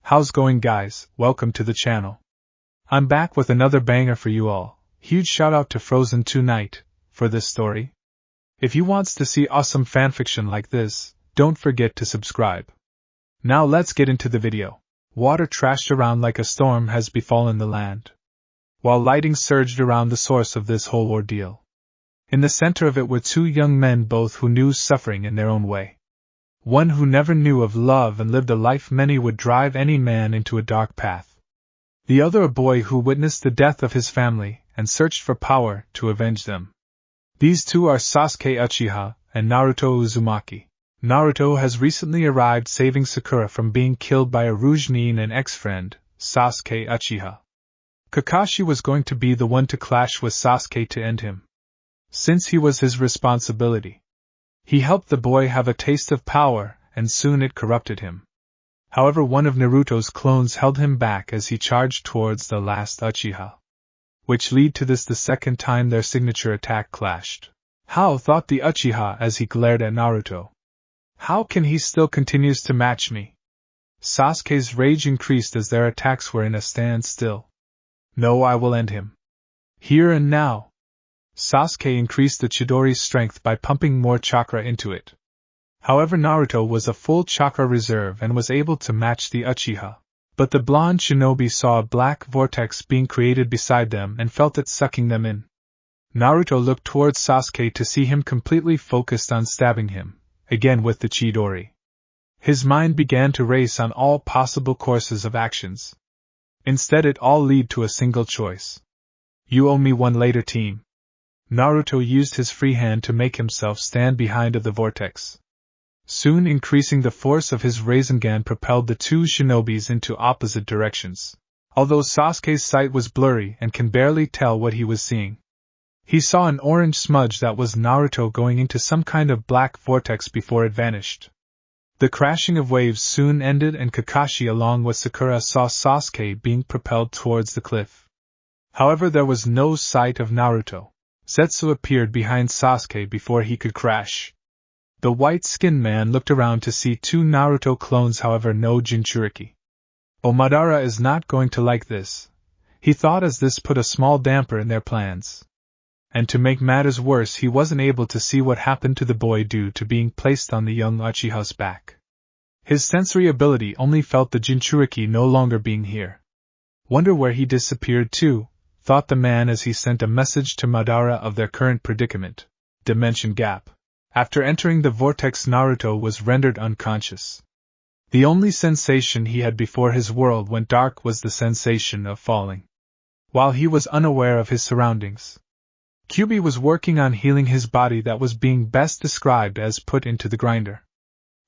How's going, guys? Welcome to the channel. I'm back with another banger for you all. Huge shout out to Frozen 2 Night for this story. If you wants to see awesome fanfiction like this, don't forget to subscribe. Now let's get into the video. Water trashed around like a storm has befallen the land, while lighting surged around the source of this whole ordeal. In the center of it were two young men, both who knew suffering in their own way. One who never knew of love and lived a life many would drive any man into a dark path. The other a boy who witnessed the death of his family and searched for power to avenge them. These two are Sasuke Uchiha and Naruto Uzumaki. Naruto has recently arrived, saving Sakura from being killed by a Rouge-Nin and ex-friend, Sasuke Uchiha. Kakashi was going to be the one to clash with Sasuke to end him, since he was his responsibility. He helped the boy have a taste of power, and soon it corrupted him. However, one of Naruto's clones held him back as he charged towards the last Uchiha, which led to this the second time their signature attack clashed. How, thought the Uchiha as he glared at Naruto. How can he still continues to match me? Sasuke's rage increased as their attacks were in a standstill. No, I will end him. Here and now. Sasuke increased the Chidori's strength by pumping more chakra into it. However, Naruto was a full chakra reserve and was able to match the Uchiha. But the blonde shinobi saw a black vortex being created beside them and felt it sucking them in. Naruto looked towards Sasuke to see him completely focused on stabbing him, again with the Chidori. His mind began to race on all possible courses of actions. Instead, it all led to a single choice. You owe me one later, team. Naruto used his free hand to make himself stand behind the vortex. Soon increasing the force of his Rasengan propelled the two shinobis into opposite directions. Although Sasuke's sight was blurry and can barely tell what he was seeing, he saw an orange smudge that was Naruto going into some kind of black vortex before it vanished. The crashing of waves soon ended and Kakashi along with Sakura saw Sasuke being propelled towards the cliff. However, there was no sight of Naruto. Zetsu appeared behind Sasuke before he could crash. The white-skinned man looked around to see two Naruto clones, however no Jinchuriki. Madara is not going to like this, he thought, as this put a small damper in their plans. And to make matters worse, he wasn't able to see what happened to the boy due to being placed on the young Uchiha's back. His sensory ability only felt the Jinchuriki no longer being here. Wonder where he disappeared to, thought the man as he sent a message to Madara of their current predicament. Dimension gap. After entering the vortex, Naruto was rendered unconscious. The only sensation he had before his world went dark was the sensation of falling, while he was unaware of his surroundings. Kyubi was working on healing his body that was being best described as put into the grinder.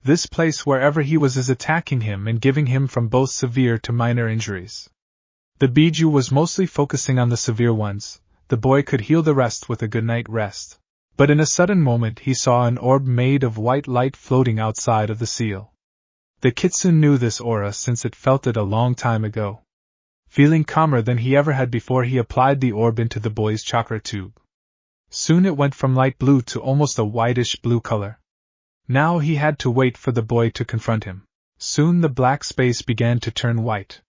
This place wherever he was is attacking him and giving him from both severe to minor injuries. The Biju was mostly focusing on the severe ones. The boy could heal the rest with a good night rest. But in a sudden moment he saw an orb made of white light floating outside of the seal. The Kitsune knew this aura since it felt it a long time ago. Feeling calmer than he ever had before, he applied the orb into the boy's chakra tube. Soon it went from light blue to almost a whitish blue color. Now he had to wait for the boy to confront him. Soon the black space began to turn white,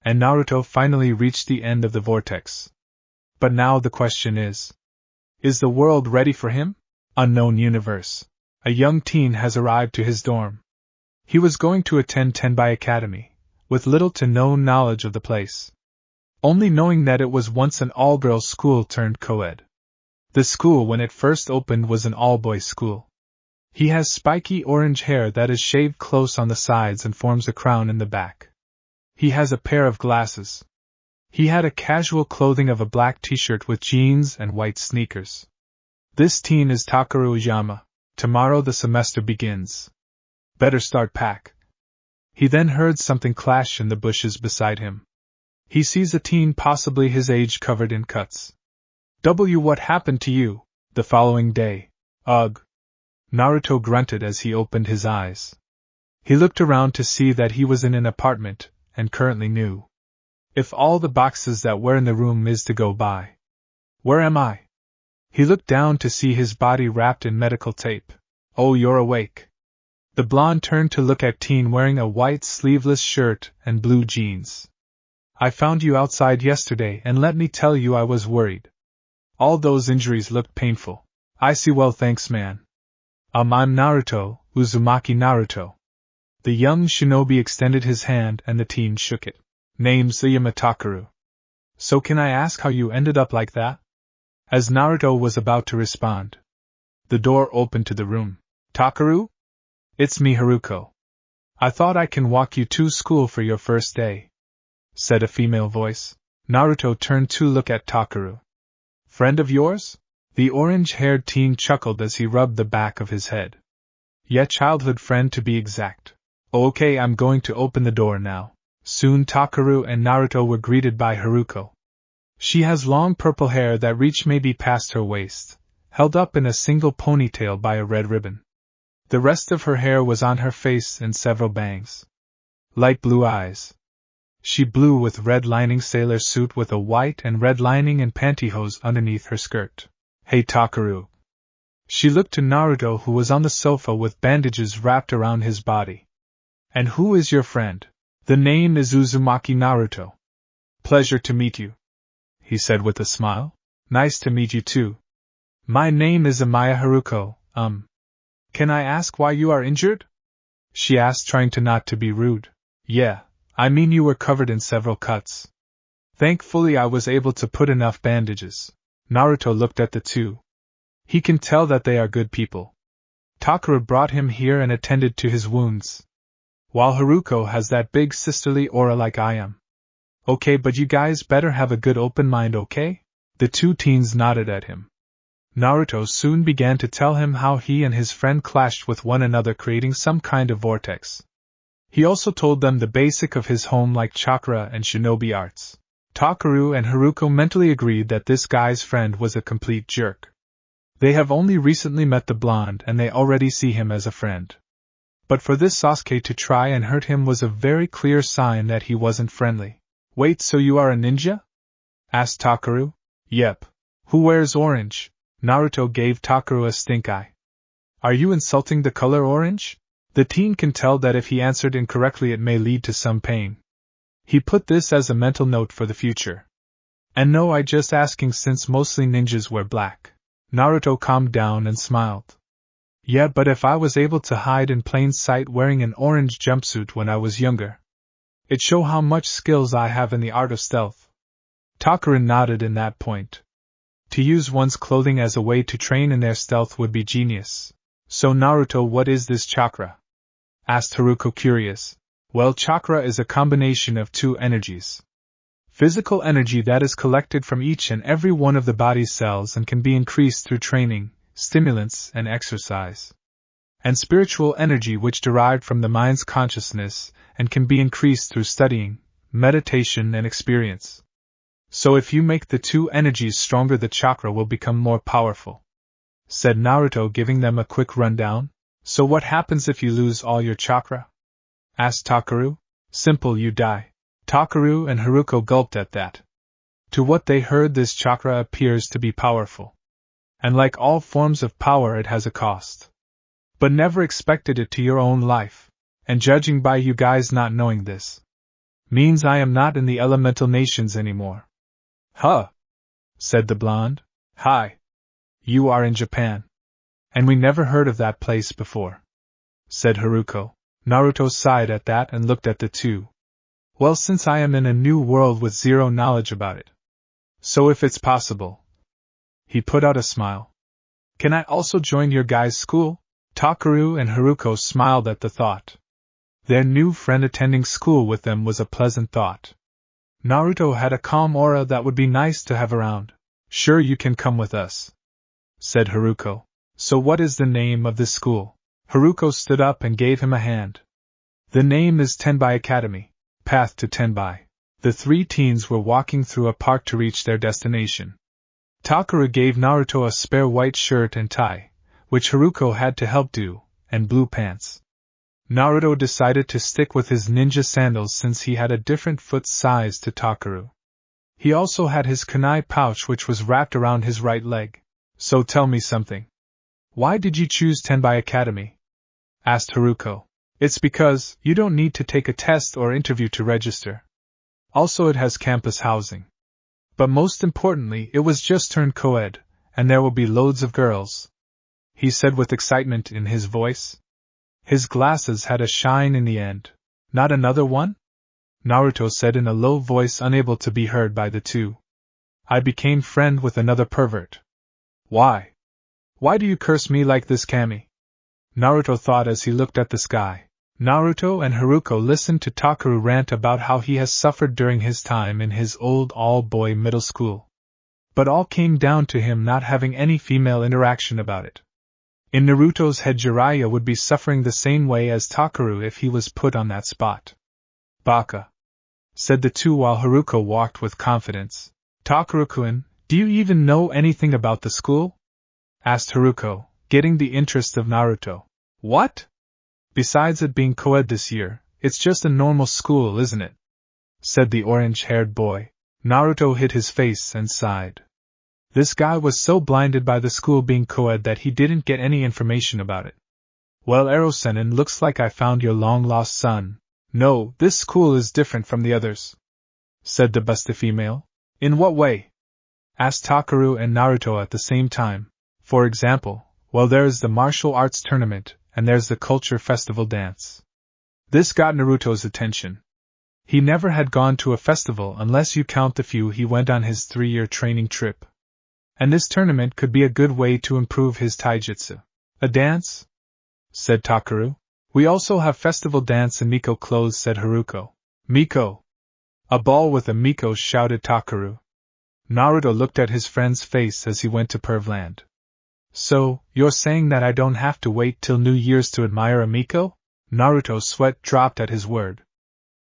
and Naruto finally reached the end of the vortex. But now the question is the world ready for him? Unknown universe. A young teen has arrived to his dorm. He was going to attend U.A Academy, with little to no knowledge of the place, only knowing that it was once an all-girls school turned co-ed. The school when it first opened was an all-boys school. He has spiky orange hair that is shaved close on the sides and forms a crown in the back. He has a pair of glasses. He had a casual clothing of a black t-shirt with jeans and white sneakers. This teen is Takeru Uyama. Tomorrow the semester begins. Better start pack. He then heard something clash in the bushes beside him. He sees a teen possibly his age covered in cuts. What happened to you? The following day. Ugh. Naruto grunted as he opened his eyes. He looked around to see that he was in an apartment, and currently knew. If all the boxes that were in the room is to go by. Where am I? He looked down to see his body wrapped in medical tape. Oh, you're awake. The blonde turned to look at teen wearing a white sleeveless shirt and blue jeans. I found you outside yesterday and let me tell you I was worried. All those injuries looked painful. I see well thanks man. I'm Naruto, Uzumaki Naruto. The young shinobi extended his hand and the teen shook it. Name's Uyama Takaru. So can I ask how you ended up like that? As Naruto was about to respond, the door opened to the room. Takaru? It's me Haruko. I thought I can walk you to school for your first day, said a female voice. Naruto turned to look at Takaru. Friend of yours? The orange-haired teen chuckled as he rubbed the back of his head. Yeah, childhood friend to be exact. Okay, I'm going to open the door now. Soon Takaru and Naruto were greeted by Haruko. She has long purple hair that reached maybe past her waist, held up in a single ponytail by a red ribbon. The rest of her hair was on her face in several bangs. Light blue eyes. She blue with red lining sailor suit with a white and red lining and pantyhose underneath her skirt. Hey Takaru. She looked to Naruto who was on the sofa with bandages wrapped around his body. And who is your friend? The name is Uzumaki Naruto. Pleasure to meet you, he said with a smile. Nice to meet you too. My name is Amaya Haruko, Can I ask why you are injured? She asked, trying to not to be rude. Yeah, I mean you were covered in several cuts. Thankfully I was able to put enough bandages. Naruto looked at the two. He can tell that they are good people. Takaru brought him here and attended to his wounds, while Haruko has that big sisterly aura like I am. Okay, but you guys better have a good open mind, okay? The two teens nodded at him. Naruto soon began to tell him how he and his friend clashed with one another, creating some kind of vortex. He also told them the basic of his home like chakra and shinobi arts. Takaru and Haruko mentally agreed that this guy's friend was a complete jerk. They have only recently met the blonde and they already see him as a friend. But for this Sasuke to try and hurt him was a very clear sign that he wasn't friendly. Wait, so you are a ninja? Asked Takaru. Yep. Who wears orange? Naruto gave Takaru a stink eye. Are you insulting the color orange? The teen can tell that if he answered incorrectly it may lead to some pain. He put this as a mental note for the future. And no, I just asking since mostly ninjas wear black. Naruto calmed down and smiled. Yeah, but if I was able to hide in plain sight wearing an orange jumpsuit when I was younger, it'd show how much skills I have in the art of stealth. Takaru nodded in that point. To use one's clothing as a way to train in their stealth would be genius. So Naruto, what is this chakra? Asked Haruko, curious. Well, chakra is a combination of two energies. Physical energy that is collected from each and every one of the body's cells and can be increased through training, stimulants, and exercise. And spiritual energy which derived from the mind's consciousness and can be increased through studying, meditation, and experience. So if you make the two energies stronger, the chakra will become more powerful, said Naruto, giving them a quick rundown. So what happens if you lose all your chakra? Asked Takaru. Simple, you die. Takaru and Haruko gulped at that. To what they heard, this chakra appears to be powerful. And like all forms of power, it has a cost. But never expected it to your own life. And judging by you guys not knowing this, means I am not in the elemental nations anymore. Huh? Said the blonde. Hi. You are in Japan. And we never heard of that place before, said Haruko. Naruto sighed at that and looked at the two. Well, since I am in a new world with zero knowledge about it. So if it's possible. He put out a smile. Can I also join your guys' school? Takaru and Haruko smiled at the thought. Their new friend attending school with them was a pleasant thought. Naruto had a calm aura that would be nice to have around. Sure, you can come with us, said Haruko. So what is the name of this school? Haruko stood up and gave him a hand. The name is Tenbai Academy. Path to Tenbai. The three teens were walking through a park to reach their destination. Takaru gave Naruto a spare white shirt and tie, which Haruko had to help do, and blue pants. Naruto decided to stick with his ninja sandals since he had a different foot size to Takaru. He also had his kunai pouch which was wrapped around his right leg. So tell me something. Why did you choose Tenbai Academy? asked Haruko. It's because you don't need to take a test or interview to register. Also, it has campus housing. But most importantly, it was just turned co-ed, and there will be loads of girls, he said with excitement in his voice. His glasses had a shine in the end. Not another one? Naruto said in a low voice unable to be heard by the two. I became friend with another pervert. Why? Why do you curse me like this, Kami? Naruto thought as he looked at the sky. Naruto and Haruko listened to Takeru rant about how he has suffered during his time in his old all-boy middle school. But all came down to him not having any female interaction about it. In Naruto's head, Jiraiya would be suffering the same way as Takeru if he was put on that spot. Baka, said the two while Haruko walked with confidence. Takeru-kun, do you even know anything about the school? Asked Haruko, getting the interest of Naruto. What? Besides it being co-ed this year, it's just a normal school, isn't it? Said the orange-haired boy. Naruto hid his face and sighed. This guy was so blinded by the school being co-ed that he didn't get any information about it. Well, Ero-senin, looks like I found your long-lost son. No, this school is different from the others, said the busty female. In what way? Asked Takeru and Naruto at the same time. For example, well, there is the martial arts tournament, and there's the culture festival dance. This got Naruto's attention. He never had gone to a festival unless you count the few he went on his 3-year training trip. And this tournament could be a good way to improve his taijutsu. A dance? Said Takeru. We also have festival dance in Miko clothes, said Haruko. Miko! A ball with a Miko, shouted Takeru. Naruto looked at his friend's face as he went to Pervland. So, you're saying that I don't have to wait till New Year's to admire a Miko? Naruto's sweat dropped at his word.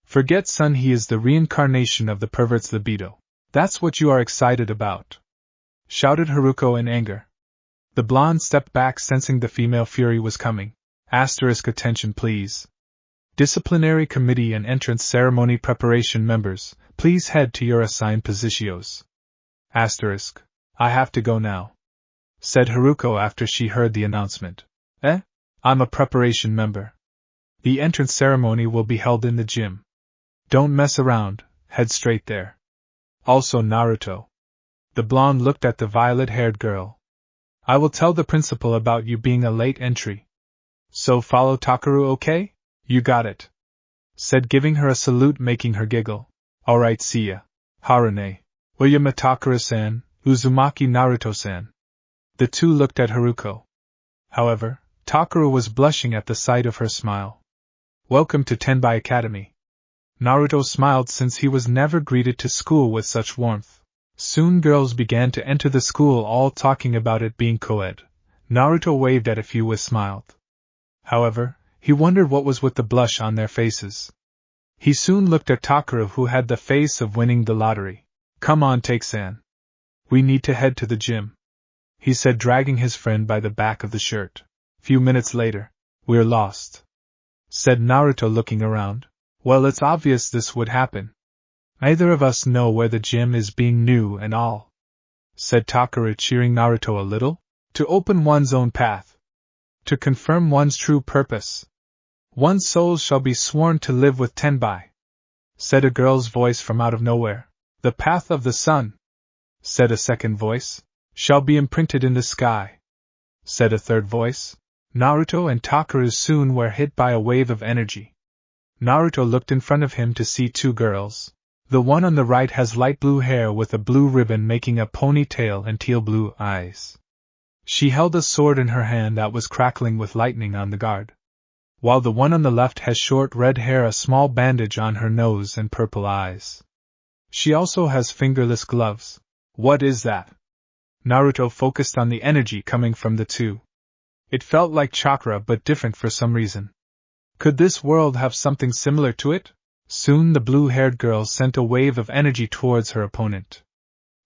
Forget, son, he is the reincarnation of the pervert's libido. That's what you are excited about, shouted Haruko in anger. The blonde stepped back, sensing the female fury was coming. Asterisk, attention please. Disciplinary committee and entrance ceremony preparation members, please head to your assigned positions. Asterisk. I have to go now, said Haruko after she heard the announcement. I'm a preparation member. The entrance ceremony will be held in the gym. Don't mess around, head straight there. Also Naruto. The blonde looked at the violet-haired girl. I will tell the principal about you being a late entry. So follow Takeru, okay? You got it, said, giving her a salute, making her giggle. Alright, see ya. Harune. Uyama Takeru-san, Uzumaki Naruto-san. The two looked at Haruko. However, Takeru was blushing at the sight of her smile. Welcome to Tenbai Academy. Naruto smiled since he was never greeted to school with such warmth. Soon girls began to enter the school, all talking about it being co-ed. Naruto waved at a few with smiled. However, he wondered what was with the blush on their faces. He soon looked at Takeru, who had the face of winning the lottery. Come on, Take-san. We need to head to the gym, he said, dragging his friend by the back of the shirt. Few minutes later. We're lost, said Naruto, looking around. Well, it's obvious this would happen. Neither of us know where the gym is, being new and all, said Takeru, cheering Naruto a little. To open one's own path. To confirm one's true purpose. One's soul shall be sworn to live with Tenbai, said a girl's voice from out of nowhere. The path of the sun, said a second voice, shall be imprinted in the sky, said a third voice. Naruto and Takeru soon were hit by a wave of energy. Naruto looked in front of him to see two girls. The one on the right has light blue hair with a blue ribbon making a ponytail and teal blue eyes. She held a sword in her hand that was crackling with lightning on the guard. While the one on the left has short red hair, a small bandage on her nose, and purple eyes. She also has fingerless gloves. What is that? Naruto focused on the energy coming from the two. It felt like chakra, but different for some reason. Could this world have something similar to it? Soon the blue-haired girl sent a wave of energy towards her opponent.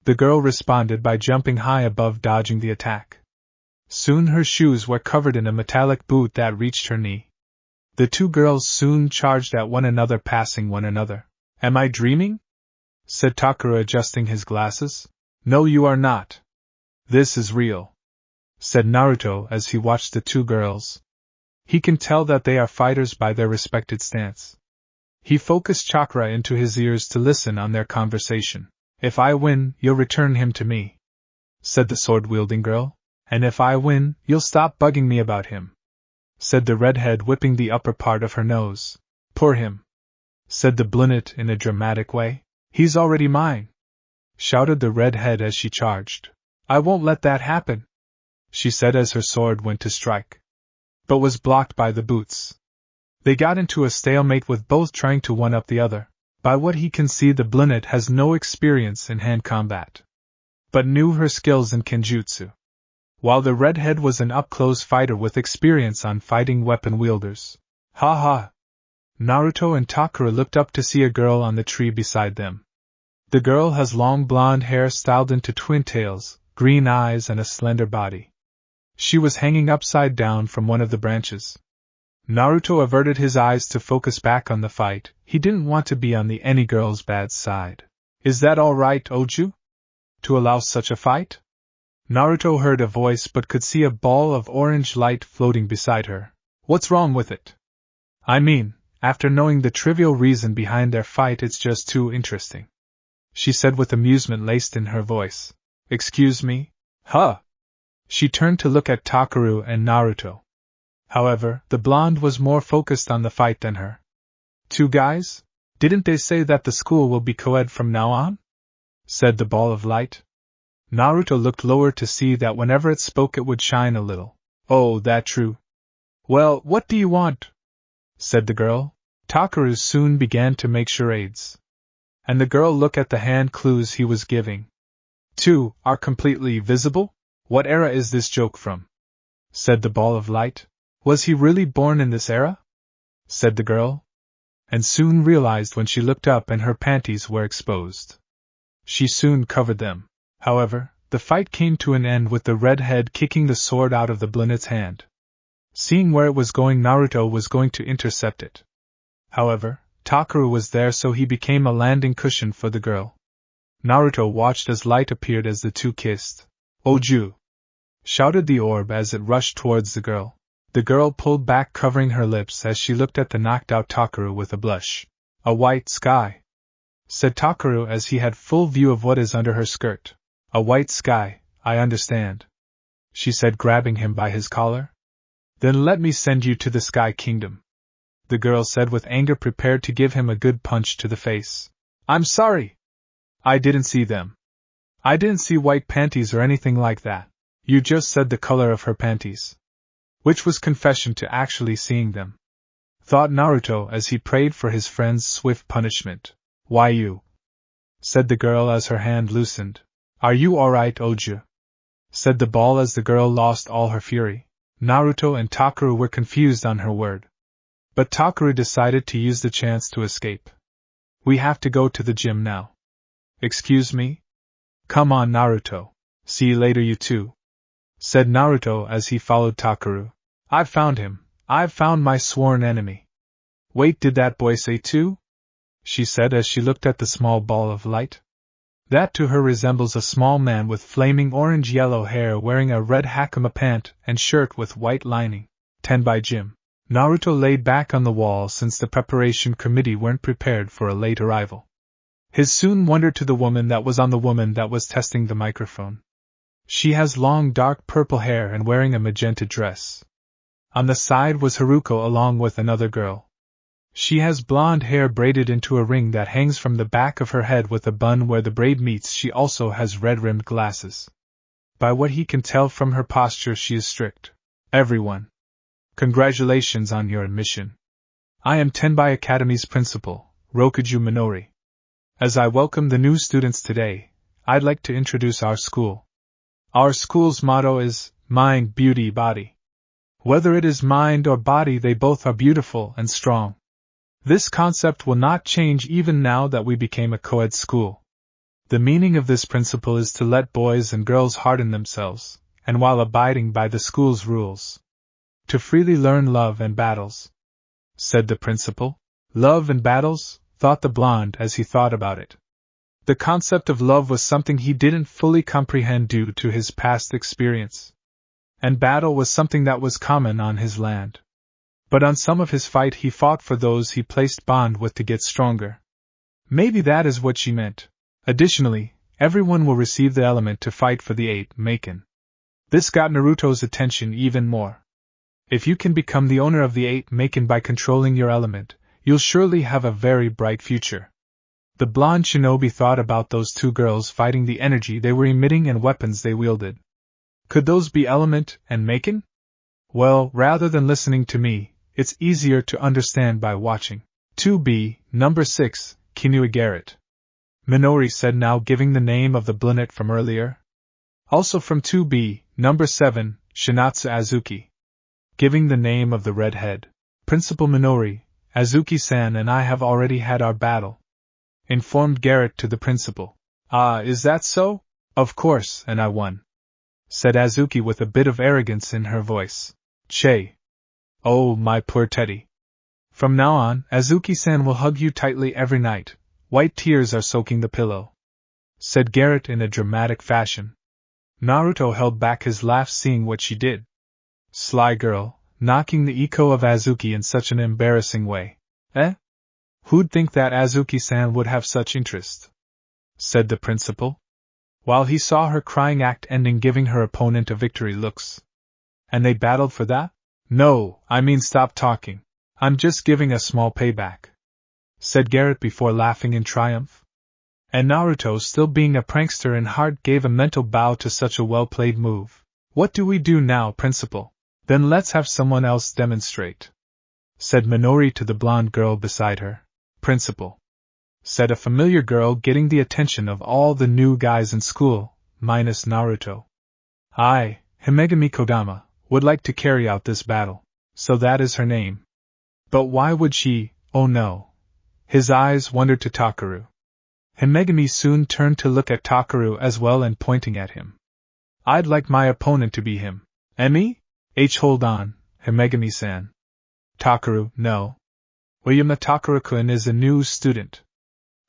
The girl responded by jumping high above, dodging the attack. Soon her shoes were covered in a metallic boot that reached her knee. The two girls soon charged at one another, passing one another. Am I dreaming? Said Takeru, adjusting his glasses. No, you are not. This is real, said Naruto as he watched the two girls. He can tell that they are fighters by their respected stance. He focused chakra into his ears to listen on their conversation. If I win, you'll return him to me, said the sword-wielding girl. And if I win, you'll stop bugging me about him, said the redhead, whipping the upper part of her nose. Poor him, said the brunette in a dramatic way. He's already mine, shouted the redhead as she charged. I won't let that happen, she said as her sword went to strike, but was blocked by the boots. They got into a stalemate with both trying to one-up the other. By what he can see, the brunette has no experience in hand combat, but knew her skills in kenjutsu, while the redhead was an up-close fighter with experience on fighting weapon wielders. Ha ha! Naruto and Takara looked up to see a girl on the tree beside them. The girl has long blonde hair styled into twin tails, green eyes and a slender body. She was hanging upside down from one of the branches. Naruto averted his eyes to focus back on the fight. He didn't want to be on the any girl's bad side. Is that all right, Oju? To allow such a fight? Naruto heard a voice but could see a ball of orange light floating beside her. What's wrong with it? I mean, after knowing the trivial reason behind their fight, it's just too interesting, she said with amusement laced in her voice. Excuse me? Huh? She turned to look at Takaru and Naruto. However, the blonde was more focused on the fight than her. Two guys? Didn't they say that the school will be co-ed from now on? Said the ball of light. Naruto looked lower to see that whenever it spoke it would shine a little. Oh, that true. Well, what do you want? Said the girl. Takaru soon began to make charades. And the girl looked at the hand clues he was giving. Two are completely visible? What era is this joke from? Said the ball of light. Was he really born in this era? Said the girl. And soon realized when she looked up and her panties were exposed. She soon covered them. However, the fight came to an end with the redhead kicking the sword out of the brunette's hand. Seeing where it was going, Naruto was going to intercept it. However, Takaru was there, so he became a landing cushion for the girl. Naruto watched as light appeared as the two kissed. Oju! Shouted the orb as it rushed towards the girl. The girl pulled back, covering her lips as she looked at the knocked-out Takaru with a blush. A white sky, said Takaru as he had full view of what is under her skirt. A white sky, I understand, she said, grabbing him by his collar. Then let me send you to the Sky Kingdom, the girl said with anger, prepared to give him a good punch to the face. I'm sorry. I didn't see them. I didn't see white panties or anything like that. You just said the color of her panties. Which was confession to actually seeing them, thought Naruto as he prayed for his friend's swift punishment. Why you? Said the girl as her hand loosened. Are you alright, Oju? Said the ball as the girl lost all her fury. Naruto and Takaru were confused on her word. But Takaru decided to use the chance to escape. We have to go to the gym now. Excuse me? Come on, Naruto. See you later, you two, said Naruto as he followed Takaru. I've found him. I've found my sworn enemy. Wait, did that boy say two? She said as she looked at the small ball of light. That to her resembles a small man with flaming orange-yellow hair wearing a red hakama pant and shirt with white lining. 10 by Jim. Naruto laid back on the wall since the preparation committee weren't prepared for a late arrival. His soon wondered to the woman that was on the woman that was testing the microphone. She has long dark purple hair and wearing a magenta dress. On the side was Haruko along with another girl. She has blonde hair braided into a ring that hangs from the back of her head with a bun where the braid meets. She also has red-rimmed glasses. By what he can tell from her posture, she is strict. Everyone, congratulations on your admission. I am Tenbai Academy's principal, Rokuju Minori. As I welcome the new students today, I'd like to introduce our school. Our school's motto is, Mind, Beauty, Body. Whether it is mind or body, they both are beautiful and strong. This concept will not change even now that we became a co-ed school. The meaning of this principle is to let boys and girls harden themselves, and while abiding by the school's rules, to freely learn love and battles, said the principal. Love and battles, thought the blonde as he thought about it. The concept of love was something he didn't fully comprehend due to his past experience. And battle was something that was common on his land. But on some of his fight he fought for those he placed bond with to get stronger. Maybe that is what she meant. Additionally, everyone will receive the element to fight for the 8 Maken. This got Naruto's attention even more. If you can become the owner of the 8 Maken by controlling your element, you'll surely have a very bright future. The blonde shinobi thought about those 2 girls fighting, the energy they were emitting and weapons they wielded. Could those be element and Maken? Well, rather than listening to me, it's easier to understand by watching. 2B, number 6, Kinui Garrett. Minori said, now giving the name of the brunette from earlier. Also from 2B, number 7, Shinatsu Azuki. Giving the name of the redhead. Principal Minori, Azuki-san and I have already had our battle. Informed Garrett to the principal. Ah, is that so? Of course, and I won. Said Azuki with a bit of arrogance in her voice. Che. Oh, my poor Teddy. From now on, Azuki-san will hug you tightly every night. White tears are soaking the pillow. Said Garrett in a dramatic fashion. Naruto held back his laugh seeing what she did. Sly girl, knocking the ego of Azuki in such an embarrassing way. Eh? Who'd think that Azuki-san would have such interest? Said the principal. While he saw her crying act ending giving her opponent a victory looks. And they battled for that? No, I mean stop talking. I'm just giving a small payback. Said Garrett before laughing in triumph. And Naruto, still being a prankster in heart, gave a mental bow to such a well-played move. What do we do now, principal? Then let's have someone else demonstrate. Said Minori to the blonde girl beside her. Principal. Said a familiar girl getting the attention of all the new guys in school, minus Naruto. I, Himegami Kodama, would like to carry out this battle. So that is her name. But why would she, oh no. His eyes wandered to Takaru. Himegami soon turned to look at Takaru as well and pointing at him. I'd like my opponent to be him. Me? Hold on, Himegami-san. Takaru, no. Uyama Takaru-kun is a new student.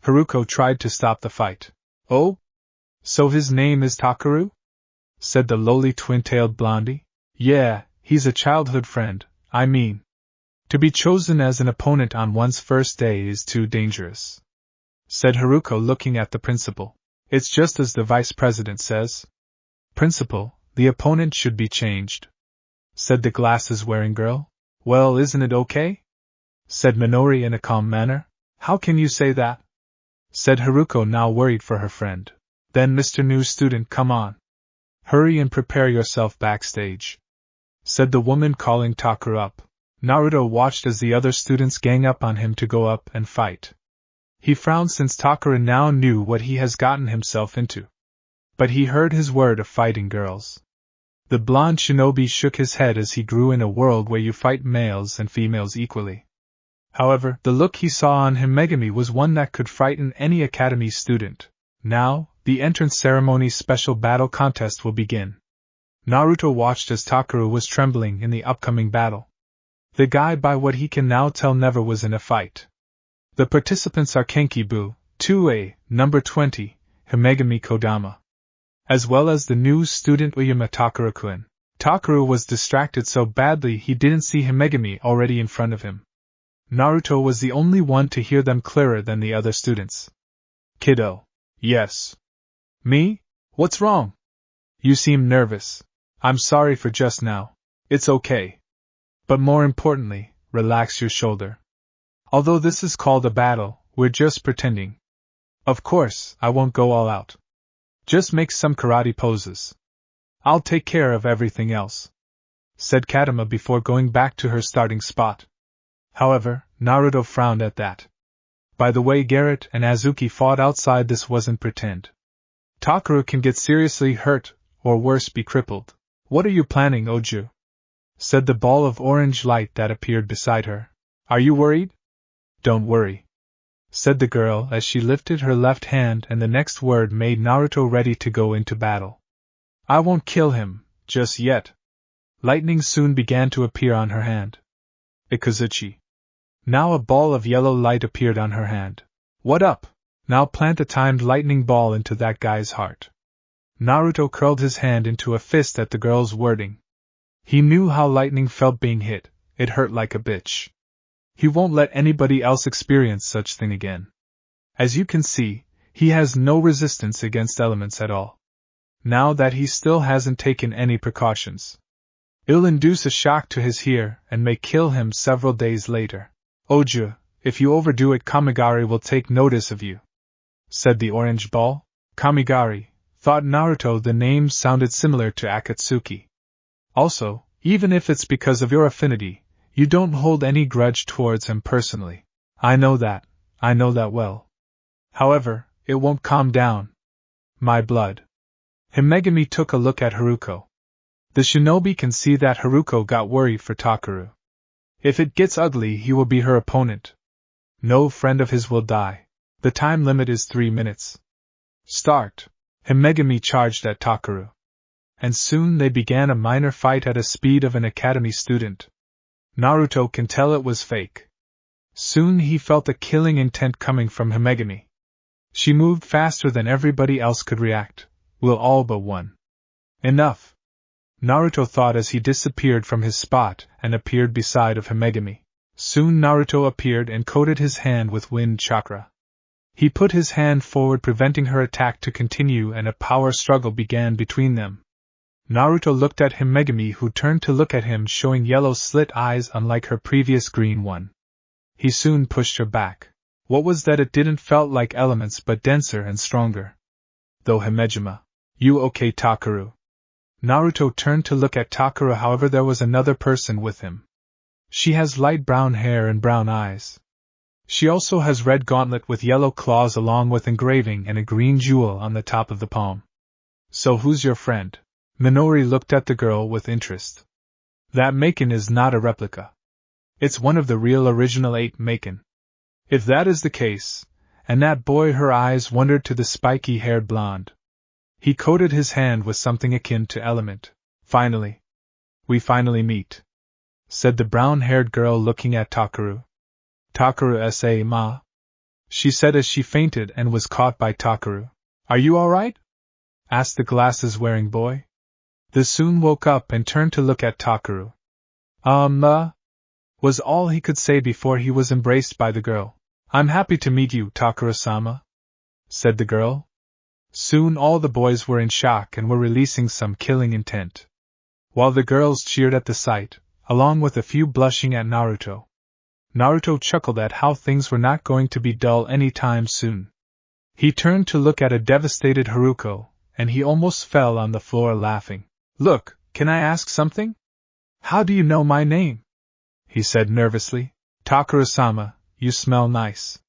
Haruko tried to stop the fight. Oh? So his name is Takaru? Said the lowly twin-tailed blondie. Yeah, he's a childhood friend, I mean. To be chosen as an opponent on one's first day is too dangerous. Said Haruko looking at the principal. It's just as the vice president says. Principal, the opponent should be changed. Said the glasses-wearing girl. Well, isn't it okay? Said Minori in a calm manner. How can you say that? Said Haruko, now worried for her friend. Then Mr. New Student, come on. Hurry and prepare yourself backstage. Said the woman, calling Takaru up. Naruto watched as the other students gang up on him to go up and fight. He frowned since Takaru now knew what he has gotten himself into. But he heard his word of fighting girls. The blonde shinobi shook his head as he grew in a world where you fight males and females equally. However, the look he saw on Himegami was one that could frighten any academy student. Now, the entrance ceremony special battle contest will begin. Naruto watched as Takaru was trembling in the upcoming battle. The guy, by what he can now tell, never was in a fight. The participants are Kenkibu, 2A, number 20, Himegami Kodama. As well as the new student Uyama Takaru-kun. Takaru was distracted so badly he didn't see Himegami already in front of him. Naruto was the only one to hear them clearer than the other students. Kiddo. Yes. Me? What's wrong? You seem nervous. I'm sorry for just now. It's okay. But more importantly, relax your shoulder. Although this is called a battle, we're just pretending. Of course, I won't go all out. Just make some karate poses. I'll take care of everything else. Said Katama before going back to her starting spot. However, Naruto frowned at that. By the way Garrett and Azuki fought outside, this wasn't pretend. Takaru can get seriously hurt, or worse be crippled. What are you planning, Oju? Said the ball of orange light that appeared beside her. Are you worried? Don't worry. Said the girl as she lifted her left hand, and the next word made Naruto ready to go into battle. I won't kill him, just yet. Lightning soon began to appear on her hand. Ikuzuchi. Now a ball of yellow light appeared on her hand. What up? Now plant a timed lightning ball into that guy's heart. Naruto curled his hand into a fist at the girl's wording. He knew how lightning felt being hit, it hurt like a bitch. He won't let anybody else experience such thing again. As you can see, he has no resistance against elements at all. Now that he still hasn't taken any precautions, it'll induce a shock to his ear and may kill him several days later. Oju, if you overdo it, Kamigari will take notice of you, said the orange ball. Kamigari, thought Naruto. The name sounded similar to Akatsuki. Also, even if it's because of your affinity, you don't hold any grudge towards him personally. I know that well. However, it won't calm down. My blood. Himegami took a look at Haruko. The shinobi can see that Haruko got worried for Takeru. If it gets ugly, he will be her opponent. No friend of his will die. The time limit is 3 minutes. Start. Himegami charged at Takeru. And soon they began a minor fight at a speed of an academy student. Naruto can tell it was fake. Soon he felt a killing intent coming from Himegami. She moved faster than everybody else could react. We'll all but one. Enough, Naruto thought as he disappeared from his spot and appeared beside of Himegami. Soon Naruto appeared and coated his hand with wind chakra. He put his hand forward, preventing her attack to continue, and a power struggle began between them. Naruto looked at Himegami, who turned to look at him, showing yellow slit eyes unlike her previous green one. He soon pushed her back. What was that? It didn't felt like elements but denser and stronger. Though Himejima. You okay, Takeru? Naruto turned to look at Takeru, however there was another person with him. She has light brown hair and brown eyes. She also has red gauntlet with yellow claws along with engraving and a green jewel on the top of the palm. So who's your friend? Minori looked at the girl with interest. That Maken is not a replica. It's one of the real original 8 Maken. If that is the case, and that boy, her eyes wandered to the spiky-haired blonde. He coated his hand with something akin to element. Finally. We finally meet, said the brown-haired girl looking at Takeru. Takeru sa ma, she said as she fainted and was caught by Takeru. Are you alright? Asked the glasses-wearing boy. The soon woke up and turned to look at Takeru. Was all he could say before he was embraced by the girl. I'm happy to meet you, Takeru-sama, said the girl. Soon all the boys were in shock and were releasing some killing intent, while the girls cheered at the sight, along with a few blushing at Naruto. Naruto chuckled at how things were not going to be dull any time soon. He turned to look at a devastated Haruko, and he almost fell on the floor laughing. Look, can I ask something? How do you know my name? He said nervously. Takeru-sama, you smell nice,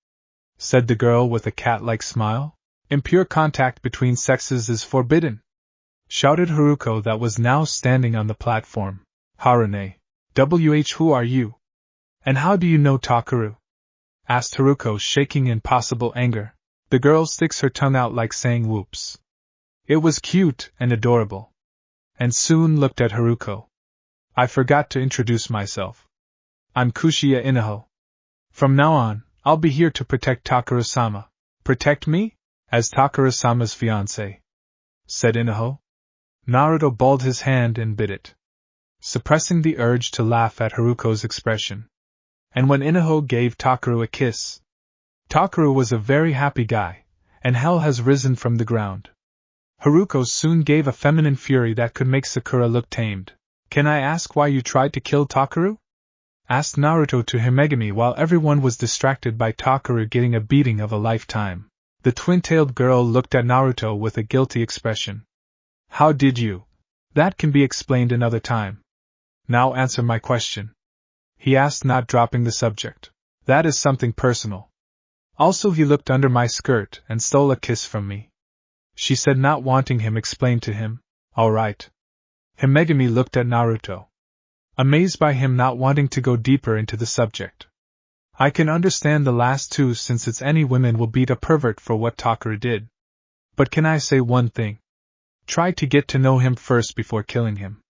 said the girl with a cat-like smile. Impure contact between sexes is forbidden, shouted Haruko, that was now standing on the platform. Harune. Who are you? And how do you know Takeru? Asked Haruko, shaking in possible anger. The girl sticks her tongue out like saying whoops. It was cute and adorable. And soon looked at Haruko. I forgot to introduce myself. I'm Kushiya Inaho. From now on, I'll be here to protect Takeru-sama. Protect me? As Takeru-sama's fiancé, said Inaho. Naruto balled his hand and bit it, suppressing the urge to laugh at Haruko's expression. And when Inaho gave Takeru a kiss, Takeru was a very happy guy, and hell has risen from the ground. Haruko soon gave a feminine fury that could make Sakura look tamed. Can I ask why you tried to kill Takeru? Asked Naruto to Himegami while everyone was distracted by Takeru getting a beating of a lifetime. The twin-tailed girl looked at Naruto with a guilty expression. How did you? That can be explained another time. Now answer my question, he asked, not dropping the subject. That is something personal. Also, he looked under my skirt and stole a kiss from me, she said, not wanting him explain to him. All right. Himegami looked at Naruto, amazed by him not wanting to go deeper into the subject. I can understand the last two, since it's any women will beat a pervert for what Takeru did. But can I say one thing? Try to get to know him first before killing him.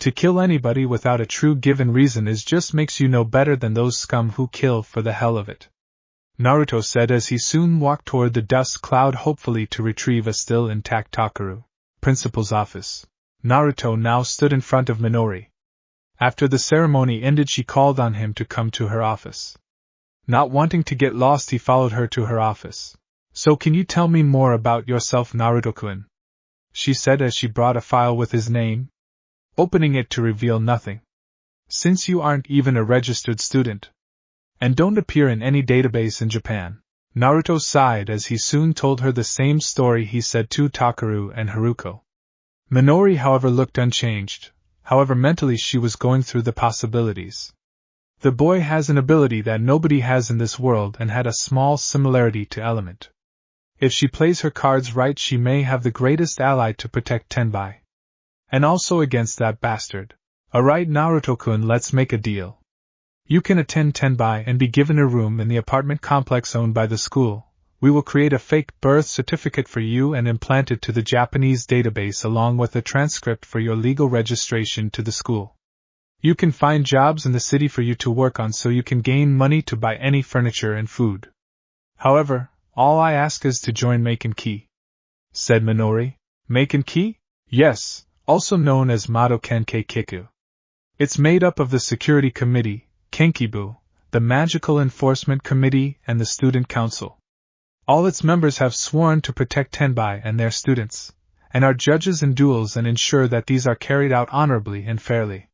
To kill anybody without a true given reason is just makes you no better than those scum who kill for the hell of it, Naruto said as he soon walked toward the dust cloud, hopefully to retrieve a still intact Takeru. Principal's office. Naruto now stood in front of Minori. After the ceremony ended, she called on him to come to her office. Not wanting to get lost, he followed her to her office. So can you tell me more about yourself, Naruto-kun? She said as she brought a file with his name, opening it to reveal nothing. Since you aren't even a registered student, and don't appear in any database in Japan. Naruto sighed as he soon told her the same story he said to Takaru and Haruko. Minori, however, looked unchanged. However, mentally she was going through the possibilities. The boy has an ability that nobody has in this world and had a small similarity to Element. If she plays her cards right, she may have the greatest ally to protect Tenbai. And also against that bastard. Alright, Naruto-kun, let's make a deal. You can attend Tenbai and be given a room in the apartment complex owned by the school. We will create a fake birth certificate for you and implant it to the Japanese database along with a transcript for your legal registration to the school. You can find jobs in the city for you to work on so you can gain money to buy any furniture and food. However, all I ask is to join Maken-Ki, said Minori. Maken-Ki? Yes, also known as Madoken-kei Kiku. It's made up of the Security Committee, Kenkibu, the Magical Enforcement Committee, and the Student Council. All its members have sworn to protect Tenbai and their students, and are judges in duels and ensure that these are carried out honorably and fairly,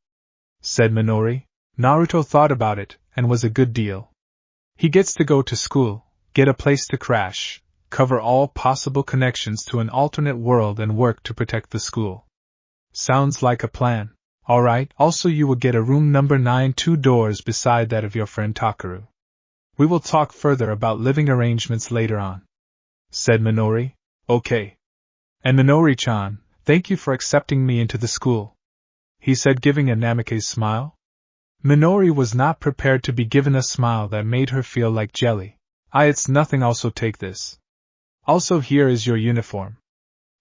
said Minori. Naruto thought about it, and was a good deal. He gets to go to school, get a place to crash, cover all possible connections to an alternate world and work to protect the school. Sounds like a plan. Alright, also you will get a room number 9, 2 doors beside that of your friend Takaru. We will talk further about living arrangements later on, said Minori. Okay. And Minori-chan, thank you for accepting me into the school, he said, giving a Namike's smile. Minori was not prepared to be given a smile that made her feel like jelly. It's nothing, also take this. Also here is your uniform,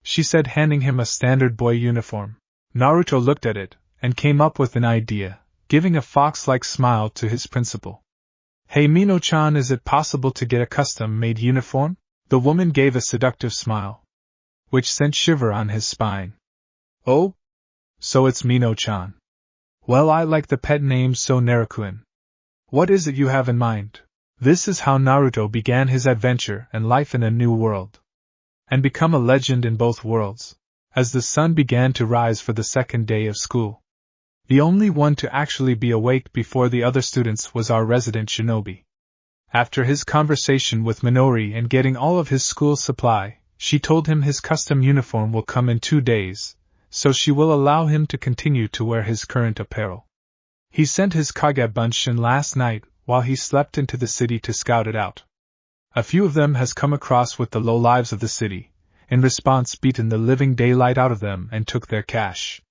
she said, handing him a standard boy uniform. Naruto looked at it, and came up with an idea, giving a fox-like smile to his principal. Hey Mino-chan, is it possible to get a custom-made uniform? The woman gave a seductive smile, which sent shiver on his spine. Oh? So it's Mino-chan. Well, I like the pet name, so Naruto-kun. What is it you have in mind? This is how Naruto began his adventure and life in a new world, and become a legend in both worlds. As the sun began to rise for the second day of school, the only one to actually be awake before the other students was our resident shinobi. After his conversation with Minori and getting all of his school supply, she told him his custom uniform will come in 2 days, so she will allow him to continue to wear his current apparel. He sent his Kage Bunshin last night while he slept into the city to scout it out. A few of them has come across with the lowlives of the city, in response beaten the living daylight out of them and took their cash.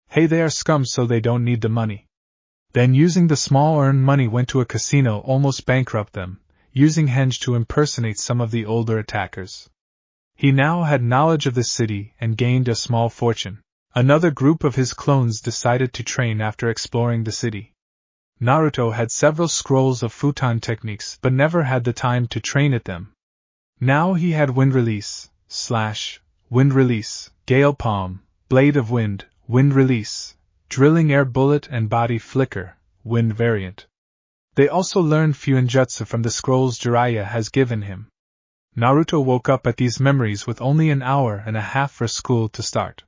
Hey, they are scum, so they don't need the money. Then using the small earned money went to a casino, almost bankrupt them, using henge to impersonate some of the older attackers. He now had knowledge of the city and gained a small fortune. Another group of his clones decided to train after exploring the city. Naruto had several scrolls of futon techniques but never had the time to train at them. Now he had wind release, wind release, gale palm, blade of wind, wind release, drilling air bullet and body flicker, wind variant. They also learned Fuinjutsu from the scrolls Jiraiya has given him. Naruto woke up at these memories with only an hour and a half for school to start.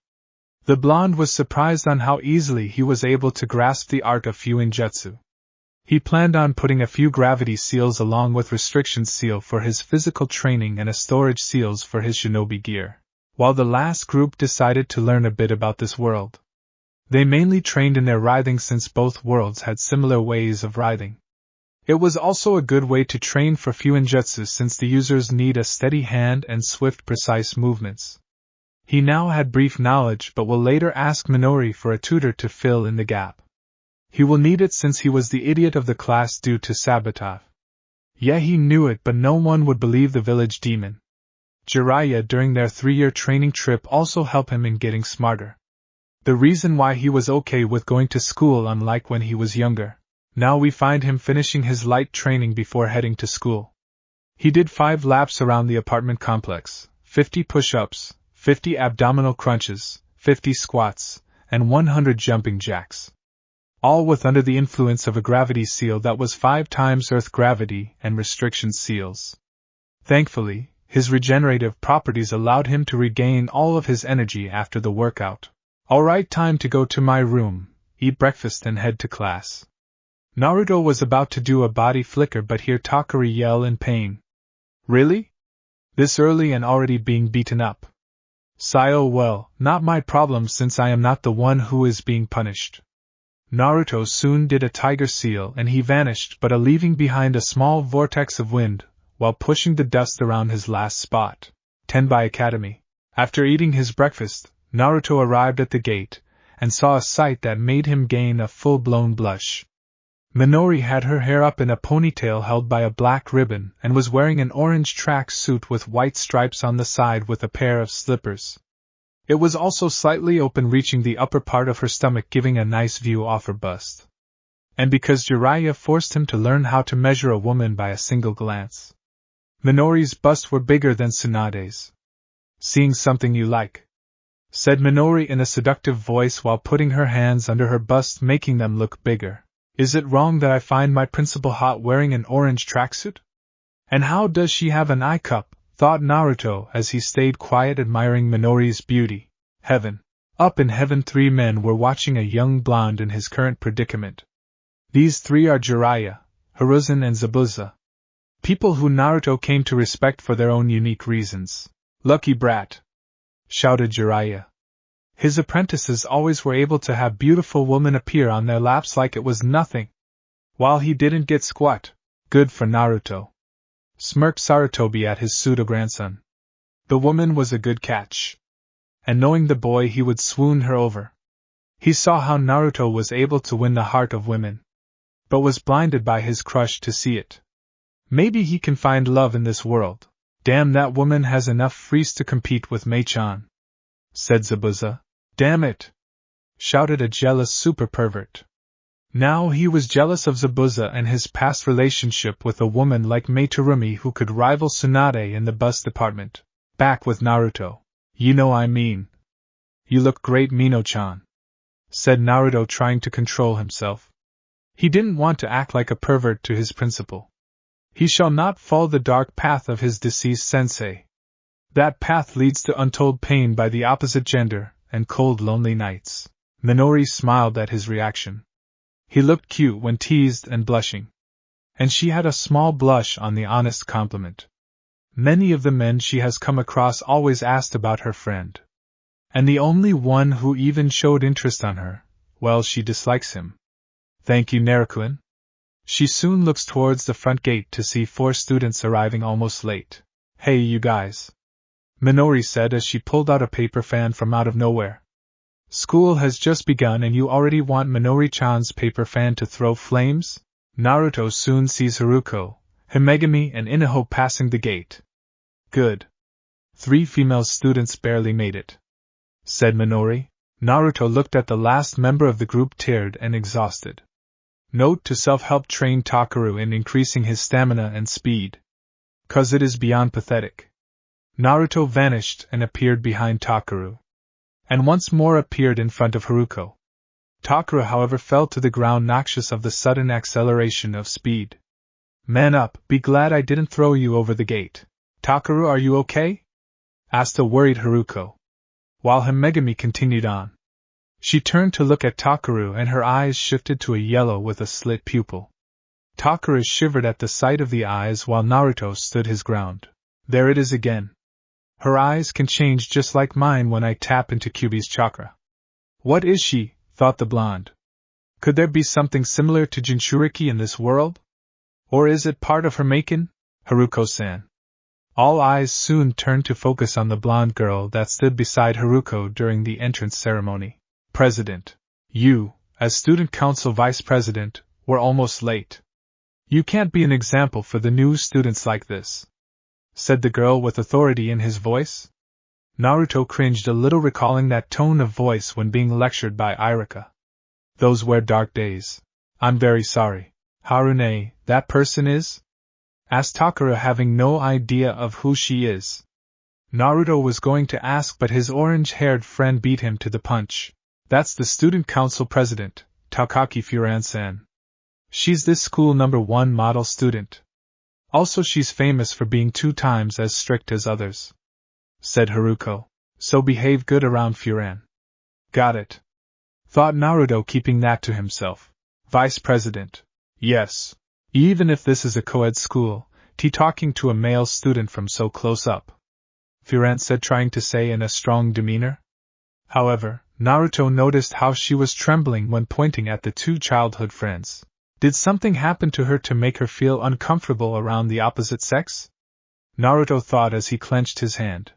The blonde was surprised on how easily he was able to grasp the art of Fuinjutsu. He planned on putting a few gravity seals along with restriction seal for his physical training and a storage seals for his shinobi gear, while the last group decided to learn a bit about this world. They mainly trained in their writhing since both worlds had similar ways of writhing. It was also a good way to train for Fuinjutsu since the users need a steady hand and swift, precise movements. He now had brief knowledge but will later ask Minori for a tutor to fill in the gap. He will need it since he was the idiot of the class due to sabotage. Yeah, he knew it, but no one would believe the village demon. Jiraiya during their 3-year training trip also helped him in getting smarter. The reason why he was okay with going to school unlike when he was younger. Now we find him finishing his light training before heading to school. He did 5 laps around the apartment complex, 50 push-ups, 50 abdominal crunches, 50 squats, and 100 jumping jacks. all with under the influence of a gravity seal that was 5 times Earth gravity and restriction seals. Thankfully, his regenerative properties allowed him to regain all of his energy after the workout. Alright, time to go to my room, eat breakfast and head to class. Naruto was about to do a body flicker but heard Takuri yell in pain. Really? This early and already being beaten up? Sayo, well, not my problem since I am not the one who is being punished. Naruto soon did a tiger seal and he vanished but leaving behind a small vortex of wind, while pushing the dust around his last spot. 10 by Academy. After eating his breakfast, Naruto arrived at the gate, and saw a sight that made him gain a full-blown blush. Minori had her hair up in a ponytail held by a black ribbon and was wearing an orange track suit with white stripes on the side with a pair of slippers. It was also slightly open, reaching the upper part of her stomach, giving a nice view off her bust. And because Jiraiya forced him to learn how to measure a woman by a single glance, Minori's busts were bigger than Tsunade's. Seeing something you like? Said Minori in a seductive voice while putting her hands under her bust, making them look bigger. Is it wrong that I find my principal hot wearing an orange tracksuit? And how does she have an eye cup? Thought Naruto as he stayed quiet admiring Minori's beauty. Heaven. Up in heaven 3 men were watching a young blonde in his current predicament. These 3 are Jiraiya, Hiruzen and Zabuza. People who Naruto came to respect for their own unique reasons. Lucky brat! Shouted Jiraiya. His apprentices always were able to have beautiful women appear on their laps like it was nothing, while he didn't get squat. Good for Naruto. Smirked Sarutobi at his pseudo-grandson. The woman was a good catch. And knowing the boy, he would swoon her over. He saw how Naruto was able to win the heart of women, but was blinded by his crush to see it. Maybe he can find love in this world. Damn, that woman has enough freeze to compete with Mei-chan, said Zabuza. Damn it! Shouted a jealous super pervert. Now he was jealous of Zabuza and his past relationship with a woman like Mei Terumi who could rival Tsunade in the bus department. Back with Naruto. You know I mean. You look great, Mino-chan, said Naruto, trying to control himself. He didn't want to act like a pervert to his principal. He shall not follow the dark path of his deceased sensei. That path leads to untold pain by the opposite gender and cold, lonely nights. Minori smiled at his reaction. He looked cute when teased and blushing. And she had a small blush on the honest compliment. Many of the men she has come across always asked about her friend. And the only one who even showed interest on her, well, she dislikes him. Thank you, Naruto. She soon looks towards the front gate to see 4 students arriving almost late. Hey, you guys, Minori said as she pulled out a paper fan from out of nowhere. School has just begun and you already want Minori-chan's paper fan to throw flames? Naruto soon sees Haruko, Himegami and Inaho passing the gate. Good. 3 female students barely made it, said Minori. Naruto looked at the last member of the group, tired and exhausted. Note to self-help: train Takuru in increasing his stamina and speed. 'Cause it is beyond pathetic. Naruto vanished and appeared behind Takuru, and once more appeared in front of Haruko. Takuru, however, fell to the ground, noxious of the sudden acceleration of speed. Man up, be glad I didn't throw you over the gate. Takuru, are you okay? Asked a worried Haruko. While Himegami continued on. She turned to look at Takuru and her eyes shifted to a yellow with a slit pupil. Takuru shivered at the sight of the eyes while Naruto stood his ground. There it is again. Her eyes can change just like mine when I tap into Kyuubi's chakra. What is she? Thought the blonde. Could there be something similar to Jinchuriki in this world? Or is it part of her Maken? Haruko-san. All eyes soon turned to focus on the blonde girl that stood beside Haruko during the entrance ceremony. President, you, as student council vice president, were almost late. You can't be an example for the new students like this, said the girl with authority in his voice. Naruto cringed a little, recalling that tone of voice when being lectured by Irika. Those were dark days. I'm very sorry. Harune, that person is? Asked Takura, having no idea of who she is. Naruto was going to ask, but his orange-haired friend beat him to the punch. That's the student council president, Takaki Furan-san. She's this school #1 model student. Also she's famous for being 2 times as strict as others," said Haruko. "So behave good around Furan." "Got it," thought Naruto, keeping that to himself. Vice President. Yes. Even if this is a co-ed school, talking to a male student from so close up, Furan said, trying to say in a strong demeanor. However, Naruto noticed how she was trembling when pointing at the 2 childhood friends. Did something happen to her to make her feel uncomfortable around the opposite sex? Naruto thought as he clenched his hand.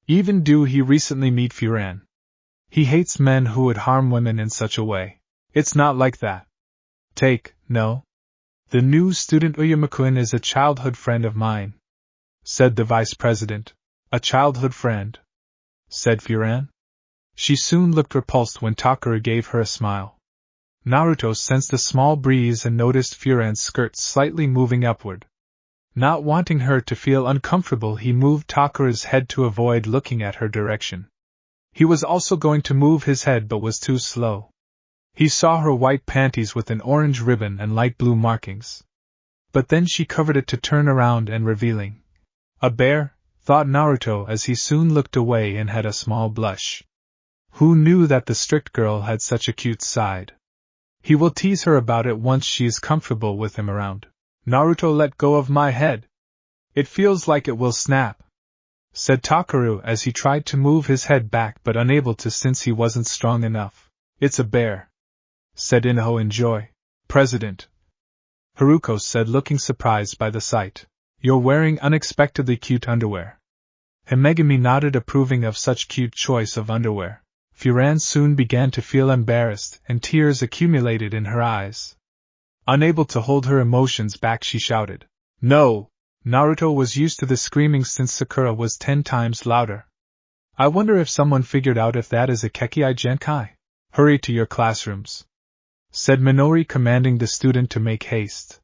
Even do he recently meet Furan? He hates men who would harm women in such a way. It's not like that. No. The new student Uyama-kun is a childhood friend of mine, said the vice president. A childhood friend? Said Furan. She soon looked repulsed when Takuru gave her a smile. Naruto sensed a small breeze and noticed Furan's skirt slightly moving upward. Not wanting her to feel uncomfortable, he moved Takuru's head to avoid looking at her direction. He was also going to move his head but was too slow. He saw her white panties with an orange ribbon and light blue markings. But then she covered it to turn around and revealing a bear, thought Naruto as he soon looked away and had a small blush. Who knew that the strict girl had such a cute side? He will tease her about it once she is comfortable with him around. Naruto, let go of my head. It feels like it will snap, said Takuru as he tried to move his head back but unable to since he wasn't strong enough. It's a bear, said Inoho in joy. President, Haruko said, looking surprised by the sight. You're wearing unexpectedly cute underwear. Himegami nodded, approving of such cute choice of underwear. Furan soon began to feel embarrassed and tears accumulated in her eyes. Unable to hold her emotions back, she shouted, "No!" Naruto was used to the screaming since Sakura was 10 times louder. I wonder if someone figured out if that is a Kekei Genkai. Hurry to your classrooms, said Minori, commanding the student to make haste.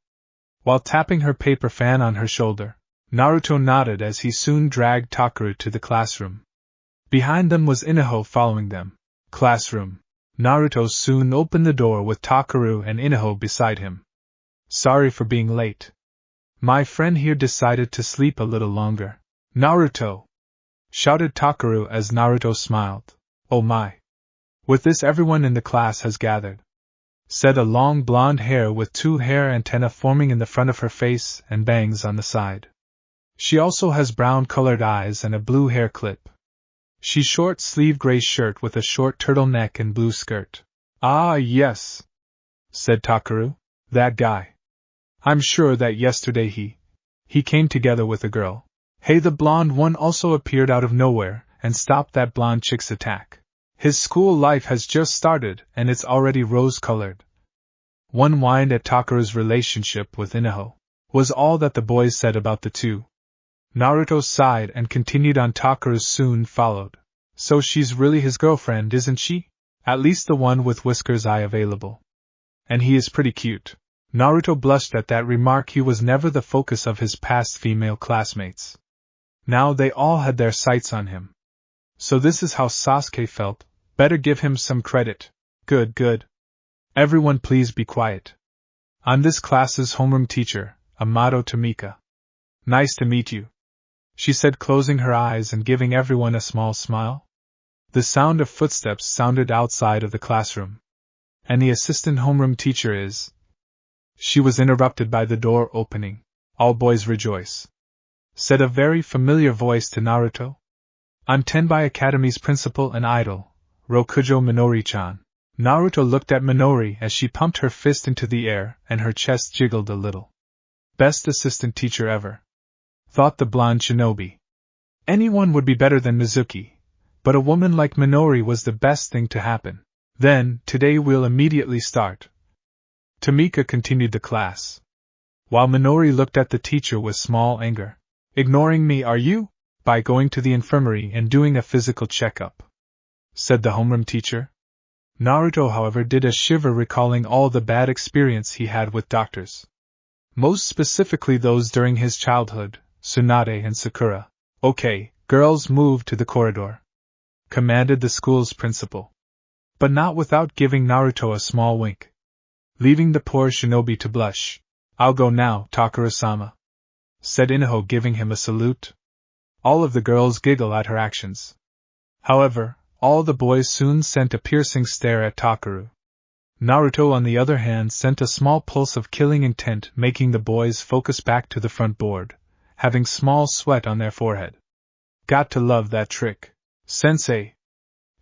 While tapping her paper fan on her shoulder, Naruto nodded as he soon dragged Takuru to the classroom. Behind them was Inoho following them. Classroom. Naruto soon opened the door with Takuru and Inoho beside him. Sorry for being late. My friend here decided to sleep a little longer. Naruto! Shouted Takuru as Naruto smiled. Oh my! With this, everyone in the class has gathered, said a long blonde hair with 2 hair antennae forming in the front of her face and bangs on the side. She also has brown-colored eyes and a blue hair clip. She's short-sleeved gray shirt with a short turtleneck and blue skirt. Ah, yes, said Takuru. That guy. I'm sure that yesterday he came together with a girl. Hey, the blonde one also appeared out of nowhere and stopped that blonde chick's attack. His school life has just started and it's already rose-colored. One whined at Takuru's relationship with Inoho, was all that the boys said about the two. Naruto sighed and continued on. Takuru soon followed. So she's really his girlfriend, isn't she? At least the one with whiskers eye available. And he is pretty cute. Naruto blushed at that remark. He was never the focus of his past female classmates. Now they all had their sights on him. So this is how Sasuke felt. Better give him some credit. Good. Everyone please be quiet. I'm this class's homeroom teacher, Amato Tamika. Nice to meet you, she said, closing her eyes and giving everyone a small smile. The sound of footsteps sounded outside of the classroom. And the assistant homeroom teacher is... She was interrupted by the door opening. All boys rejoice, said a very familiar voice to Naruto. I'm U.A Academy's principal and idol, Rokujo Minori-chan. Naruto looked at Minori as she pumped her fist into the air and her chest jiggled a little. Best assistant teacher ever, thought the blonde shinobi. Anyone would be better than Mizuki, but a woman like Minori was the best thing to happen. Then, today we'll immediately start. Tamika continued the class, while Minori looked at the teacher with small anger. Ignoring me, are you? By going to the infirmary and doing a physical checkup, said the homeroom teacher. Naruto, however, did a shiver recalling all the bad experience he had with doctors. Most specifically those during his childhood, Tsunade and Sakura. Okay, girls, move to the corridor, commanded the school's principal. but not without giving Naruto a small wink. Leaving the poor shinobi to blush. "I'll go now, Takuru-sama," said Inoho, giving him a salute. All of the girls giggle at her actions. However, all the boys soon sent a piercing stare at Takuru. Naruto, on the other hand, sent a small pulse of killing intent, making the boys focus back to the front board, having small sweat on their forehead. "Got to love that trick. Sensei!"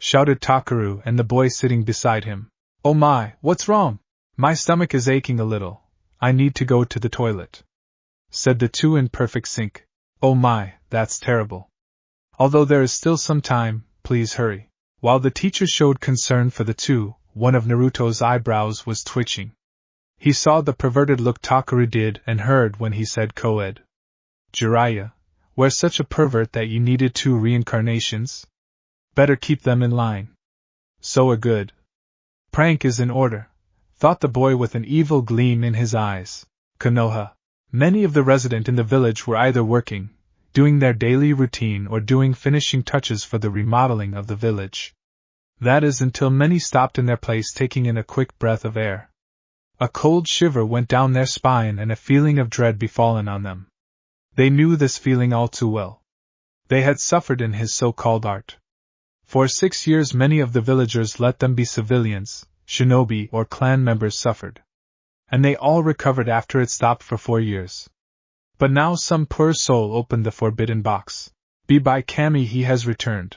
shouted Takuru and the boy sitting beside him. "Oh my, what's wrong? My stomach is aching a little. I need to go to the toilet," said the two in perfect sync. "Oh my, that's terrible. Although there is still some time, please hurry." While the teacher showed concern for the two, one of Naruto's eyebrows was twitching. He saw the perverted look Takuru did and heard when he said co-ed. "Jiraiya, we're such a pervert that you needed 2 reincarnations? Better keep them in line. So a good prank is in order," thought the boy with an evil gleam in his eyes. Konoha. Many of the residents in the village were either working, doing their daily routine, or doing finishing touches for the remodeling of the village. That is, until many stopped in their place, taking in a quick breath of air. A cold shiver went down their spine and a feeling of dread befallen on them. They knew this feeling all too well. They had suffered in his so-called art. For 6 years many of the villagers, let them be civilians, shinobi, or clan members, suffered. And they all recovered after it stopped for 4 years. But now some poor soul opened the forbidden box. By Kami, he has returned.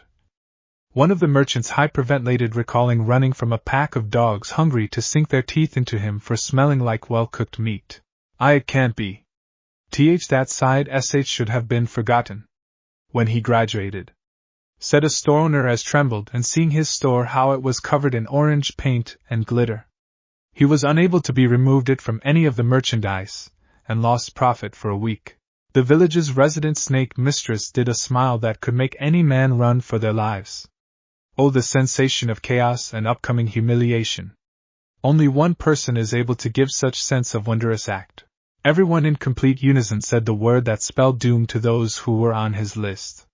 One of the merchants hyperventilated, recalling running from a pack of dogs hungry to sink their teeth into him for smelling like well-cooked meat. It can't be. That side sh should have been forgotten when he graduated," said a store owner as trembled and seeing his store how it was covered in orange paint and glitter. He was unable to be removed it from any of the merchandise, and lost profit for a week. The village's resident snake mistress did a smile that could make any man run for their lives. Oh, the sensation of chaos and upcoming humiliation. Only one person is able to give such sense of wondrous act. Everyone in complete unison said the word that spelled doom to those who were on his list.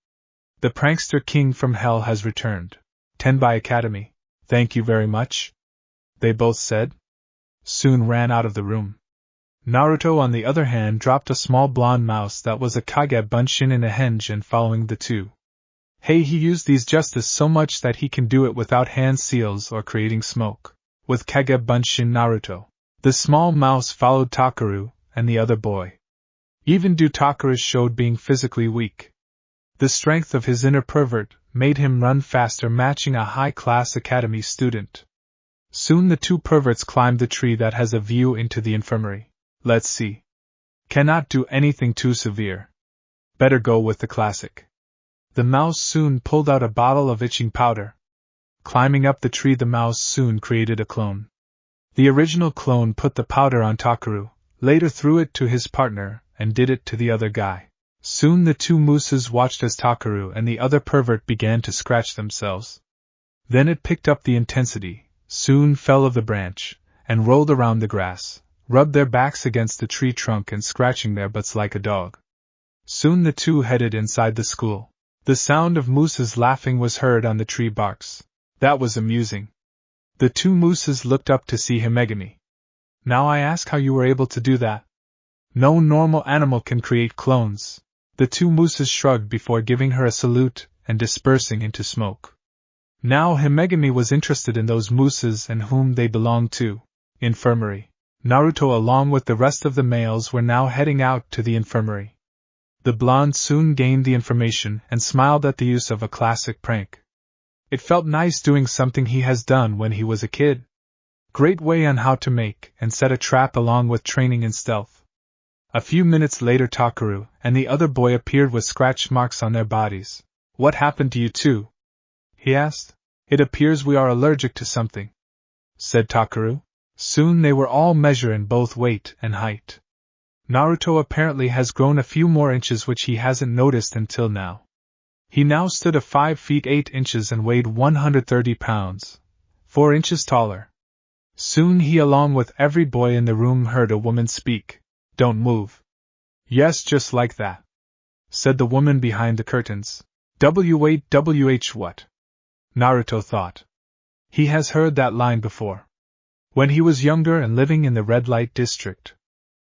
"The prankster king from hell has returned. 10 by Academy. Thank you very much," they both said. Soon ran out of the room. Naruto, on the other hand, dropped a small blonde mouse that was a Kage Bunshin in a henge and following the two. He used these justice so much that he can do it without hand seals or creating smoke. With Kage Bunshin Naruto. The small mouse followed Takuru and the other boy. Even though Takuru showed being physically weak, the strength of his inner pervert made him run faster, matching a high-class academy student. Soon the two perverts climbed the tree that has a view into the infirmary. Let's see. Cannot do anything too severe. Better go with the classic. The mouse soon pulled out a bottle of itching powder. Climbing up the tree, the mouse soon created a clone. The original clone put the powder on Takuru, later threw it to his partner, and did it to the other guy. Soon the two mooses watched as Takuru and the other pervert began to scratch themselves. Then it picked up the intensity, soon fell of the branch, and rolled around the grass, rubbed their backs against the tree trunk and scratching their butts like a dog. Soon the two headed inside the school. The sound of mooses laughing was heard on the tree barks. That was amusing. The two mooses looked up to see Himegami. Now I ask how you were able to do that. No normal animal can create clones. The two mooses shrugged before giving her a salute and dispersing into smoke. Now Himegami was interested in those mooses and whom they belonged to. Infirmary. Naruto along with the rest of the males were now heading out to the infirmary. The blonde soon gained the information and smiled at the use of a classic prank. It felt nice doing something he has done when he was a kid. Great way on how to make and set a trap along with training in stealth. A few minutes later Takuru and the other boy appeared with scratch marks on their bodies. What happened to you two? He asked. It appears we are allergic to something, said Takuru. Soon they were all measured in both weight and height. Naruto apparently has grown a few more inches which he hasn't noticed until now. He now stood at 5 feet 8 inches and weighed 130 pounds, 4 inches taller. Soon he along with every boy in the room heard a woman speak. Don't move. Yes, just like that, said the woman behind the curtains. WH what? Naruto thought. He has heard that line before. When he was younger and living in the red light district,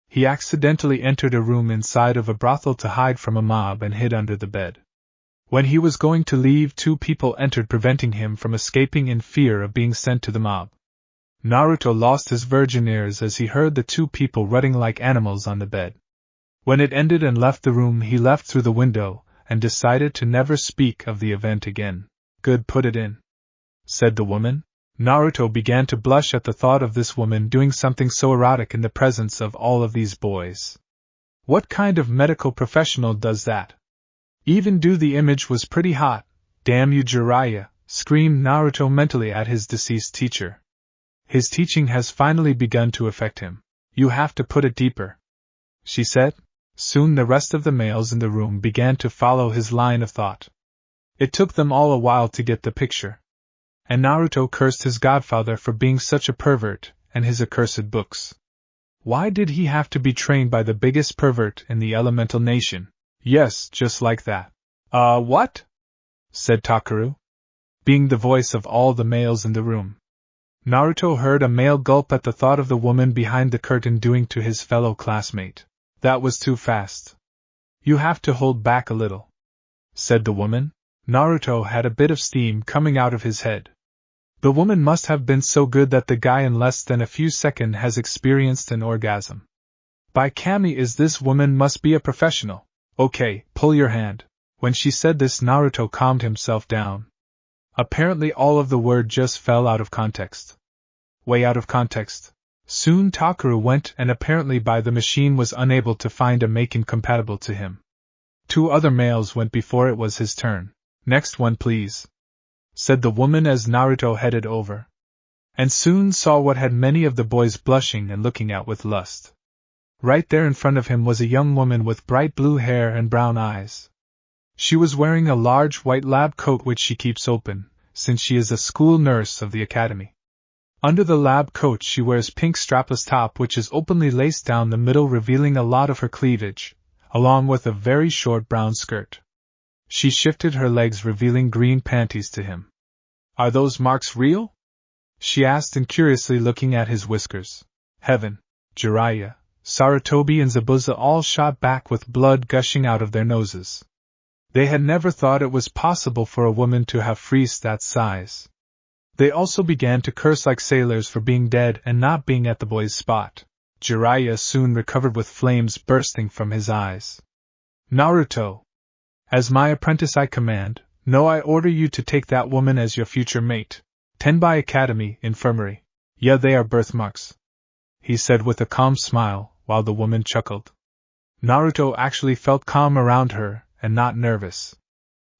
he accidentally entered a room inside of a brothel to hide from a mob and hid under the bed. When he was going to leave, two people entered, preventing him from escaping in fear of being sent to the mob. Naruto lost his virgin ears as he heard the two people rutting like animals on the bed. When it ended and left the room, he left through the window and decided to never speak of the event again. Good, put it in, said the woman. Naruto began to blush at the thought of this woman doing something so erotic in the presence of all of these boys. What kind of medical professional does that? Even the image was pretty hot. Damn you, Jiraiya, screamed Naruto mentally at his deceased teacher. His teaching has finally begun to affect him. You have to put it deeper, she said. Soon the rest of the males in the room began to follow his line of thought. It took them all a while to get the picture. And Naruto cursed his godfather for being such a pervert, and his accursed books. Why did he have to be trained by the biggest pervert in the elemental nation? Yes, just like that. What? Said Takaru, being the voice of all the males in the room. Naruto heard a male gulp at the thought of the woman behind the curtain doing to his fellow classmate. That was too fast. You have to hold back a little, said the woman. Naruto had a bit of steam coming out of his head. The woman must have been so good that the guy in less than a few seconds has experienced an orgasm. By Kami, is this woman must be a professional. Okay, pull your hand. When she said this, Naruto calmed himself down. Apparently all of the word just fell out of context. Way out of context. Soon Takaru went, and apparently by the machine was unable to find a Maken compatible to him. Two other males went before it was his turn. Next one, please, said the woman as Naruto headed over, and soon saw what had many of the boys blushing and looking at with lust. Right there in front of him was a young woman with bright blue hair and brown eyes. She was wearing a large white lab coat which she keeps open, since she is a school nurse of the academy. Under the lab coat she wears pink strapless top which is openly laced down the middle, revealing a lot of her cleavage, along with a very short brown skirt. She shifted her legs, revealing green panties to him. Are those marks real? She asked, and curiously looking at his whiskers. Heaven! Jiraiya, Sarutobi and Zabuza all shot back with blood gushing out of their noses. They had never thought it was possible for a woman to have freeze that size. They also began to curse like sailors for being dead and not being at the boy's spot. Jiraiya soon recovered with flames bursting from his eyes. Naruto! As my apprentice I command, no, I order you to take that woman as your future mate. Tenbai Academy, Infirmary. Yeah, they are birthmarks, he said with a calm smile, while the woman chuckled. Naruto actually felt calm around her, and not nervous.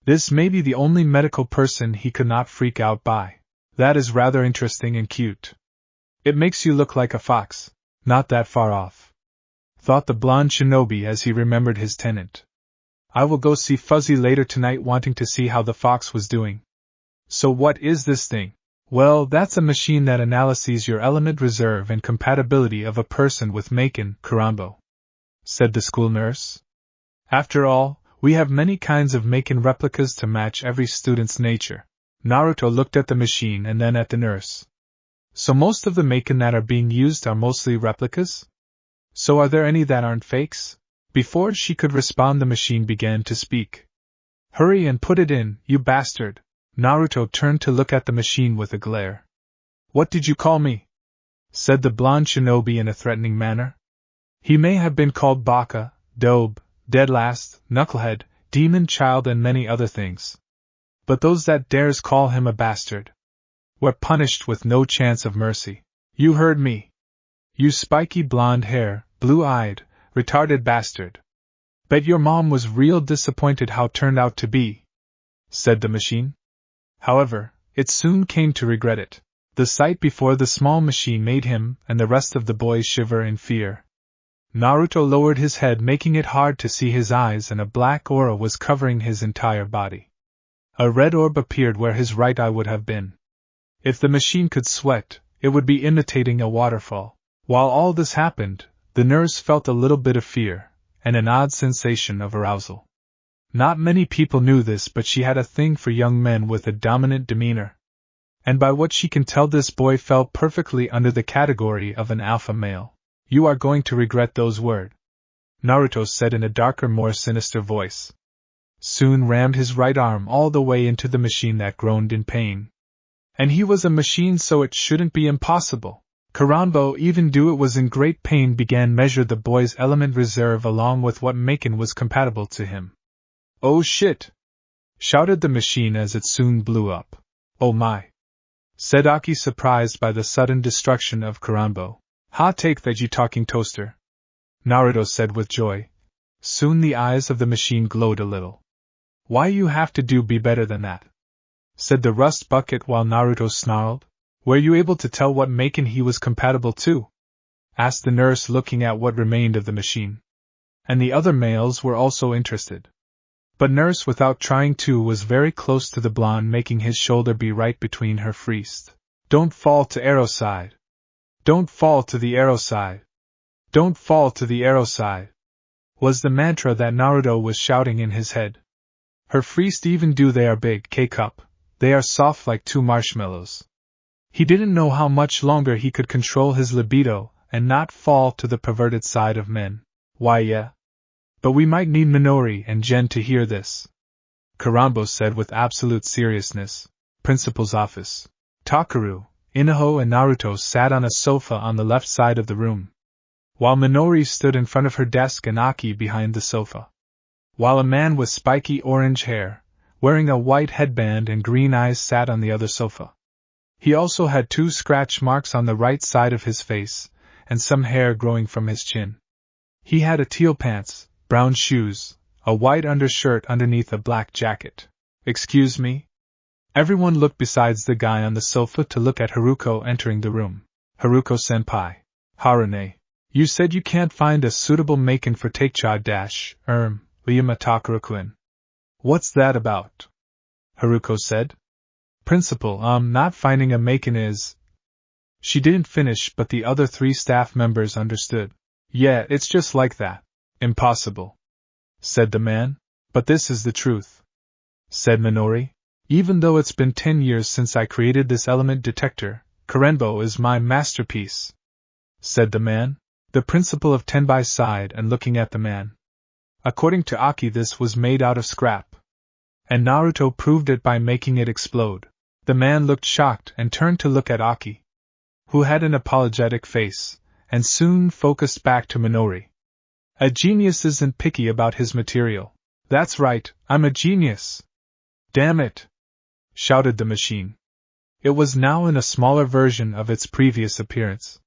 This may be the only medical person he could not freak out by. That is rather interesting and cute. It makes you look like a fox, not that far off, thought the blonde shinobi as he remembered his tenant. I will go see Fuzzy later tonight, wanting to see how the fox was doing. So what is this thing? Well, that's a machine that analyzes your element reserve and compatibility of a person with Maken, Kurambo, said the school nurse. After all, we have many kinds of Maken replicas to match every student's nature. Naruto looked at the machine and then at the nurse. So most of the Maken that are being used are mostly replicas? So are there any that aren't fakes? Before she could respond, the machine began to speak. Hurry and put it in, you bastard! Naruto turned to look at the machine with a glare. What did you call me? Said the blonde shinobi in a threatening manner. He may have been called Baka, Dobe, Deadlast, Knucklehead, Demon Child and many other things. But those that dares call him a bastard were punished with no chance of mercy. You heard me. You spiky blonde hair, blue-eyed, retarded bastard. Bet your mom was real disappointed how it turned out to be, said the machine. However, it soon came to regret it. The sight before the small machine made him and the rest of the boys shiver in fear. Naruto lowered his head, making it hard to see his eyes, and a black aura was covering his entire body. A red orb appeared where his right eye would have been. If the machine could sweat, it would be imitating a waterfall. While all this happened, the nurse felt a little bit of fear, and an odd sensation of arousal. Not many people knew this, but she had a thing for young men with a dominant demeanor. And by what she can tell, this boy fell perfectly under the category of an alpha male. You are going to regret those words, Naruto said in a darker, more sinister voice. Soon rammed his right arm all the way into the machine that groaned in pain. And he was a machine, so it shouldn't be impossible. Kuranbo, even though it was in great pain, began measure the boy's element reserve along with what Maken was compatible to him. Oh shit! Shouted the machine as it soon blew up. Oh my! Said Aki, surprised by the sudden destruction of Kuranbo. Ha, take that, you talking toaster! Naruto said with joy. Soon the eyes of the machine glowed a little. Why you have to do be better than that? Said the rust bucket while Naruto snarled. Were you able to tell what Maken he was compatible to? Asked the nurse, looking at what remained of the machine. And the other males were also interested. But nurse, without trying to, was very close to the blonde, making his shoulder be right between her freest. Don't fall to arrow side. Don't fall to the arrow side. Don't fall to the arrow side, was the mantra that Naruto was shouting in his head. Her freest, even though they are big K-cup, they are soft like 2 marshmallows. He didn't know how much longer he could control his libido and not fall to the perverted side of men. Why yeah. But we might need Minori and Gen to hear this, Kuranbo said with absolute seriousness. Principal's office. Takaru, Inoho and Naruto sat on a sofa on the left side of the room, while Minori stood in front of her desk and Aki behind the sofa. While a man with spiky orange hair, wearing a white headband and green eyes, sat on the other sofa. He also had 2 scratch marks on the right side of his face, and some hair growing from his chin. He had a teal pants, brown shoes, a white undershirt underneath a black jacket. Excuse me? Everyone looked besides the guy on the sofa to look at Haruko entering the room. Haruko-senpai. Harune. You said you can't find a suitable Maken for Takecha-Ryuma Takara-kun. What's that about? Haruko said. Principal, not finding a Maken is... She didn't finish, but the other 3 staff members understood. Yeah, it's just like that. Impossible, said the man. But this is the truth, said Minori. Even though it's been 10 years since I created this element detector, Kurenbo is my masterpiece, said the man. The principal of Tenbai sighed and looking at the man. According to Aki, this was made out of scrap, and Naruto proved it by making it explode. The man looked shocked and turned to look at Aki, who had an apologetic face, and soon focused back to Minori. A genius isn't picky about his material. That's right, I'm a genius. Damn it! Shouted the machine. It was now in a smaller version of its previous appearance.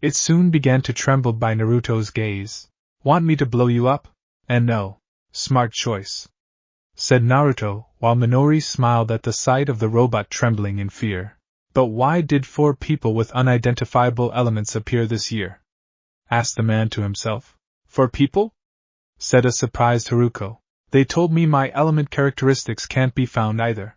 It soon began to tremble by Naruto's gaze. Want me to blow you up? And no. Smart choice, said Naruto, while Minori smiled at the sight of the robot trembling in fear. But why did 4 people with unidentifiable elements appear this year? Asked the man to himself. 4 people? Said a surprised Haruko. They told me my element characteristics can't be found either,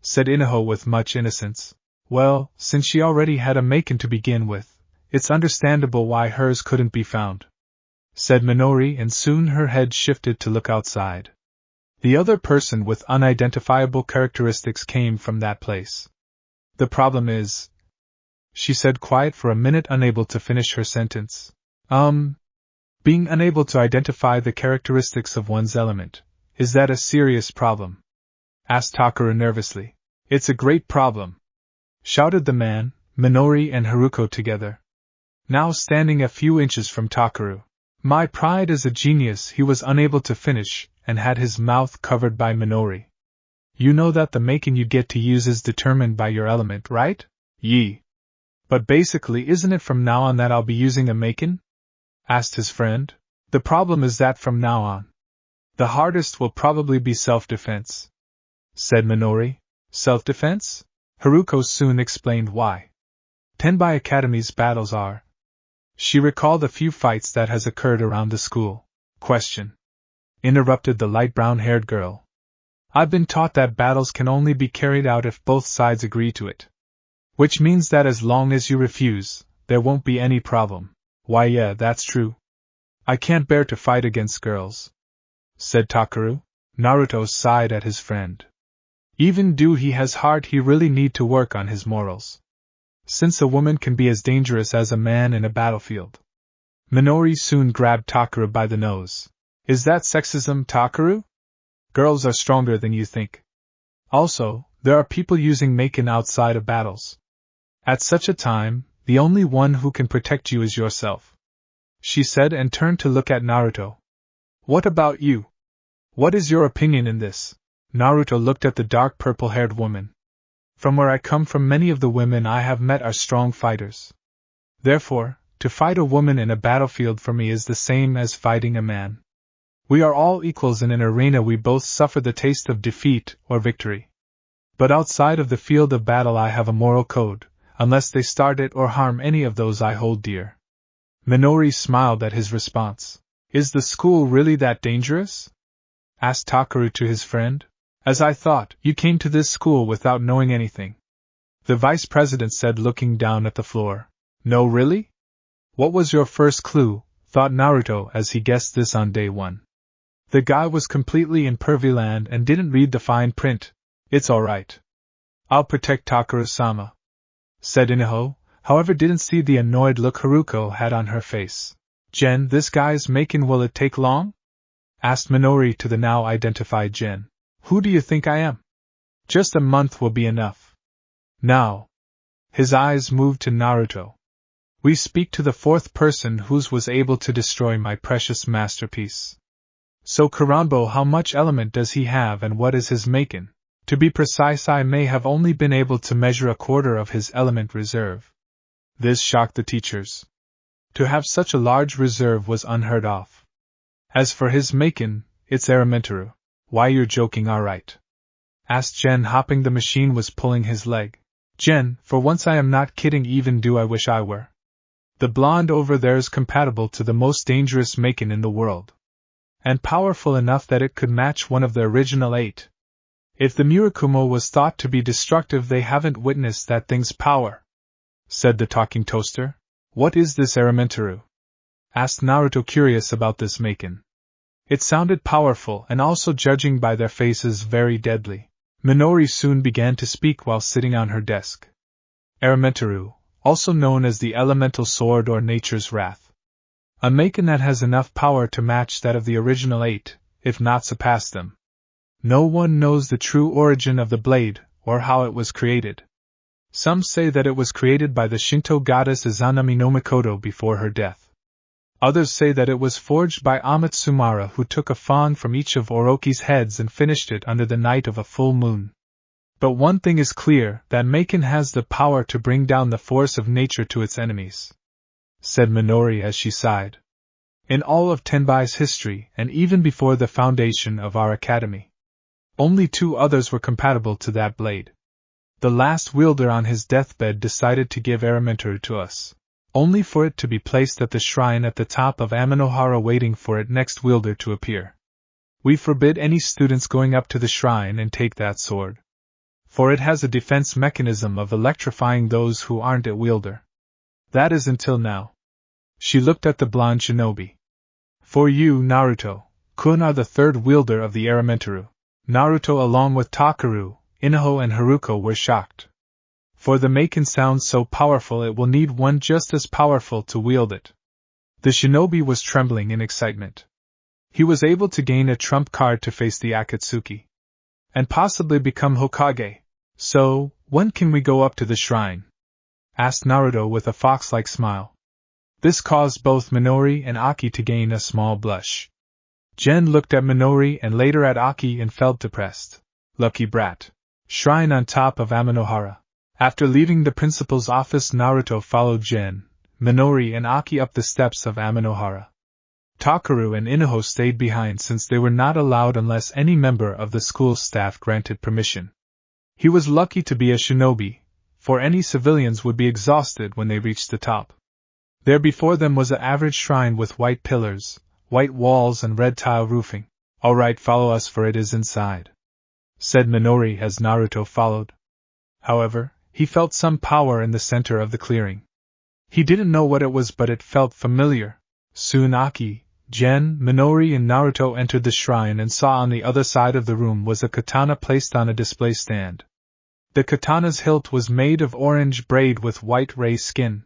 said Inoho with much innocence. Well, since she already had a Maken to begin with, it's understandable why hers couldn't be found, said Minori, and soon her head shifted to look outside. The other person with unidentifiable characteristics came from that place. The problem is, she said, quiet for a minute, unable to finish her sentence. Being unable to identify the characteristics of one's element, is that a serious problem? Asked Takara nervously. It's a great problem, shouted the man, Minori and Haruko together, now standing a few inches from Takaru. My pride as a genius, he was unable to finish, and had his mouth covered by Minori. You know that the Maken you get to use is determined by your element, right? Yee. But basically, isn't it from now on that I'll be using a Maken? Asked his friend. The problem is that from now on, the hardest will probably be self-defense, said Minori. Self-defense? Haruko soon explained why. Tenbai Academy's battles are. She recalled a few fights that has occurred around the school. Question. Interrupted the light brown-haired girl. I've been taught that battles can only be carried out if both sides agree to it. Which means that as long as you refuse, there won't be any problem. Why yeah, that's true. I can't bear to fight against girls, said Takaru. Naruto sighed at his friend. Even though he has heart, he really need to work on his morals. Since a woman can be as dangerous as a man in a battlefield. Minori soon grabbed Takeru by the nose. Is that sexism, Takeru? Girls are stronger than you think. Also, there are people using Maken outside of battles. At such a time, the only one who can protect you is yourself. She said and turned to look at Naruto. What about you? What is your opinion in this? Naruto looked at the dark purple-haired woman. From where I come from, many of the women I have met are strong fighters. Therefore, to fight a woman in a battlefield for me is the same as fighting a man. We are all equals in an arena. We both suffer the taste of defeat or victory. But outside of the field of battle I have a moral code, unless they start it or harm any of those I hold dear. Minori smiled at his response. Is the school really that dangerous? Asked Takeru to his friend. As I thought, you came to this school without knowing anything. The vice president said, looking down at the floor. No, really? What was your first clue? Thought Naruto as he guessed this on day one. The guy was completely in Pervyland and didn't read the fine print. It's alright. I'll protect Takeru-sama, said Inoho, however didn't see the annoyed look Haruko had on her face. Gen, this guy's Maken, will it take long? Asked Minori to the now identified Gen. Who do you think I am? Just a month will be enough. Now. His eyes moved to Naruto. We speak to the fourth person whose was able to destroy my precious masterpiece. So Kuranbo, how much element does he have and what is his Maken? To be precise, I may have only been able to measure a quarter of his element reserve. This shocked the teachers. To have such a large reserve was unheard of. As for his Maken, it's Aramentaru. Why, you're joking, alright? Asked Gen, hopping the machine was pulling his leg. Gen, for once I am not kidding, even do I wish I were. The blonde over there is compatible to the most dangerous Maken in the world. And powerful enough that it could match one of the original 8. If the Murakumo was thought to be destructive, they haven't witnessed that thing's power, said the talking toaster. What is this Aramentaru? Asked Naruto, curious about this Maken. It sounded powerful and also, judging by their faces, very deadly. Minori soon began to speak while sitting on her desk. Aramentaru, also known as the elemental sword or nature's wrath. A Maken that has enough power to match that of the original 8, if not surpass them. No one knows the true origin of the blade, or how it was created. Some say that it was created by the Shinto goddess Izanami no Mikoto before her death. Others say that it was forged by Amatsumara, who took a fawn from each of Orochi's heads and finished it under the night of a full moon. But one thing is clear, that Maken has the power to bring down the force of nature to its enemies, said Minori as she sighed. In all of Tenbai's history, and even before the foundation of our academy, only 2 others were compatible to that blade. The last wielder on his deathbed decided to give Aramentaru to us, only for it to be placed at the shrine at the top of Amanohara, waiting for its next wielder to appear. We forbid any students going up to the shrine and take that sword, for it has a defense mechanism of electrifying those who aren't a wielder. That is until now. She looked at the blonde shinobi. For you, Naruto-kun, are the 3rd wielder of the Aramentaru. Naruto, along with Takeru, Inoho and Haruko, were shocked. For the Maken sounds so powerful, it will need one just as powerful to wield it. The shinobi was trembling in excitement. He was able to gain a trump card to face the Akatsuki, and possibly become Hokage. So, when can we go up to the shrine? Asked Naruto with a fox-like smile. This caused both Minori and Aki to gain a small blush. Gen looked at Minori and later at Aki and felt depressed. Lucky brat. Shrine on top of Amanohara. After leaving the principal's office, Naruto followed Gen, Minori and Aki up the steps of Amanohara. Takeru and Inoho stayed behind since they were not allowed unless any member of the school staff granted permission. He was lucky to be a shinobi, for any civilians would be exhausted when they reached the top. There before them was an average shrine with white pillars, white walls and red tile roofing. Alright, follow us, for it is inside, said Minori as Naruto followed. However, he felt some power in the center of the clearing. He didn't know what it was, but it felt familiar. Soon Aki, Jen, Minori and Naruto entered the shrine and saw on the other side of the room was a katana placed on a display stand. The katana's hilt was made of orange braid with white ray skin.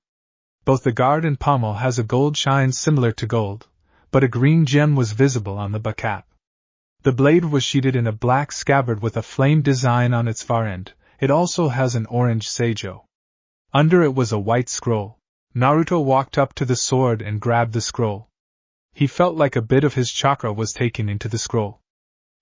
Both the guard and pommel has a gold shine similar to gold, but a green gem was visible on the butt cap. The blade was sheathed in a black scabbard with a flame design on its far end. It also has an orange seijo. Under it was a white scroll. Naruto walked up to the sword and grabbed the scroll. He felt like a bit of his chakra was taken into the scroll.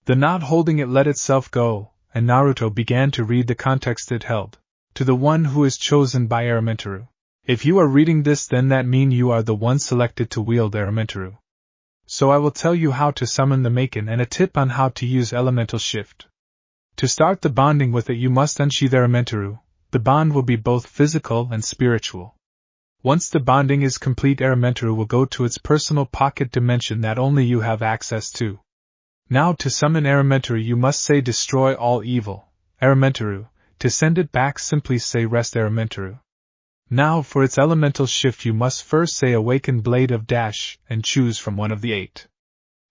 The knot holding it let itself go, and Naruto began to read the context it held. To the one who is chosen by Eremitaru. If you are reading this, then that means you are the one selected to wield Eremitaru. So I will tell you how to summon the Maken and a tip on how to use elemental shift. To start the bonding with it, you must unsheath Eremitaru. The bond will be both physical and spiritual. Once the bonding is complete, Eremitaru will go to its personal pocket dimension that only you have access to. Now to summon Eremitaru you must say destroy all evil, Eremitaru. To send it back simply say rest Eremitaru. Now for its elemental shift you must first say awaken blade of dash and choose from one of the 8.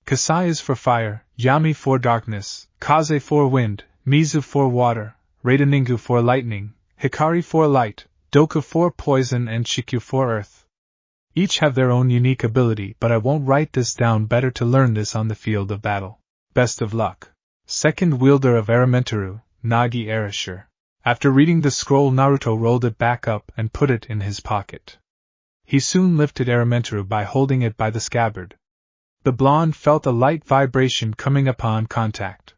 Kasai is for fire, Yami for darkness, Kaze for wind, Mizu for water, Raideningu for lightning, Hikari for light, Doku for poison and Shikyu for earth. Each have their own unique ability, but I won't write this down, better to learn this on the field of battle. Best of luck. Second wielder of Eremitaru, Nagi Erashur. After reading the scroll, Naruto rolled it back up and put it in his pocket. He soon lifted Eremitaru by holding it by the scabbard. The blonde felt a light vibration coming upon contact.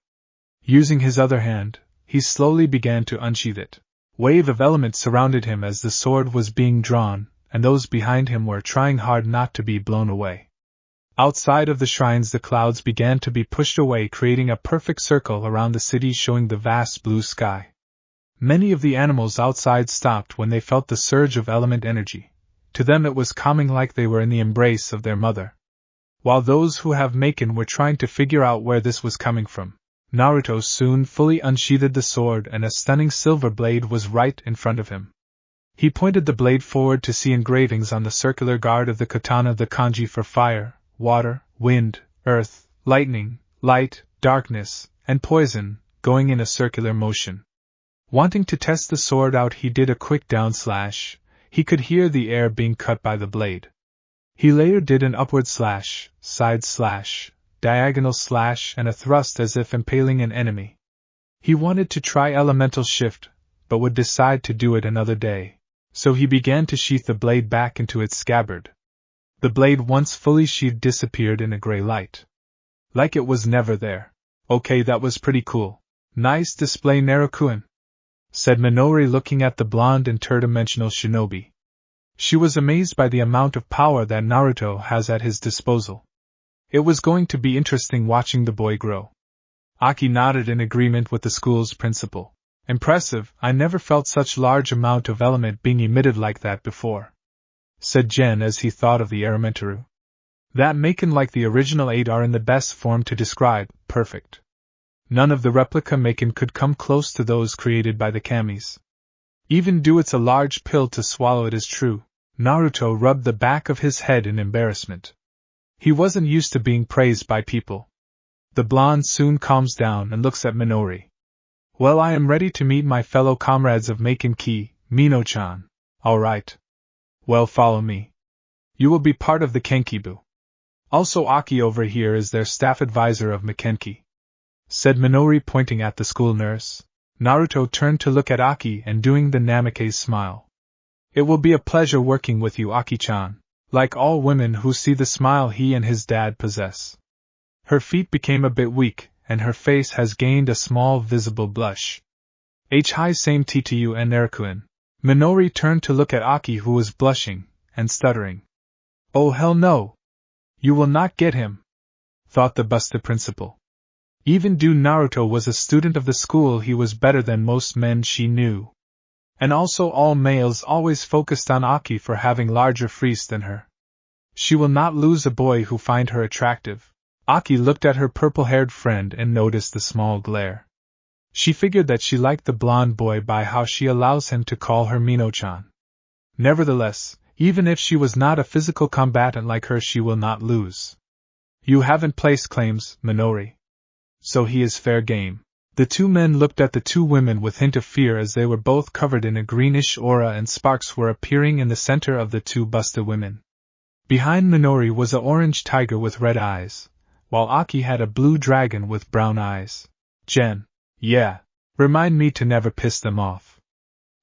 Using his other hand, he slowly began to unsheath it. Wave of elements surrounded him as the sword was being drawn, and those behind him were trying hard not to be blown away. Outside of the shrines the clouds began to be pushed away, creating a perfect circle around the city, showing the vast blue sky. Many of the animals outside stopped when they felt the surge of element energy. To them it was calming, like they were in the embrace of their mother. While those who have Maken were trying to figure out where this was coming from, Naruto soon fully unsheathed the sword and a stunning silver blade was right in front of him. He pointed the blade forward to see engravings on the circular guard of the katana, the kanji for fire, water, wind, earth, lightning, light, darkness, and poison, going in a circular motion. Wanting to test the sword out, he did a quick down slash. He could hear the air being cut by the blade. He later did an upward slash, side slash, diagonal slash, and a thrust as if impaling an enemy. He wanted to try elemental shift, but would decide to do it another day, so he began to sheath the blade back into its scabbard. The blade, once fully sheathed, disappeared in a gray light. Like it was never there. Okay, that was pretty cool. Nice display, Naruto-kun, said Minori, looking at the blonde interdimensional shinobi. She was amazed by the amount of power that Naruto has at his disposal. It was going to be interesting watching the boy grow. Aki nodded in agreement with the school's principal. Impressive, I never felt such large amount of element being emitted like that before, said Jen as he thought of the Eremitaru. That Maken, like the original 8, are in the best form to describe, perfect. None of the replica Maken could come close to those created by the Kamis. Even though it's a large pill to swallow, it is true. Naruto rubbed the back of his head in embarrassment. He wasn't used to being praised by people. The blonde soon calms down and looks at Minori. Well, I am ready to meet my fellow comrades of Maken-Ki, Mino-chan. Alright. Well, follow me. You will be part of the Kenkibu. Also, Aki over here is their staff advisor of Maken-Ki, said Minori, pointing at the school nurse. Naruto turned to look at Aki and doing the Namikaze smile. It will be a pleasure working with you, Aki-chan. Like all women who see the smile he and his dad possess. Her feet became a bit weak, and her face has gained a small visible blush. Hi, same tea to you and Naruto-kun. Minori turned to look at Aki, who was blushing and stuttering. Oh hell no! You will not get him, thought the busted principal. Even though Naruto was a student of the school, he was better than most men she knew. And also all males always focused on Aki for having larger frees than her. She will not lose a boy who find her attractive. Aki looked at her purple-haired friend and noticed the small glare. She figured that she liked the blonde boy by how she allows him to call her Mino-chan. Nevertheless, even if she was not a physical combatant like her, she will not lose. You haven't placed claims, Minori. So he is fair game. The two men looked at the two women with hint of fear as they were both covered in a greenish aura and sparks were appearing in the center of the two busted women. Behind Minori was an orange tiger with red eyes, while Aki had a blue dragon with brown eyes. Jen. Yeah. Remind me to never piss them off,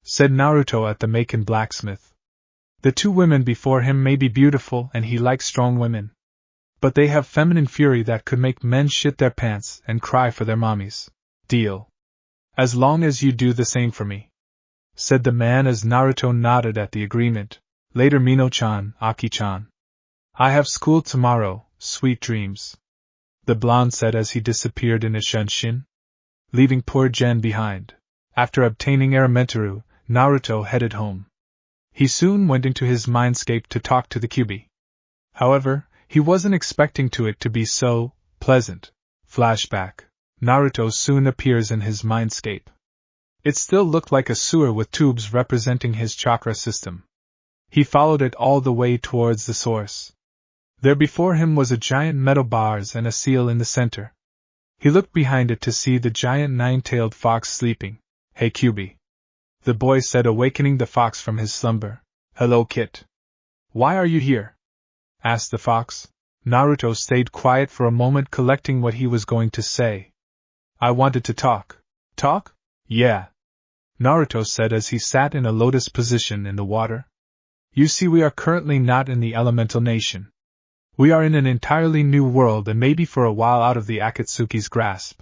said Naruto at the Maken blacksmith. The two women before him may be beautiful and he likes strong women, but they have feminine fury that could make men shit their pants and cry for their mommies. Deal. As long as you do the same for me, said the man as Naruto nodded at the agreement. Later, Mino-chan, Aki-chan. I have school tomorrow, sweet dreams, the blonde said as he disappeared in a shunshin, leaving poor Jen behind. After obtaining Erementaru, Naruto headed home. He soon went into his mindscape to talk to the Kyuubi. However, he wasn't expecting it to be so pleasant. Flashback. Naruto soon appears in his mindscape. It still looked like a sewer with tubes representing his chakra system. He followed it all the way towards the source. There before him was a giant metal bars and a seal in the center. He looked behind it to see the giant nine-tailed fox sleeping. Hey Kyuubi, the boy said, awakening the fox from his slumber. Hello Kit. Why are you here? Asked the fox. Naruto stayed quiet for a moment, collecting what he was going to say. I wanted to talk. Talk? Yeah. Naruto said as he sat in a lotus position in the water. You see, we are currently not in the elemental nation. We are in an entirely new world and maybe for a while out of the Akatsuki's grasp.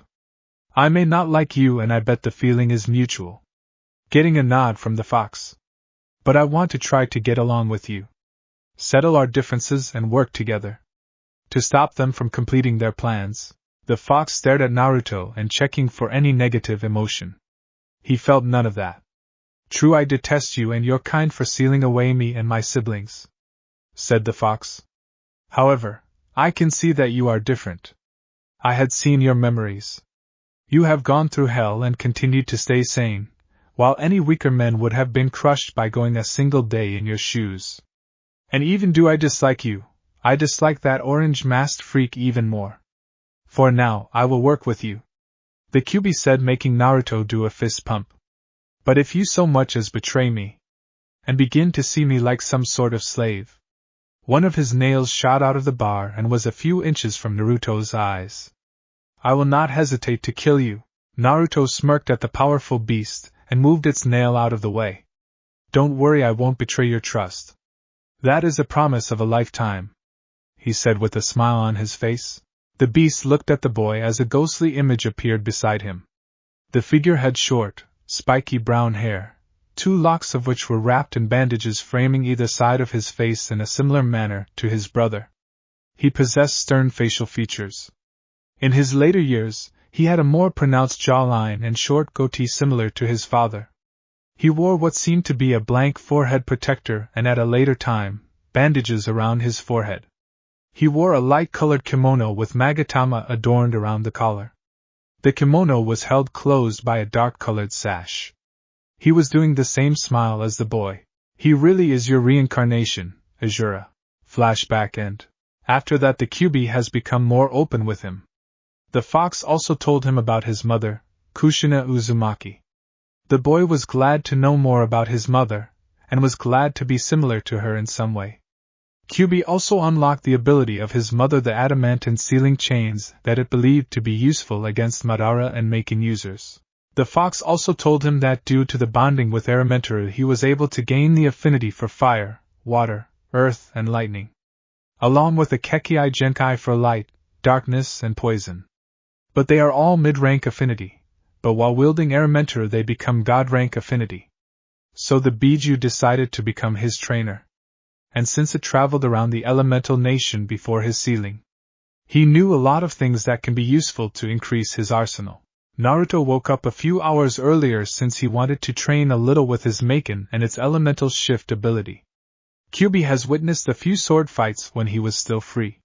I may not like you and I bet the feeling is mutual. Getting a nod from the fox. But I want to try to get along with you. Settle our differences and work together. To stop them from completing their plans. The fox stared at Naruto and checking for any negative emotion. He felt none of that. True, I detest you and your kind for sealing away me and my siblings, said the fox. However, I can see that you are different. I had seen your memories. You have gone through hell and continued to stay sane, while any weaker men would have been crushed by going a single day in your shoes. And even do I dislike you, I dislike that orange-masked freak even more. For now, I will work with you, the Kyuubi said, making Naruto do a fist pump. But if you so much as betray me, and begin to see me like some sort of slave. One of his nails shot out of the bar and was a few inches from Naruto's eyes. I will not hesitate to kill you. Naruto smirked at the powerful beast and moved its nail out of the way. Don't worry, I won't betray your trust. That is a promise of a lifetime, he said with a smile on his face. The beast looked at the boy as a ghostly image appeared beside him. The figure had short, spiky brown hair, 2 locks of which were wrapped in bandages framing either side of his face in a similar manner to his brother. He possessed stern facial features. In his later years, he had a more pronounced jawline and short goatee similar to his father. He wore what seemed to be a blank forehead protector and at a later time, bandages around his forehead. He wore a light-colored kimono with magatama adorned around the collar. The kimono was held closed by a dark-colored sash. He was doing the same smile as the boy. He really is your reincarnation, Azura. Flashback end. After that, the Kyuubi has become more open with him. The fox also told him about his mother, Kushina Uzumaki. The boy was glad to know more about his mother, and was glad to be similar to her in some way. Kyuubi also unlocked the ability of his mother, the adamantine sealing chains that it believed to be useful against Madara and Maken users. The fox also told him that due to the bonding with Erementaru he was able to gain the affinity for fire, water, earth, and lightning, along with the Kekkai Genkai for light, darkness, and poison. But they are all mid-rank affinity, but while wielding Erementaru they become god-rank affinity. So the Biju decided to become his trainer. And since it traveled around the elemental nation before his sealing, he knew a lot of things that can be useful to increase his arsenal. Naruto woke up a few hours earlier since he wanted to train a little with his Maken and its elemental shift ability. Kyuubi has witnessed a few sword fights when he was still free.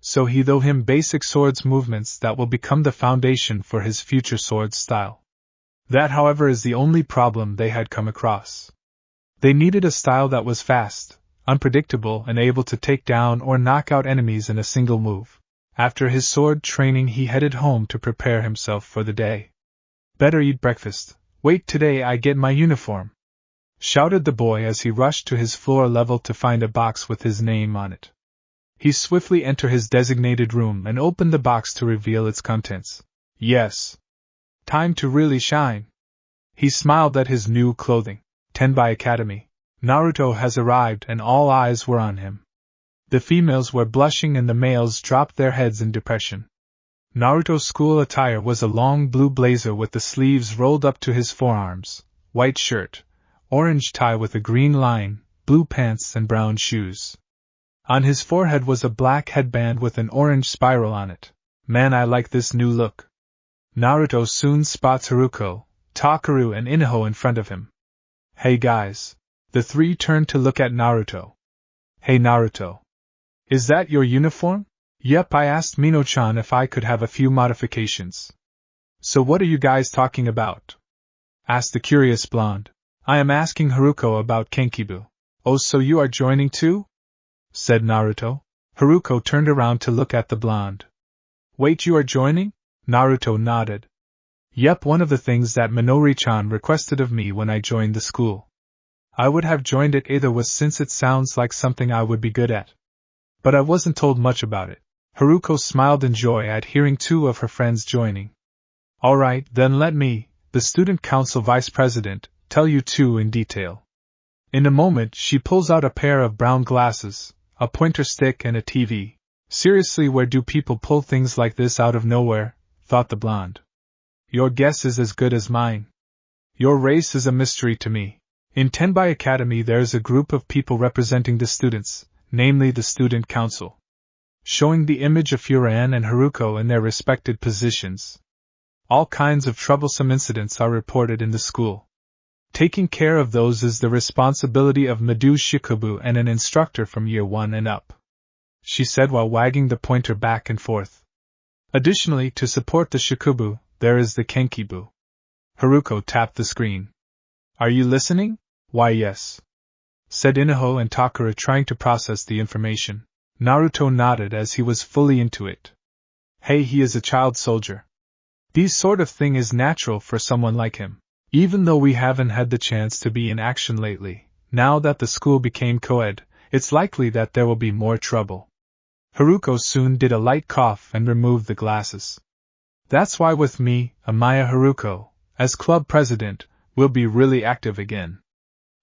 So he taught him basic swords movements that will become the foundation for his future sword style. That, however, is the only problem they had come across. They needed a style that was fast, unpredictable, and able to take down or knock out enemies in a single move. After his sword training, he headed home to prepare himself for the day. Better eat breakfast. Wait, today I get my uniform, shouted the boy as he rushed to his floor level to find a box with his name on it. He swiftly entered his designated room and opened the box to reveal its contents. Yes. Time to really shine. He smiled at his new clothing. Tenbai Academy. Naruto has arrived and all eyes were on him. The females were blushing and the males dropped their heads in depression. Naruto's school attire was a long blue blazer with the sleeves rolled up to his forearms, white shirt, orange tie with a green line, blue pants and brown shoes. On his forehead was a black headband with an orange spiral on it. Man, I like this new look. Naruto soon spots Haruko, Takaru and Inoue in front of him. Hey guys. The three turned to look at Naruto. Hey Naruto. Is that your uniform? Yep, I asked Mino-chan if I could have a few modifications. So what are you guys talking about? Asked the curious blonde. I am asking Haruko about Kenkibu. Oh, so you are joining too? Said Naruto. Haruko turned around to look at the blonde. Wait, you are joining? Naruto nodded. Yep, one of the things that Minori-chan requested of me when I joined the school. I would have joined it either way since it sounds like something I would be good at. But I wasn't told much about it. Haruko smiled in joy at hearing two of her friends joining. Alright, then let me, the student council vice president, tell you two in detail. In a moment she pulls out a pair of brown glasses, a pointer stick and a TV. Seriously, where do people pull things like this out of nowhere? Thought the blonde. Your guess is as good as mine. Your race is a mystery to me. In Tenbai Academy there's a group of people representing the students, namely the student council. Showing the image of Furan and Haruko in their respected positions. All kinds of troublesome incidents are reported in the school. Taking care of those is the responsibility of Madu Shikubu and an instructor from year 1 and up, she said while wagging the pointer back and forth. Additionally, to support the Shikubu, there is the Kenkibu. Haruko tapped the screen. Are you listening? Why yes, said Inoue and Takara, trying to process the information. Naruto nodded as he was fully into it. Hey, he is a child soldier. These sort of thing is natural for someone like him. Even though we haven't had the chance to be in action lately, now that the school became co-ed, it's likely that there will be more trouble. Haruko soon did a light cough and removed the glasses. That's why with me, Amaya Haruko, as club president, will be really active again.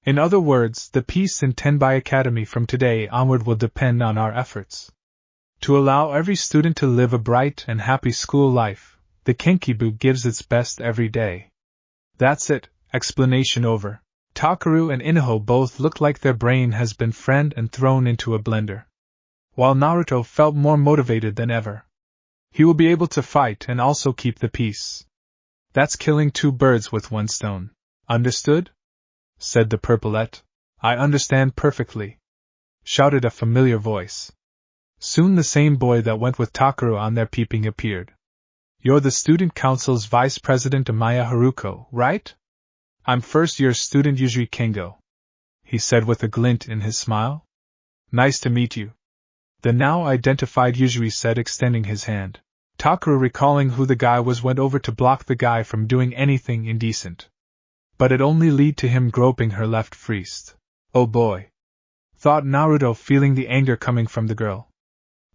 In other words, the peace in Tenbai Academy from today onward will depend on our efforts. To allow every student to live a bright and happy school life, the Kenkibu gives its best every day. That's it, explanation over. Takaru and Inoue both look like their brain has been fried and thrown into a blender. While Naruto felt more motivated than ever. He will be able to fight and also keep the peace. That's killing two birds with one stone. Understood? Said the purplet. I understand perfectly, shouted a familiar voice. Soon the same boy that went with Takaru on their peeping appeared. You're the student council's vice president Amaya Haruko, right? I'm first-year student Yujiri Kengo, he said with a glint in his smile. Nice to meet you. The now identified Yujiri said, extending his hand. Takaru, recalling who the guy was, went over to block the guy from doing anything indecent. But it only led to him groping her left wrist. Oh boy, thought Naruto, feeling the anger coming from the girl.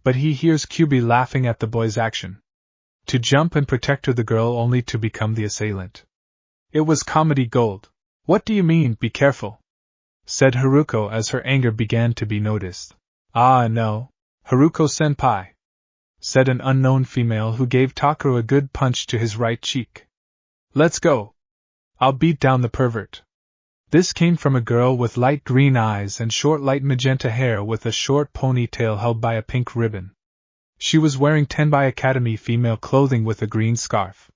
But he hears Kyubi laughing at the boy's action. To jump and protect her, the girl, only to become the assailant. It was comedy gold. What do you mean, be careful? Said Haruko as her anger began to be noticed. Ah no, Haruko-senpai, said an unknown female who gave Takaru a good punch to his right cheek. Let's go. I'll beat down the pervert. This came from a girl with light green eyes and short light magenta hair with a short ponytail held by a pink ribbon. She was wearing Tenbai Academy female clothing with a green scarf.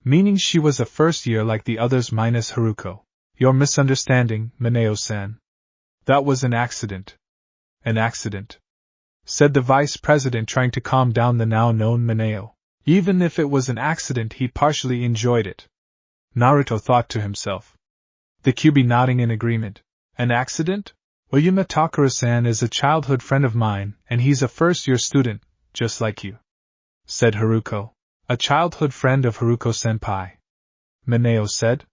Meaning she was a first year like the others minus Haruko. You're misunderstanding, Mineo-san. That was an accident. An accident, said the vice president, trying to calm down the now known Mineo. Even if it was an accident, he partially enjoyed it. Naruto thought to himself. The Kyubi nodding in agreement. An accident? Oyama Takara-san is a childhood friend of mine, and he's a first-year student, just like you. said Haruko, a childhood friend of Haruko-senpai. Mineo said.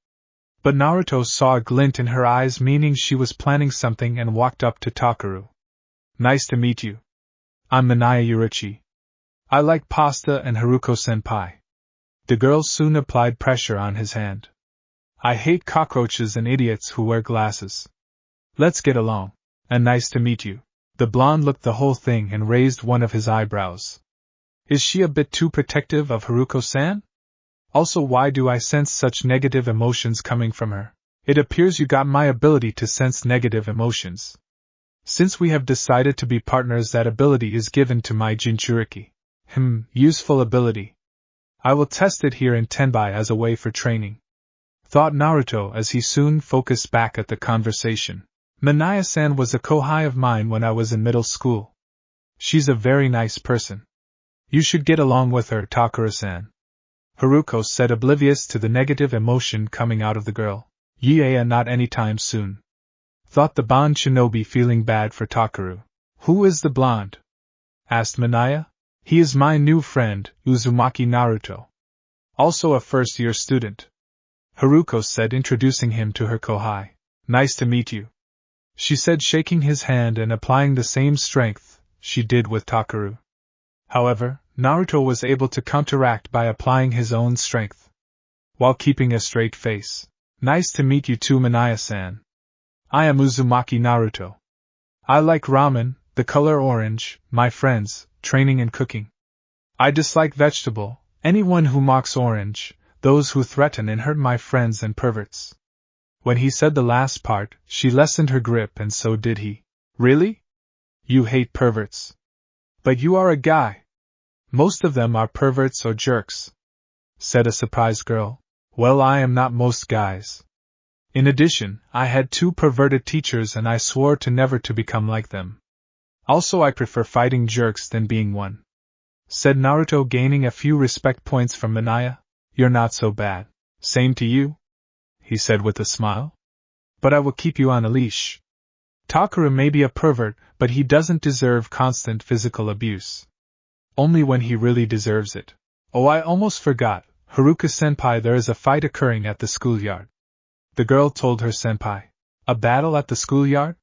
But Naruto saw a glint in her eyes, meaning she was planning something, and walked up to Takaru. Nice to meet you. I'm Minaya Yurichi. I like pasta and Haruko-senpai. The girl soon applied pressure on his hand. I hate cockroaches and idiots who wear glasses. Let's get along. And nice to meet you. The blonde looked the whole thing and raised one of his eyebrows. Is she a bit too protective of Haruko-san? Also, why do I sense such negative emotions coming from her? It appears you got my ability to sense negative emotions. Since we have decided to be partners, that ability is given to my Jinchuriki. Useful ability. I will test it here in Tenbai as a way for training. Thought Naruto as he soon focused back at the conversation. Minaya-san was a kohai of mine when I was in middle school. She's a very nice person. You should get along with her, Takura-san. Haruko said, oblivious to the negative emotion coming out of the girl. Yeah, not anytime soon. Thought the Bond shinobi, feeling bad for Takaru. Who is the blonde? Asked Minaya. He is my new friend, Uzumaki Naruto. Also a first-year student. Haruko said, introducing him to her kohai. Nice to meet you. She said, shaking his hand and applying the same strength she did with Takaru. However, Naruto was able to counteract by applying his own strength, while keeping a straight face. Nice to meet you too, Minaya-san. I am Uzumaki Naruto. I like ramen, the color orange, my friends, training and cooking. I dislike vegetable, anyone who mocks orange, those who threaten and hurt my friends and perverts. When he said the last part, she lessened her grip, and so did he. Really? You hate perverts. But you are a guy. Most of them are perverts or jerks, said a surprised girl. Well, I am not most guys. In addition, I had 2 perverted teachers and I swore to never to become like them. Also, I prefer fighting jerks than being one, said Naruto, gaining a few respect points from Minaya. You're not so bad. Same to you, he said with a smile. But I will keep you on a leash. Takura may be a pervert, but he doesn't deserve constant physical abuse. Only when he really deserves it. Oh, I almost forgot, Haruka-senpai, there is a fight occurring at the schoolyard. The girl told her senpai. A battle at the schoolyard?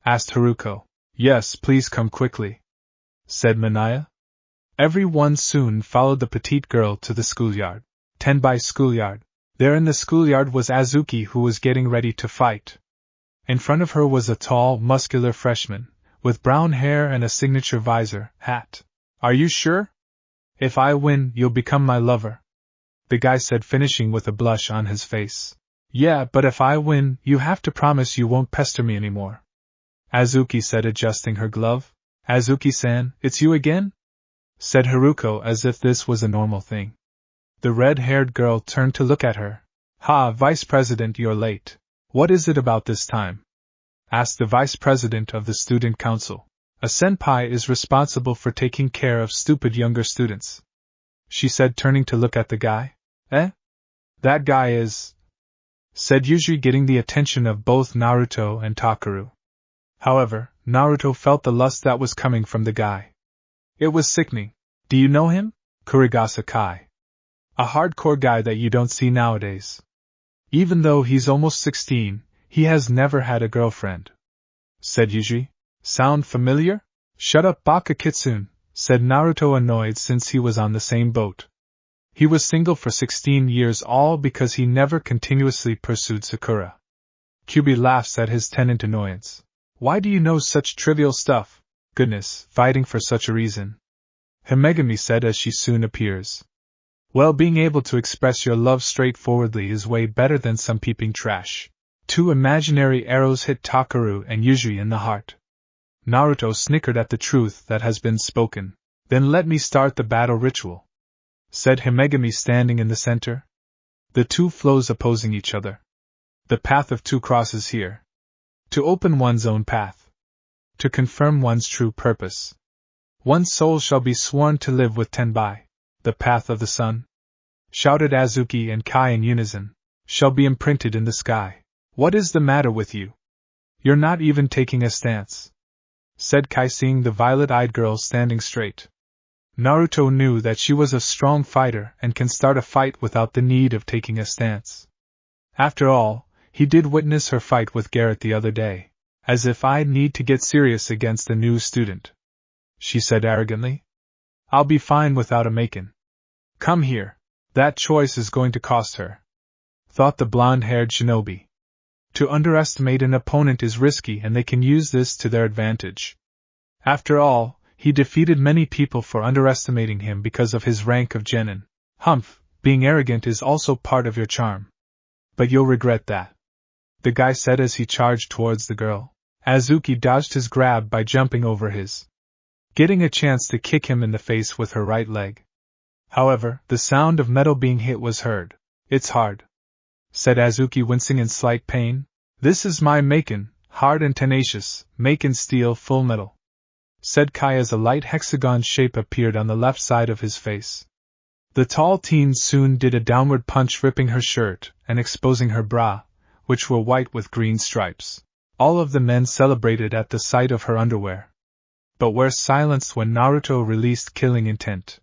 Asked Haruko. Yes, please come quickly, said Minaya. Everyone soon followed the petite girl to the schoolyard. Tenbai schoolyard. There in the schoolyard was Azuki, who was getting ready to fight. In front of her was a tall, muscular freshman, with brown hair and a signature visor hat. Are you sure? If I win, you'll become my lover, the guy said, finishing with a blush on his face. Yeah, but if I win, you have to promise you won't pester me anymore, Azuki said, adjusting her glove. Azuki-san, it's you again? Said Haruko, as if this was a normal thing. The red-haired girl turned to look at her. Ha, Vice President, you're late. What is it about this time? Asked the Vice President of the Student Council. A senpai is responsible for taking care of stupid younger students, she said, turning to look at the guy. Eh? That guy is, said Yujiri, getting the attention of both Naruto and Takaru. However, Naruto felt the lust that was coming from the guy. It was sickening. Do you know him? Kurigasa Kai. A hardcore guy that you don't see nowadays. Even though he's almost 16, he has never had a girlfriend, said Yujiri. Sound familiar? Shut up, Baka Kitsune, said Naruto, annoyed since he was on the same boat. He was single for 16 years, all because he never continuously pursued Sakura. Kyubi laughs at his tenant annoyance. Why do you know such trivial stuff? Goodness, fighting for such a reason, Himegami said as she soon appears. Well, being able to express your love straightforwardly is way better than some peeping trash. 2 imaginary arrows hit Takaru and Yujiri in the heart. Naruto snickered at the truth that has been spoken. Then let me start the battle ritual, said Himegami, standing in the center. The 2 flows opposing each other. The path of 2 crosses here. To open one's own path. To confirm one's true purpose. One soul shall be sworn to live with Tenbai. The path of the sun, shouted Azuki and Kai in unison, shall be imprinted in the sky. What is the matter with you? You're not even taking a stance, said Kai, seeing the violet-eyed girl standing straight. Naruto knew that she was a strong fighter and can start a fight without the need of taking a stance. After all, he did witness her fight with Garrett the other day. As if I'd need to get serious against a new student, she said arrogantly. I'll be fine without a Maken. Come here. That choice is going to cost her, thought the blonde-haired shinobi. To underestimate an opponent is risky and they can use this to their advantage. After all, he defeated many people for underestimating him because of his rank of genin. Humph, being arrogant is also part of your charm. But you'll regret that, the guy said as he charged towards the girl. Azuki dodged his grab by jumping over his, getting a chance to kick him in the face with her right leg. However, the sound of metal being hit was heard. It's hard, said Azuki, wincing in slight pain. This is my Maken, hard and tenacious, Maken steel full metal, said Kai as a light hexagon shape appeared on the left side of his face. The tall teen soon did a downward punch, ripping her shirt and exposing her bra, which were white with green stripes. All of the men celebrated at the sight of her underwear, but were silenced when Naruto released killing intent.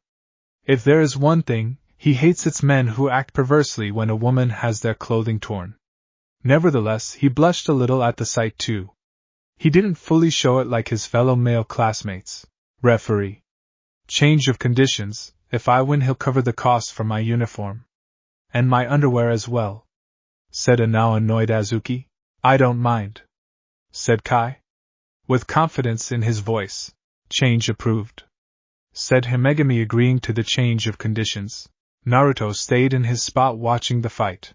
If there is one thing, he hates, it's men who act perversely when a woman has their clothing torn. Nevertheless, he blushed a little at the sight too. He didn't fully show it like his fellow male classmates. Referee. Change of conditions. If I win, he'll cover the cost for my uniform. And my underwear as well, said a now annoyed Azuki. I don't mind, said Kai, with confidence in his voice. Change approved, said Himegami, agreeing to the change of conditions. Naruto stayed in his spot watching the fight,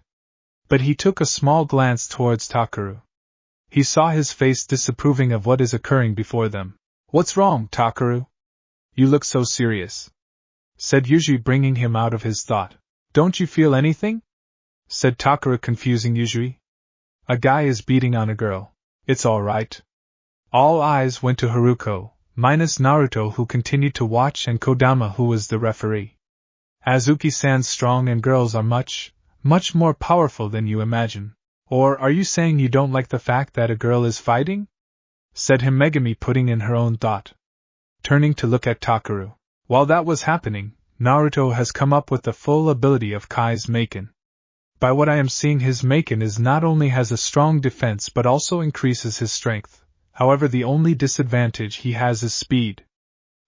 but he took a small glance towards Takeru. He saw his face disapproving of what is occurring before them. What's wrong, Takeru? You look so serious, said Yujui, bringing him out of his thought. Don't you feel anything? Said Takeru, confusing Yujui. A guy is beating on a girl. It's all right. All eyes went to Haruko, minus Naruto, who continued to watch, and Kodama, who was the referee. Azuki-san's strong and girls are much more powerful than you imagine. Or are you saying you don't like the fact that a girl is fighting? Said Himegami, putting in her own thought. Turning to look at Takeru. While that was happening, Naruto has come up with the full ability of Kai's Maken. By what I am seeing, his Maken is not only has a strong defense but also increases his strength. However, the only disadvantage he has is speed.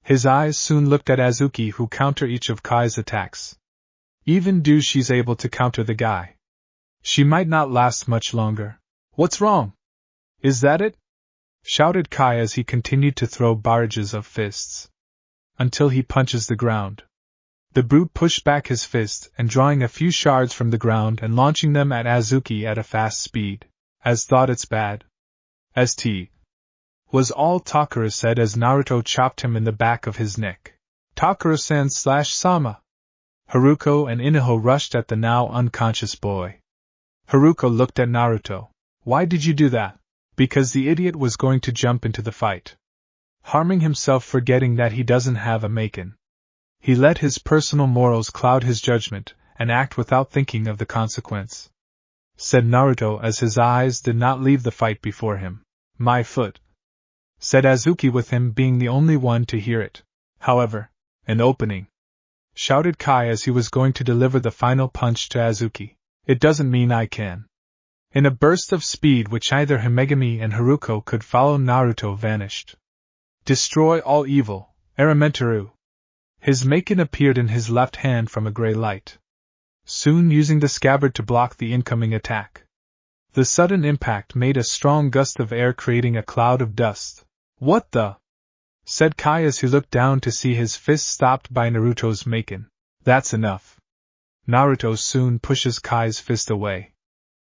His eyes soon looked at Azuki, who counter each of Kai's attacks. Even though she's able to counter the guy, she might not last much longer. What's wrong? Is that it? Shouted Kai as he continued to throw barrages of fists, until he punches the ground. The brute pushed back his fist and, drawing a few shards from the ground and launching them at Azuki at a fast speed, as thought it's bad. St. was all Takeru said as Naruto chopped him in the back of his neck. Takeru-san / Sama. Haruko and Inoue rushed at the now unconscious boy. Haruko looked at Naruto. Why did you do that? Because the idiot was going to jump into the fight, harming himself, forgetting that he doesn't have a Maken. He let his personal morals cloud his judgment and act without thinking of the consequence, said Naruto as his eyes did not leave the fight before him. My foot, said Azuki, with him being the only one to hear it. However, an opening, shouted Kai as he was going to deliver the final punch to Azuki. It doesn't mean I can. In a burst of speed which neither Himegami and Haruko could follow, Naruto vanished. Destroy all evil, Aramenturu. His Maken appeared in his left hand from a gray light, soon using the scabbard to block the incoming attack. The sudden impact made a strong gust of air, creating a cloud of dust. What the? Said Kai as he looked down to see his fist stopped by Naruto's Maken. That's enough. Naruto soon pushes Kai's fist away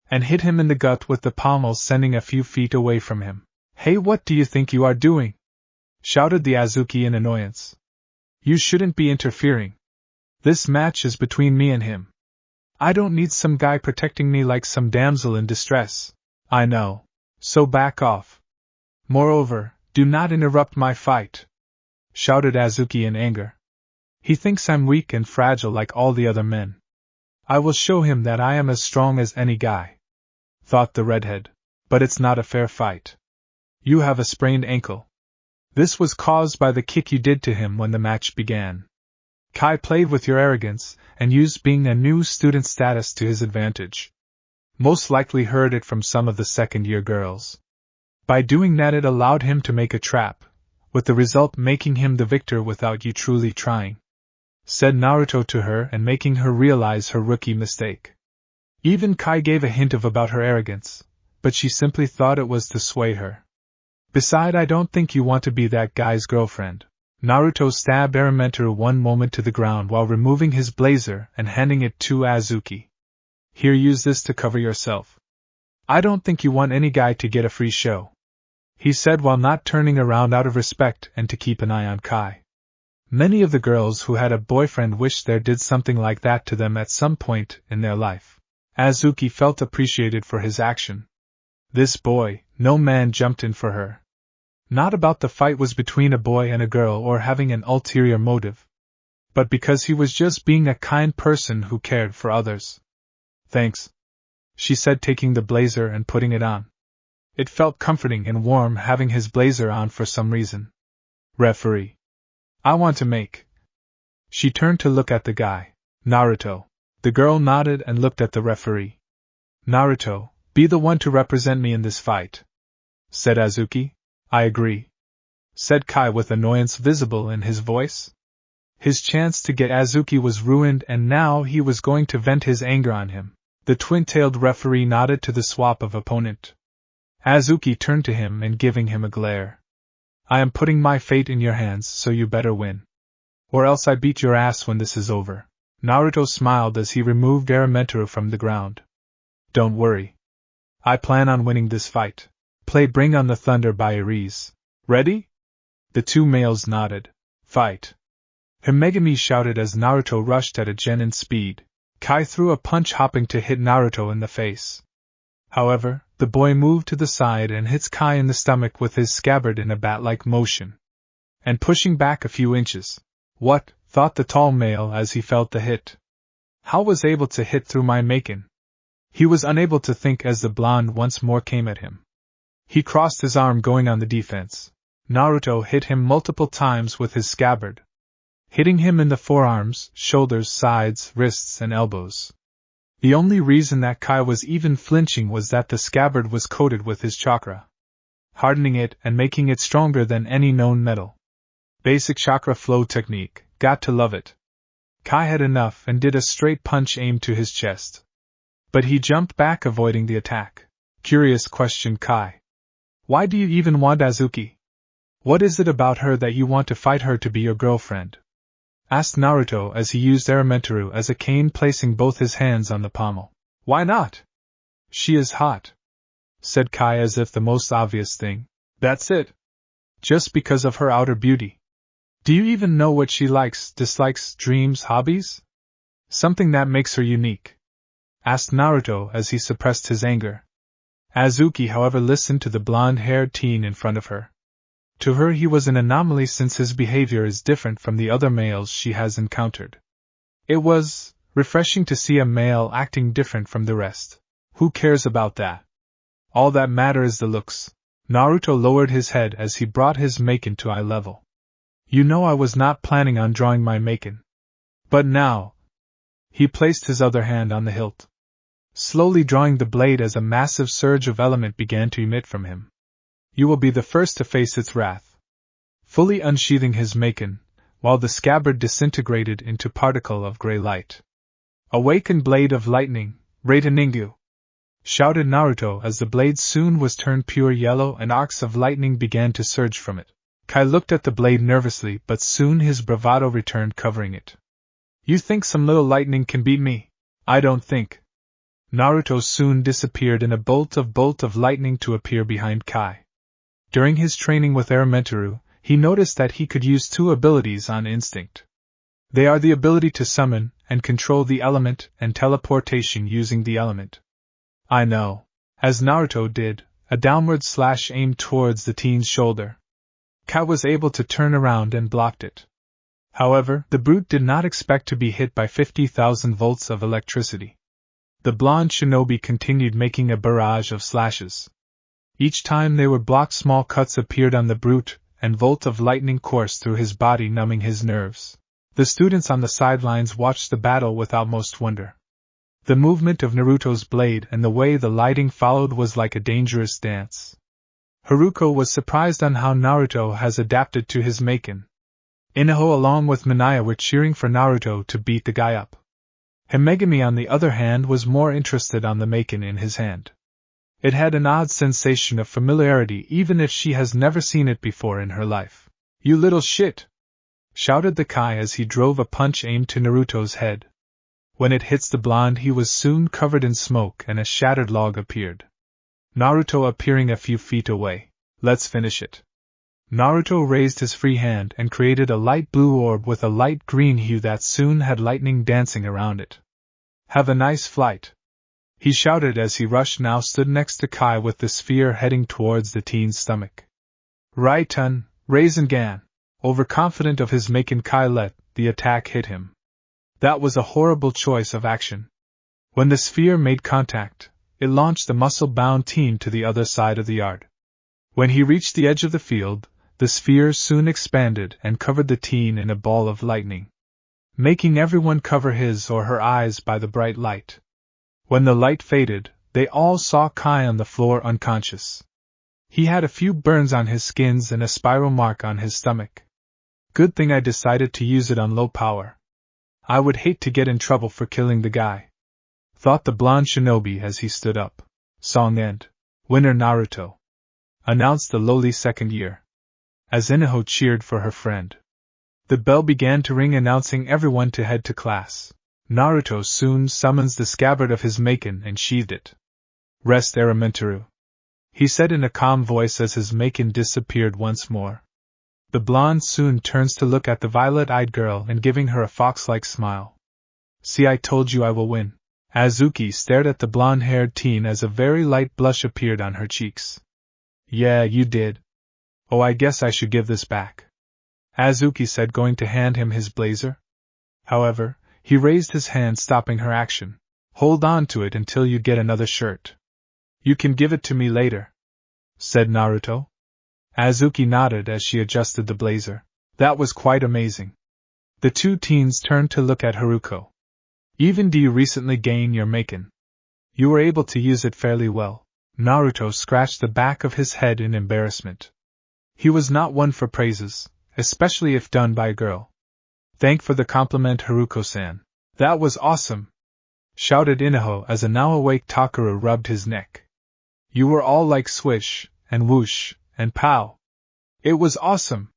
and hit him in the gut with the pommel, sending a few feet away from him. Hey, what do you think you are doing? Shouted the Azuki in annoyance. You shouldn't be interfering. This match is between me and him. I don't need some guy protecting me like some damsel in distress. I know. So back off. Moreover, do not interrupt my fight, shouted Azuki in anger. He thinks I'm weak and fragile like all the other men. I will show him that I am as strong as any guy, thought the redhead. But it's not a fair fight. You have a sprained ankle. This was caused by the kick you did to him when the match began. Kai played with your arrogance, and used being a new student status to his advantage. Most likely heard it from some of the second-year girls. By doing that it allowed him to make a trap, with the result making him the victor without you truly trying. Said Naruto to her and making her realize her rookie mistake. Even Kai gave a hint of about her arrogance, but she simply thought it was to sway her. Beside, I don't think you want to be that guy's girlfriend. Naruto stabbed Aramentaro one moment to the ground while removing his blazer and handing it to Azuki. Here, use this to cover yourself. I don't think you want any guy to get a free show, he said while not turning around out of respect and to keep an eye on Kai. Many of the girls who had a boyfriend wished there did something like that to them at some point in their life. Azuki felt appreciated for his action. This boy, no man jumped in for her. Not about the fight was between a boy and a girl or having an ulterior motive, but because he was just being a kind person who cared for others. Thanks, she said, taking the blazer and putting it on. It felt comforting and warm having his blazer on for some reason. Referee. I want to make. She turned to look at the guy. Naruto. The girl nodded and looked at the referee. Naruto, be the one to represent me in this fight, said Azuki. I agree, said Kai with annoyance visible in his voice. His chance to get Azuki was ruined and now he was going to vent his anger on him. The twin-tailed referee nodded to the swap of opponent. Azuki turned to him and giving him a glare. I am putting my fate in your hands, so you better win. Or else I beat your ass when this is over. Naruto smiled as he removed Aramentaro from the ground. Don't worry. I plan on winning this fight. Play Bring on the Thunder by Aries. Ready? The two males nodded. Fight. Himegami shouted as Naruto rushed at a genin speed. Kai threw a punch hopping to hit Naruto in the face. However, the boy moved to the side and hits Kai in the stomach with his scabbard in a bat-like motion. And pushing back a few inches. What, thought the tall male as he felt the hit. How was able to hit through my Maken? He was unable to think as the blonde once more came at him. He crossed his arm going on the defense. Naruto hit him multiple times with his scabbard, hitting him in the forearms, shoulders, sides, wrists, and elbows. The only reason that Kai was even flinching was that the scabbard was coated with his chakra, hardening it and making it stronger than any known metal. Basic chakra flow technique, got to love it. Kai had enough and did a straight punch aimed to his chest. But he jumped back, avoiding the attack. Curious, questioned Kai. Why do you even want Azuki? What is it about her that you want to fight her to be your girlfriend? Asked Naruto as he used Aramentaro as a cane, placing both his hands on the pommel. Why not? She is hot, said Kai as if the most obvious thing. That's it. Just because of her outer beauty. Do you even know what she likes, dislikes, dreams, hobbies? Something that makes her unique? Asked Naruto as he suppressed his anger. Azuki, however, listened to the blonde-haired teen in front of her. To her he was an anomaly since his behavior is different from the other males she has encountered. It was refreshing to see a male acting different from the rest. Who cares about that? All that matters is the looks. Naruto lowered his head as he brought his Maken to eye level. You know I was not planning on drawing my Maken. But now... He placed his other hand on the hilt, slowly drawing the blade as a massive surge of element began to emit from him. You will be the first to face its wrath. Fully unsheathing his Maken, while the scabbard disintegrated into particle of gray light. Awaken blade of lightning, Raitaningu! Shouted Naruto as the blade soon was turned pure yellow and arcs of lightning began to surge from it. Kai looked at the blade nervously, but soon his bravado returned, covering it. You think some little lightning can beat me? I don't think. Naruto soon disappeared in a bolt of lightning to appear behind Kai. During his training with Aramentaro, he noticed that he could use two abilities on instinct. They are the ability to summon and control the element and teleportation using the element. I know. As Naruto did, a downward slash aimed towards the teen's shoulder. Kai was able to turn around and blocked it. However, the brute did not expect to be hit by 50,000 volts of electricity. The blonde shinobi continued making a barrage of slashes. Each time they were blocked, small cuts appeared on the brute, and volt of lightning coursed through his body, numbing his nerves. The students on the sidelines watched the battle with utmost wonder. The movement of Naruto's blade and the way the lighting followed was like a dangerous dance. Haruko was surprised on how Naruto has adapted to his Maken. Inoue along with Minaya were cheering for Naruto to beat the guy up. Himegami on the other hand was more interested on the Maken in his hand. It had an odd sensation of familiarity even if she has never seen it before in her life. "You little shit!" shouted the Kai as he drove a punch aimed to Naruto's head. When it hits the blonde, he was soon covered in smoke and a shattered log appeared. Naruto appearing a few feet away. "Let's finish it." Naruto raised his free hand and created a light blue orb with a light green hue that soon had lightning dancing around it. "Have a nice flight," he shouted as he rushed now stood next to Kai with the sphere heading towards the teen's stomach. Right-un, Rasengan. Overconfident of his Maken, Kai let the attack hit him. That was a horrible choice of action. When the sphere made contact, it launched the muscle-bound teen to the other side of the yard. When he reached the edge of the field, the sphere soon expanded and covered the teen in a ball of lightning, making everyone cover his or her eyes by the bright light. When the light faded, they all saw Kai on the floor unconscious. He had a few burns on his skins and a spiral mark on his stomach. Good thing I decided to use it on low power. I would hate to get in trouble for killing the guy, thought the blonde shinobi as he stood up. Song end. Winner Naruto, announced the lowly second year, as Inoue cheered for her friend. The bell began to ring announcing everyone to head to class. Naruto soon summons the scabbard of his Maken and sheathed it. Rest Elementary, he said in a calm voice as his Maken disappeared once more. The blonde soon turns to look at the violet-eyed girl and giving her a fox-like smile. See, I told you I will win. Azuki stared at the blonde-haired teen as a very light blush appeared on her cheeks. Yeah, you did. Oh, I guess I should give this back, Azuki said, going to hand him his blazer. However, he raised his hand, stopping her action. Hold on to it until you get another shirt. You can give it to me later, said Naruto. Azuki nodded as she adjusted the blazer. That was quite amazing. The two teens turned to look at Haruko. Even do you recently gain your Maken? You were able to use it fairly well. Naruto scratched the back of his head in embarrassment. He was not one for praises, especially if done by a girl. Thank for the compliment, Haruko-san. That was awesome, shouted Inoue as a now awake Takuru rubbed his neck. You were all like swish, and whoosh, and pow. It was awesome,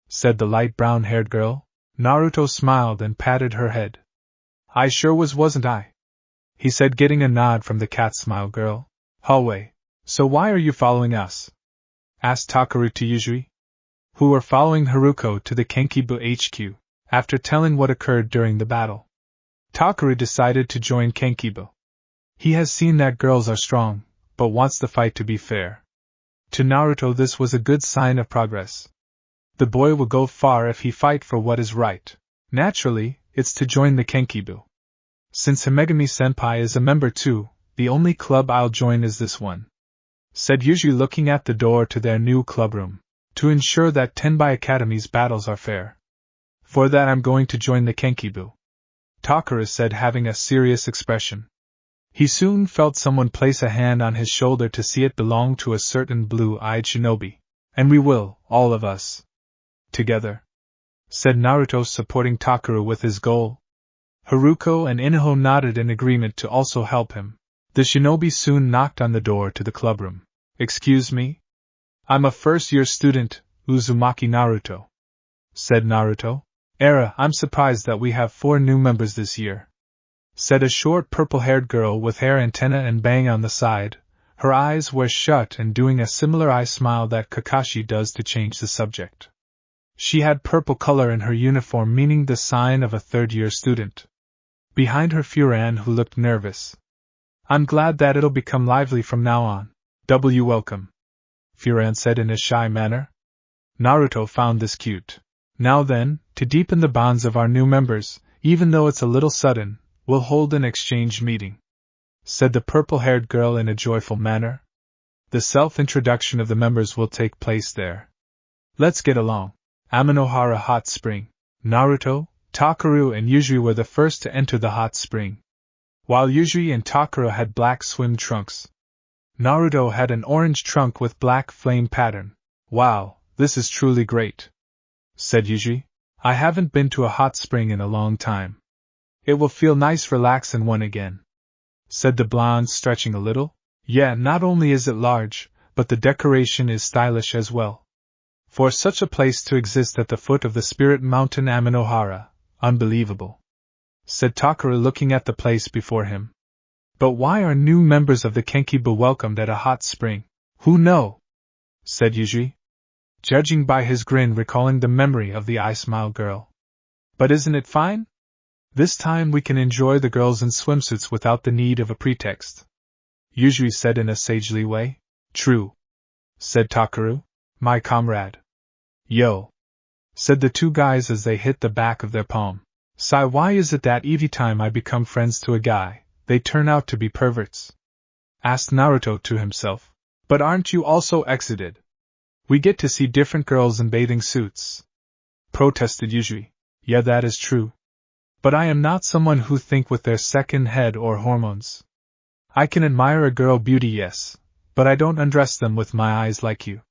said the light brown-haired girl. Naruto smiled and patted her head. I sure was, wasn't I? He said, getting a nod from the cat smile girl. Hallway. So why are you following us? Asked Takuru to Yujiri, who were following Haruko to the Kenkibu HQ, after telling what occurred during the battle. Takuru decided to join Kenkibu. He has seen that girls are strong, but wants the fight to be fair. To Naruto this was a good sign of progress. The boy will go far if he fight for what is right. Naturally, it's to join the Kenkibu. Since Himegami-senpai is a member too, the only club I'll join is this one, said Yujiri, looking at the door to their new clubroom, to ensure that Tenbai Academy's battles are fair. For that I'm going to join the Kenkibu, Takuru said, having a serious expression. He soon felt someone place a hand on his shoulder to see it belonged to a certain blue-eyed shinobi. And we will, all of us, together, said Naruto, supporting Takuru with his goal. Haruko and Inoue nodded in agreement to also help him. The shinobi soon knocked on the door to the clubroom. Excuse me? I'm a first-year student, Uzumaki Naruto, said Naruto. I'm surprised that we have 4 new members this year, said a short purple-haired girl with hair antenna and bang on the side. Her eyes were shut and doing a similar eye smile that Kakashi does to change the subject. She had purple color in her uniform, meaning the sign of a third-year student. Behind her Furan, who looked nervous. I'm glad that it'll become lively from now on. Welcome, Furan said in a shy manner. Naruto found this cute. Now then, to deepen the bonds of our new members, even though it's a little sudden, we'll hold an exchange meeting, said the purple-haired girl in a joyful manner. The self-introduction of the members will take place there. Let's get along. Amanohara Hot Spring. Naruto, Takuru and Yuzui were the first to enter the hot spring. While Yuzui and Takuru had black swim trunks, Naruto had an orange trunk with black flame pattern. Wow, this is truly great, said Yuzui. I haven't been to a hot spring in a long time. It will feel nice relaxing one again, said the blonde, stretching a little. Yeah, not only is it large, but the decoration is stylish as well. For such a place to exist at the foot of the spirit mountain Amanohara, unbelievable, said Takuru, looking at the place before him. But why are new members of the Maken-Ki welcomed at a hot spring? Who know? Said Yuzui, judging by his grin, recalling the memory of the I Smile girl. But isn't it fine? This time we can enjoy the girls in swimsuits without the need of a pretext, Yuzui said in a sagely way. True, said Takuru, my comrade. Yo, said the two guys as they hit the back of their palm. Sigh, why is it that every time I become friends to a guy, they turn out to be perverts? Asked Naruto to himself. But aren't you also exited? We get to see different girls in bathing suits, protested Yuzui. Yeah, that is true. But I am not someone who think with their second head or hormones. I can admire a girl beauty, yes, but I don't undress them with my eyes like you,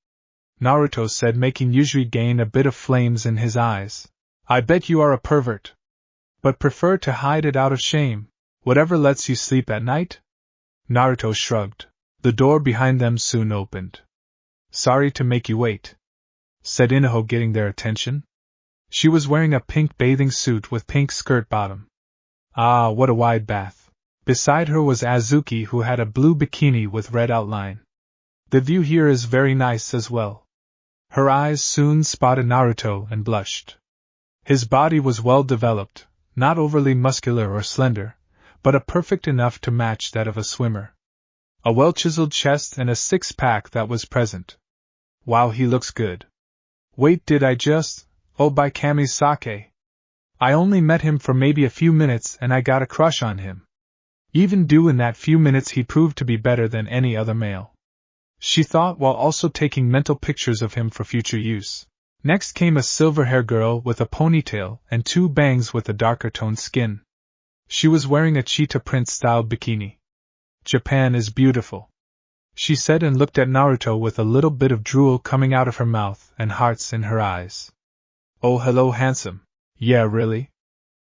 Naruto said, making Yuzui gain a bit of flames in his eyes. I bet you are a pervert, but prefer to hide it out of shame. Whatever lets you sleep at night? Naruto shrugged. The door behind them soon opened. Sorry to make you wait, said Inoho, getting their attention. She was wearing a pink bathing suit with pink skirt bottom. Ah, what a wide bath. Beside her was Azuki, who had a blue bikini with red outline. The view here is very nice as well. Her eyes soon spotted Naruto and blushed. His body was well developed, not overly muscular or slender, but a perfect enough to match that of a swimmer. A well-chiseled chest and a six-pack that was present. Wow, he looks good. Wait, did I just... Oh, by Kamisake. I only met him for maybe a few minutes and I got a crush on him. Even in that few minutes he proved to be better than any other male, she thought, while also taking mental pictures of him for future use. Next came a silver-haired girl with a ponytail and two bangs with a darker-toned skin. She was wearing a cheetah print-styled bikini. Japan is beautiful, she said, and looked at Naruto with a little bit of drool coming out of her mouth and hearts in her eyes. Oh, hello, handsome. Yeah, really?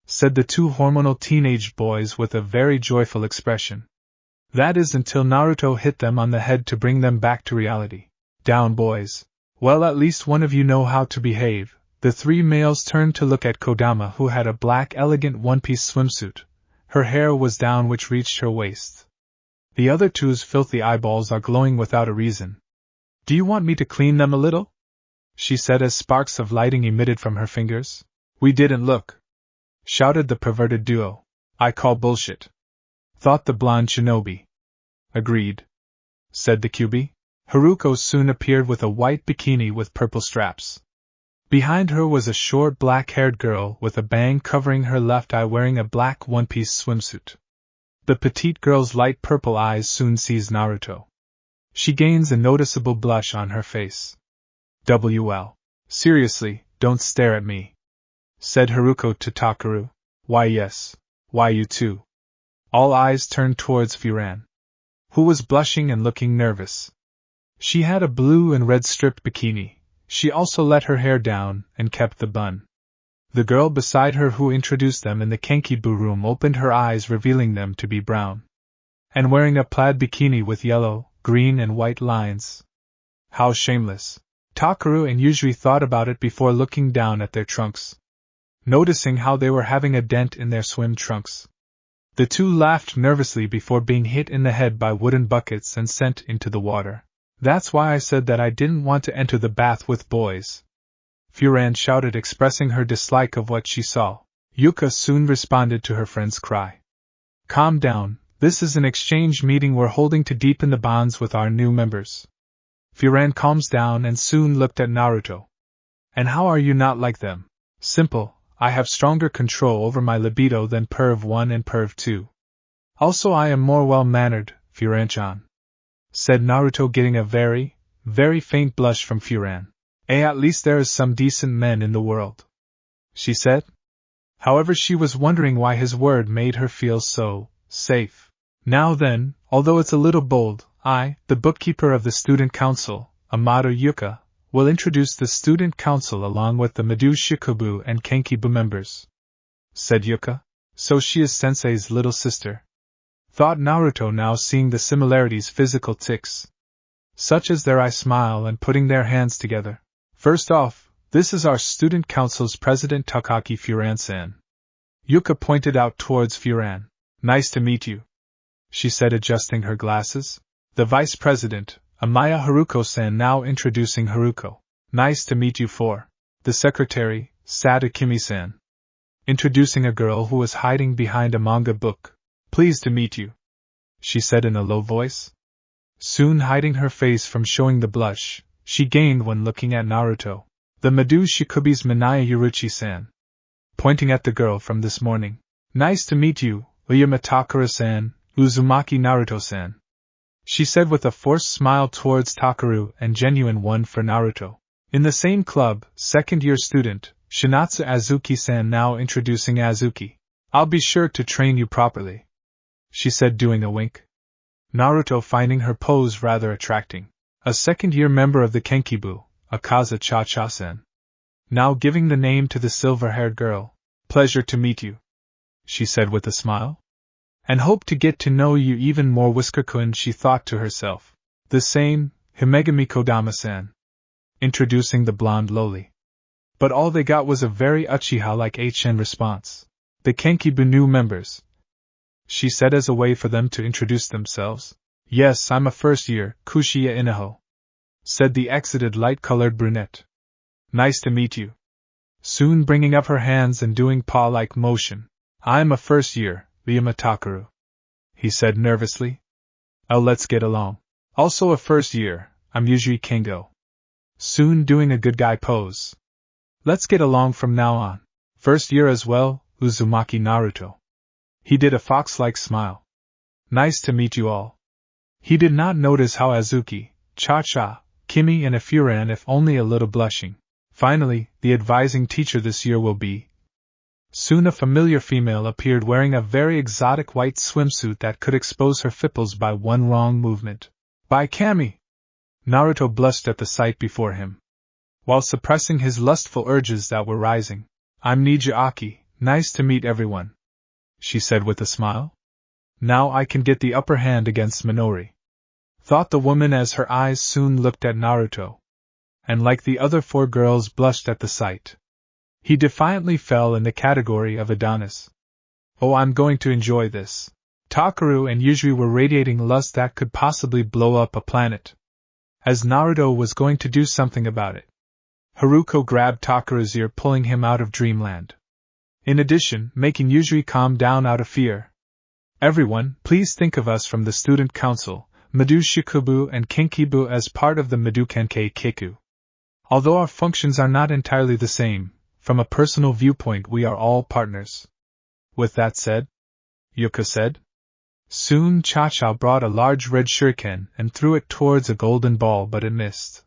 Said the two hormonal teenage boys with a very joyful expression. That is, until Naruto hit them on the head to bring them back to reality. Down, boys. Well, at least one of you know how to behave. The three males turned to look at Kodama, who had a black elegant one-piece swimsuit. Her hair was down, which reached her waist. The other two's filthy eyeballs are glowing without a reason. Do you want me to clean them a little? She said as sparks of lighting emitted from her fingers. We didn't look, shouted the perverted duo. I call bullshit, thought the blonde shinobi. Agreed, said the Kyuubi. Haruko soon appeared with a white bikini with purple straps. Behind her was a short black-haired girl with a bang covering her left eye, wearing a black one-piece swimsuit. The petite girl's light purple eyes soon sees Naruto. She gains a noticeable blush on her face. WL. Seriously, don't stare at me, said Haruko to Takuru. Why yes, why you too? All eyes turned towards Furan, who was blushing and looking nervous. She had a blue and red striped bikini. She also let her hair down and kept the bun. The girl beside her, who introduced them in the Maken-Ki room, opened her eyes, revealing them to be brown, and wearing a plaid bikini with yellow, green and white lines. How shameless! Takuru and Yuzui thought about it before looking down at their trunks, noticing how they were having a dent in their swim trunks. The two laughed nervously before being hit in the head by wooden buckets and sent into the water. That's why I said that I didn't want to enter the bath with boys, Furan shouted, expressing her dislike of what she saw. Yuka soon responded to her friend's cry. Calm down, this is an exchange meeting we're holding to deepen the bonds with our new members. Furan calms down and soon looked at Naruto. And how are you not like them? Simple, I have stronger control over my libido than Perv 1 and Perv 2. Also I am more well-mannered, Furan-chan, said Naruto, getting a very, very faint blush from Furan. At least there is some decent men in the world, she said. However, she was wondering why his word made her feel so safe. Now then, although it's a little bold, I, the bookkeeper of the student council, Amado Yuka, will introduce the student council along with the Medu Shikubu and Kenkibu members, said Yuka. So she is Sensei's little sister, thought Naruto, now seeing the similarities, physical tics, such as their eye smile and putting their hands together. First off, this is our student council's president, Takaki Furan-san. Yuka pointed out towards Furan. Nice to meet you, she said, adjusting her glasses. The vice president, Amaya Haruko-san, now introducing Haruko. Nice to meet you. For the secretary, Sada Kimi-san, introducing a girl who was hiding behind a manga book. Pleased to meet you, she said in a low voice, soon hiding her face from showing the blush she gained when looking at Naruto. The Medu Shikubi's Minaya Yuruchi-san, pointing at the girl from this morning. Nice to meet you, Uyama Takara-san, Uzumaki Naruto-san, she said with a forced smile towards Takaru and genuine one for Naruto. In the same club, second-year student, Shinatsu Azuki-san, now introducing Azuki. I'll be sure to train you properly, she said, doing a wink. Naruto finding her pose rather attracting. A second-year member of the Kenkibu, Akaza Cha-Cha-sen, now giving the name to the silver-haired girl. Pleasure to meet you, she said with a smile. And hope to get to know you even more, Whisker-kun, she thought to herself. The same, Himegami Kodama-san, introducing the blonde loli. But all they got was a very Uchiha-like HN response. The Kenkibu new members, she said as a way for them to introduce themselves. Yes, I'm a first-year, Kushiya Inaho, said the exited light-colored brunette. Nice to meet you. Soon bringing up her hands and doing paw-like motion. I'm a first-year, Ryuma Takaru, he said nervously. Oh, let's get along. Also a first-year, I'm Yujiri Kengo. Soon doing a good guy pose. Let's get along from now on. First year as well, Uzumaki Naruto. He did a fox-like smile. Nice to meet you all. He did not notice how Azuki, Cha-Cha, Kimi and Furan, if only a little blushing. Finally, the advising teacher this year will be. Soon a familiar female appeared wearing a very exotic white swimsuit that could expose her fipples by one wrong movement. By Kami! Naruto blushed at the sight before him, while suppressing his lustful urges that were rising. I'm Nija Aki, nice to meet everyone, she said with a smile. Now I can get the upper hand against Minori, thought the woman as her eyes soon looked at Naruto. And like the other four girls blushed at the sight, he defiantly fell in the category of Adonis. Oh, I'm going to enjoy this. Takaru and Yujiri were radiating lust that could possibly blow up a planet, as Naruto was going to do something about it. Haruko grabbed Takaru's ear, pulling him out of dreamland, in addition making Yujiri calm down out of fear. Everyone, please think of us from the student council, Medu Shikubu and Kenkibu as part of the Medu Kenkei Keku. Although our functions are not entirely the same, from a personal viewpoint we are all partners. With that said, Yuka said. Soon Cha-Cha brought a large red shuriken and threw it towards a golden ball, but it missed.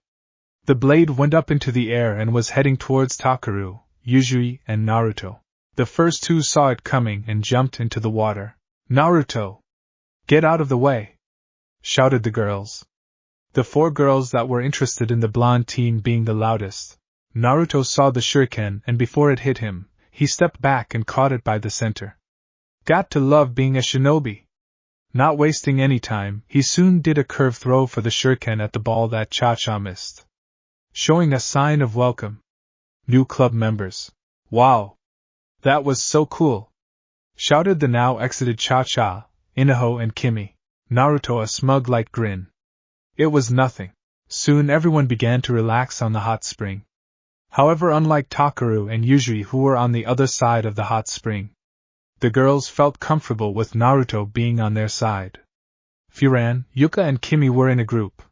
The blade went up into the air and was heading towards Takaru, Yujiri, and Naruto. The first two saw it coming and jumped into the water. Naruto! Get out of the way! Shouted the girls. The four girls that were interested in the blonde teen being the loudest. Naruto saw the shuriken and before it hit him, he stepped back and caught it by the center. Got to love being a shinobi. Not wasting any time, he soon did a curve throw for the shuriken at the ball that Cha-Cha missed, showing a sign of welcome. New club members. Wow! That was so cool! Shouted the now exited Cha-Cha, Inaho and Kimi. Naruto a smug light grin. It was nothing. Soon everyone began to relax on the hot spring. However, unlike Takaru and Yujiri who were on the other side of the hot spring, the girls felt comfortable with Naruto being on their side. Furan, Yuka and Kimi were in a group.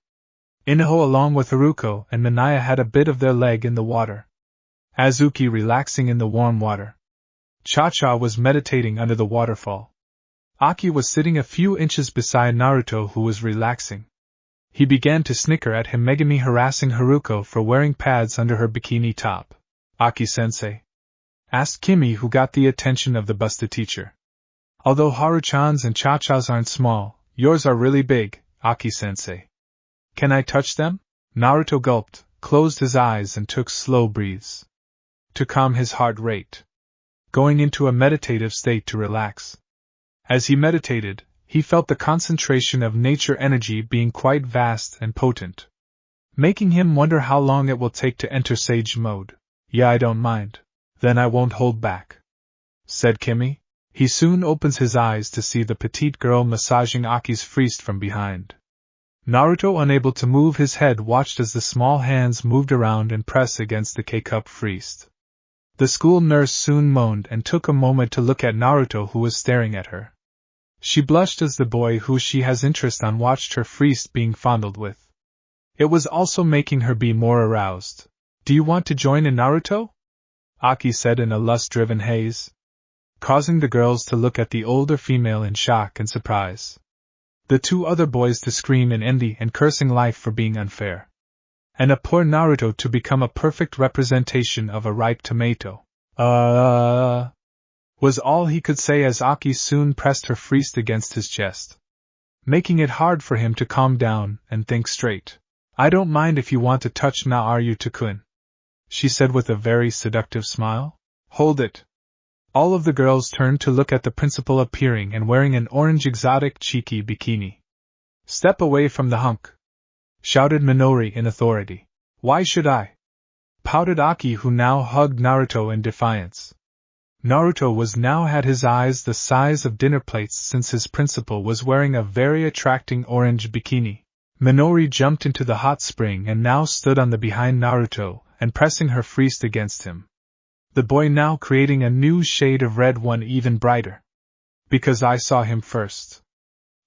Inaho along with Haruko and Minaya had a bit of their leg in the water. Azuki relaxing in the warm water. Cha-Cha was meditating under the waterfall. Aki was sitting a few inches beside Naruto who was relaxing. He began to snicker at him, Megami harassing Haruko for wearing pads under her bikini top. Aki-sensei? Asked Kimi, who got the attention of the busted teacher. Although Haru-chan's and Cha-cha's aren't small, yours are really big, Aki-sensei. Can I touch them? Naruto gulped, closed his eyes and took slow breaths to calm his heart rate, going into a meditative state to relax. As he meditated, he felt the concentration of nature energy being quite vast and potent, making him wonder how long it will take to enter sage mode. Yeah, I don't mind. Then I won't hold back, said Kimi. He soon opens his eyes to see the petite girl massaging Aki's friest from behind. Naruto, unable to move his head, watched as the small hands moved around and pressed against the K-cup friest. The school nurse soon moaned and took a moment to look at Naruto, who was staring at her. She blushed as the boy who she has interest on watched her friest being fondled with. It was also making her be more aroused. Do you want to join in, Naruto? Aki said in a lust-driven haze, causing the girls to look at the older female in shock and surprise. The two other boys to scream in envy and cursing life for being unfair. And a poor Naruto to become a perfect representation of a ripe tomato. Was all he could say as Aki soon pressed her friest against his chest, making it hard for him to calm down and think straight. I don't mind if you want to touch Naruto-kun, she said with a very seductive smile. Hold it. All of the girls turned to look at the principal appearing and wearing an orange exotic cheeky bikini. Step away from the hunk, shouted Minori in authority. Why should I? Pouted Aki, who now hugged Naruto in defiance. Naruto was now had his eyes the size of dinner plates since his principal was wearing a very attracting orange bikini. Minori jumped into the hot spring and now stood on the behind Naruto and pressing her friest against him. The boy now creating a new shade of red, one even brighter. Because I saw him first,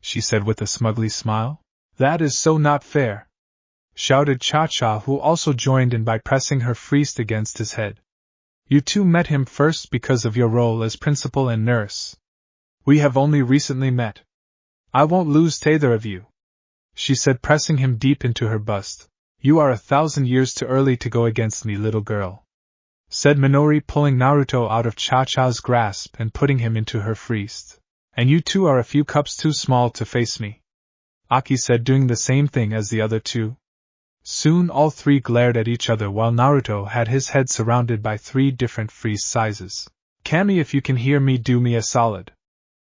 she said with a smugly smile. That is so not fair, shouted Cha-cha, who also joined in by pressing her friest against his head. You two met him first because of your role as principal and nurse. We have only recently met. I won't lose to either of you, she said, pressing him deep into her bust. You are 1,000 years too early to go against me, little girl, said Minori, pulling Naruto out of Cha-cha's grasp and putting him into her friest. And you two are a few cups too small to face me, Aki said, doing the same thing as the other two. Soon all three glared at each other while Naruto had his head surrounded by 3 different friest sizes. Kami, if you can hear me, do me a solid.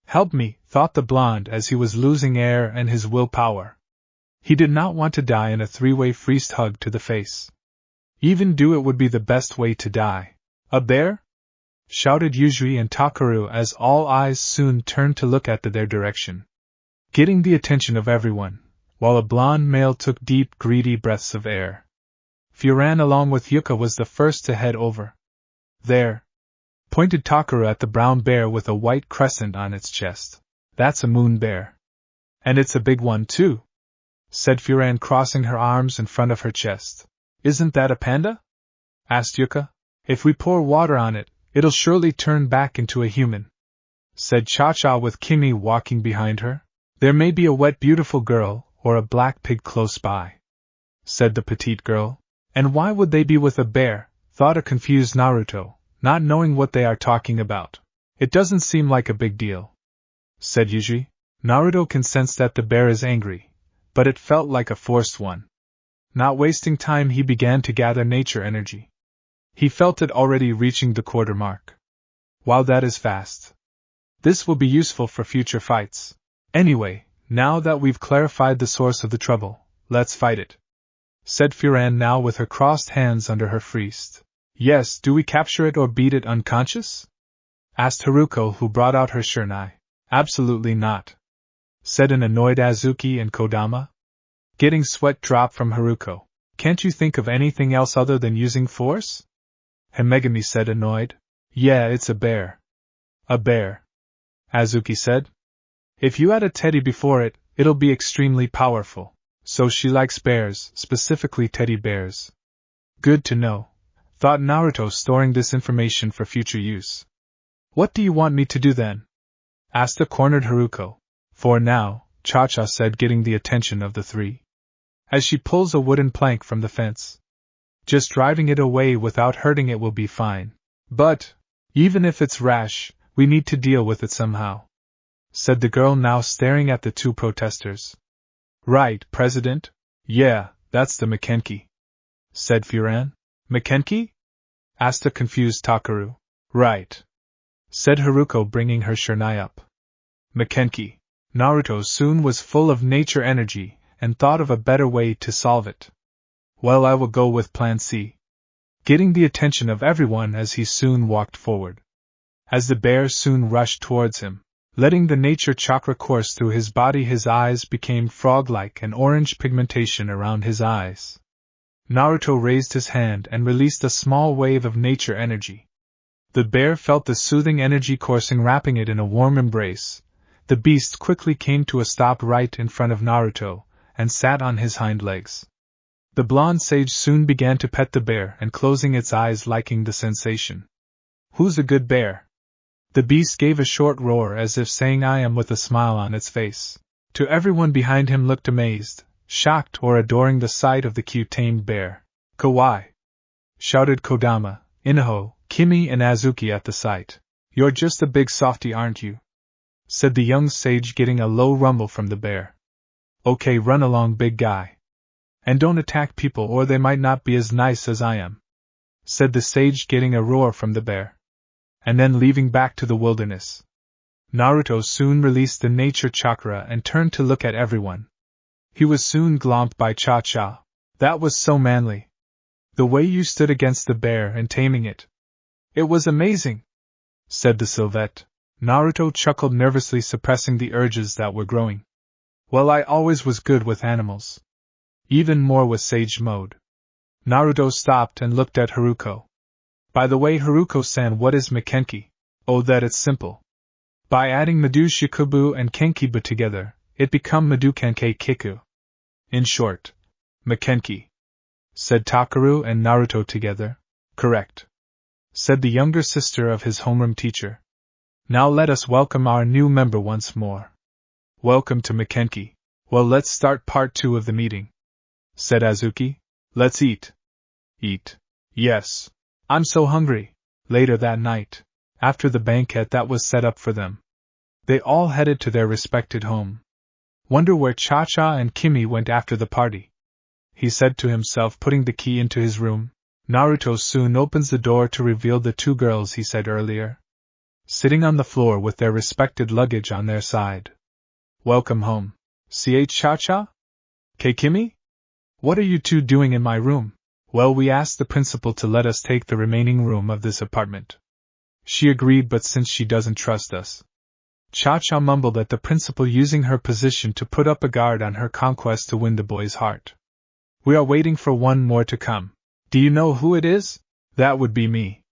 Help me, thought the blonde as he was losing air and his willpower. He did not want to die in a 3-way friest hug to the face. Even do it would be the best way to die. A bear? Shouted Yuzui and Takaru as all eyes soon turned to look at their direction, getting the attention of everyone, while a blonde male took deep, greedy breaths of air. Furan along with Yuka was the first to head over. There, pointed Takaru at the brown bear with a white crescent on its chest. That's a moon bear. And it's a big one too, said Furan, crossing her arms in front of her chest. Isn't that a panda? Asked Yuka. If we pour water on it, it'll surely turn back into a human, said Cha-cha with Kimi walking behind her. There may be a wet beautiful girl, or a black pig close by, said the petite girl. And why would they be with a bear, thought a confused Naruto, not knowing what they are talking about. It doesn't seem like a big deal, said Yuzui. Naruto can sense that the bear is angry, but it felt like a forced one. Not wasting time, he began to gather nature energy. He felt it already reaching the quarter mark. Wow, that is fast. This will be useful for future fights. Anyway, now that we've clarified the source of the trouble, let's fight it, said Furan now with her crossed hands under her friest. Yes, do we capture it or beat it unconscious? Asked Haruko, who brought out her shurnai. Absolutely not, said an annoyed Azuki and Kodama. Getting sweat drop from Haruko. Can't you think of anything else other than using force? Himegami said, annoyed. Yeah, it's a bear. A bear, Azuki said. If you add a teddy before it, it'll be extremely powerful. So she likes bears, specifically teddy bears. Good to know, thought Naruto, storing this information for future use. What do you want me to do then? Asked the cornered Haruko. For now, Cha-cha said, getting the attention of the 3. as she pulls a wooden plank from the fence. Just driving it away without hurting it will be fine. But, even if it's rash, we need to deal with it somehow, said the girl, now staring at the two protesters. Right, President? Yeah, that's the Maken-Ki, said Furan. Maken-Ki? Asked a confused Takaru. Right, said Haruko, bringing her shurnai up. Maken-Ki. Naruto soon was full of nature energy and thought of a better way to solve it. Well, I will go with Plan C, getting the attention of everyone as he soon walked forward. As the bear soon rushed towards him, letting the nature chakra course through his body, his eyes became frog-like and orange pigmentation around his eyes. Naruto raised his hand and released a small wave of nature energy. The bear felt the soothing energy coursing, wrapping it in a warm embrace. The beast quickly came to a stop right in front of Naruto and sat on his hind legs. The blonde sage soon began to pet the bear and closing its eyes, liking the sensation. Who's a good bear? The beast gave a short roar as if saying I am, with a smile on its face. To everyone behind him looked amazed, shocked, or adoring the sight of the cute tamed bear. Kawaii! Shouted Kodama, Inaho, Kimi and Azuki at the sight. You're just a big softy, aren't you? Said the young sage, getting a low rumble from the bear. Okay, run along, big guy. And don't attack people or they might not be as nice as I am, said the sage, getting a roar from the bear. And then leaving back to the wilderness. Naruto soon released the nature chakra and turned to look at everyone. He was soon glommed by Cha-Cha. That was so manly. The way you stood against the bear and taming it. It was amazing, said the Sylvette. Naruto chuckled nervously, suppressing the urges that were growing. Well, I always was good with animals. Even more with Sage Mode. Naruto stopped and looked at Haruko. By the way, Haruko-san, what is Maken-Ki? Oh, that it's simple. By adding Madu Shikubu and Kenkibu together, it become Madu Kenkei Kiku. In short, Maken-Ki, said Takaru and Naruto together. Correct, said the younger sister of his homeroom teacher. Now let us welcome our new member once more. Welcome to Maken-Ki. Well, let's start part 2 of the meeting, said Azuki. Let's eat. Eat. Yes. I'm so hungry. Later that night, after the banquet that was set up for them, they all headed to their respected home. Wonder where Cha-Cha and Kimi went after the party, he said to himself, putting the key into his room. Naruto soon opens the door to reveal the two girls he said earlier, sitting on the floor with their respected luggage on their side. Welcome home. Ch Cha-Cha? K Kimi? What are you two doing in my room? Well, we asked the principal to let us take the remaining room of this apartment. She agreed, but since she doesn't trust us. Cha-Cha mumbled at the principal, using her position to put up a guard on her conquest to win the boy's heart. We are waiting for one more to come. Do you know who it is? That would be me.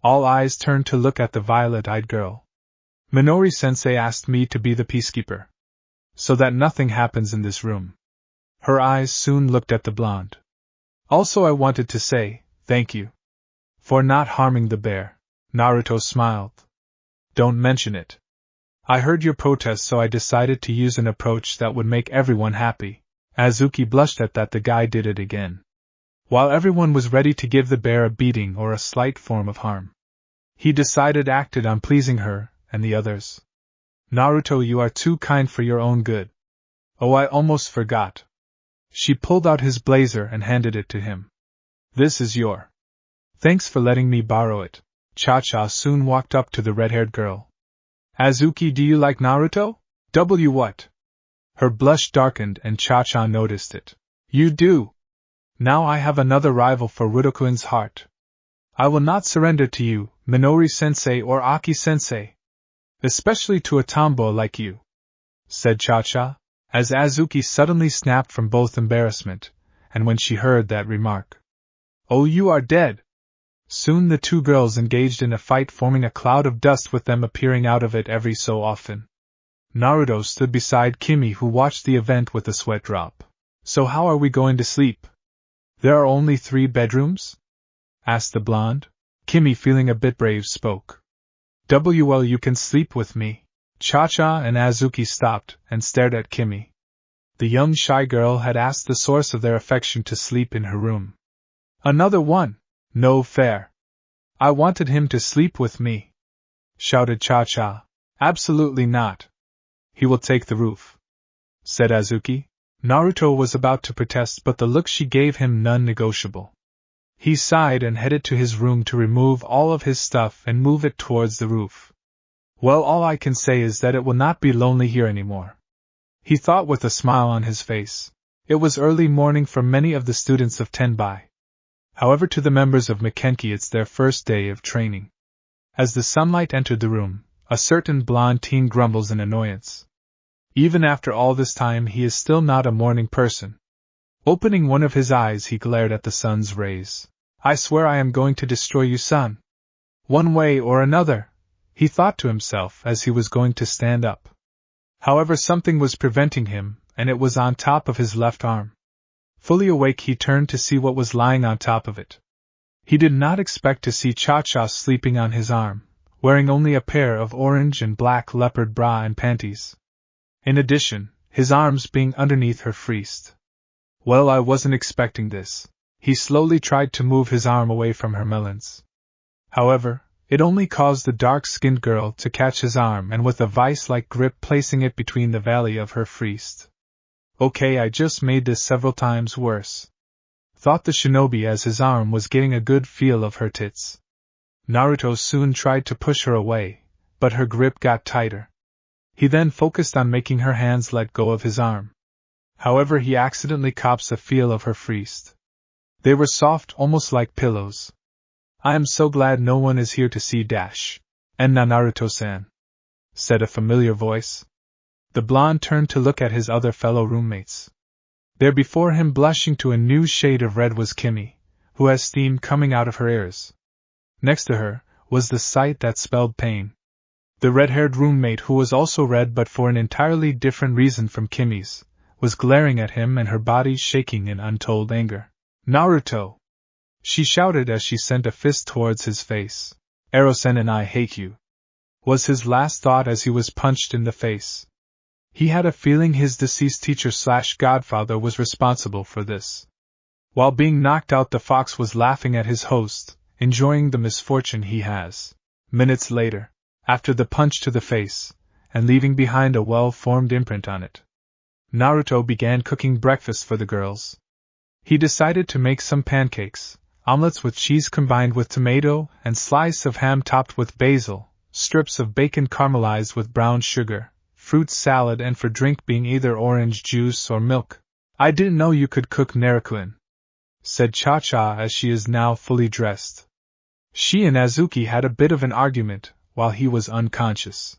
All eyes turned to look at the violet-eyed girl. Minori-sensei asked me to be the peacekeeper, so that nothing happens in this room. Her eyes soon looked at the blonde. Also, I wanted to say, thank you for not harming the bear. Naruto smiled. Don't mention it. I heard your protest, so I decided to use an approach that would make everyone happy. Azuki blushed at that the guy did it again. While everyone was ready to give the bear a beating or a slight form of harm, he acted on pleasing her and the others. Naruto, you are too kind for your own good. Oh, I almost forgot. She pulled out his blazer and handed it to him. This is your. Thanks for letting me borrow it. Cha-Cha soon walked up to the red-haired girl. Azuki, do you like Naruto? What? Her blush darkened and Cha-Cha noticed it. You do? Now I have another rival for Rudokuin's heart. I will not surrender to you, Minori-sensei or Aki-sensei. Especially to a tomboy like you, said Cha-Cha, as Azuki suddenly snapped from both embarrassment and when she heard that remark. Oh, you are dead! Soon the two girls engaged in a fight, forming a cloud of dust with them appearing out of it every so often. Naruto stood beside Kimi, who watched the event with a sweat drop. So how are we going to sleep? There are only 3 bedrooms? Asked the blonde. Kimi, feeling a bit brave, spoke. Well, you can sleep with me. Cha-Cha and Azuki stopped and stared at Kimi. The young shy girl had asked the source of their affection to sleep in her room. Another one? No fair. I wanted him to sleep with me, shouted Cha-Cha. Absolutely not. He will take the roof, said Azuki. Naruto was about to protest, but the look she gave him non-negotiable. He sighed and headed to his room to remove all of his stuff and move it towards the roof. Well, all I can say is that it will not be lonely here anymore, he thought with a smile on his face. It was early morning for many of the students of Tenbai. However, to the members of Maken-Ki it's their first day of training. As the sunlight entered the room, a certain blonde teen grumbles in annoyance. Even after all this time he is still not a morning person. Opening one of his eyes he glared at the sun's rays. I swear I am going to destroy you, son. One way or another, he thought to himself as he was going to stand up. However, something was preventing him, and it was on top of his left arm. Fully awake, he turned to see what was lying on top of it. He did not expect to see Cha-Cha sleeping on his arm, wearing only a pair of orange and black leopard bra and panties. In addition, his arms being underneath her fleece. Well, I wasn't expecting this. He slowly tried to move his arm away from her melons. However, it only caused the dark-skinned girl to catch his arm and with a vice-like grip placing it between the valley of her fleece. Okay, I just made this several times worse, thought the shinobi as his arm was getting a good feel of her tits. Naruto soon tried to push her away, but her grip got tighter. He then focused on making her hands let go of his arm. However, he accidentally cops the feel of her fleece. They were soft, almost like pillows. I am so glad no one is here to see dash. And Naruto-san, said a familiar voice. The blonde turned to look at his other fellow roommates. There before him, blushing to a new shade of red, was Kimi, who has steam coming out of her ears. Next to her was the sight that spelled pain. The red-haired roommate, who was also red but for an entirely different reason from Kimi's, was glaring at him and her body shaking in untold anger. Naruto! She shouted as she sent a fist towards his face. Ero-sen and I hate you, was his last thought as he was punched in the face. He had a feeling his deceased teacher/godfather was responsible for this. While being knocked out, the fox was laughing at his host, enjoying the misfortune he has. Minutes later, after the punch to the face, and leaving behind a well-formed imprint on it, Naruto began cooking breakfast for the girls. He decided to make some pancakes, omelets with cheese combined with tomato, and slice of ham topped with basil, strips of bacon caramelized with brown sugar, fruit salad, and for drink being either orange juice or milk. I didn't know you could cook, Naruto, said Cha-Cha as she is now fully dressed. She and Azuki had a bit of an argument while he was unconscious.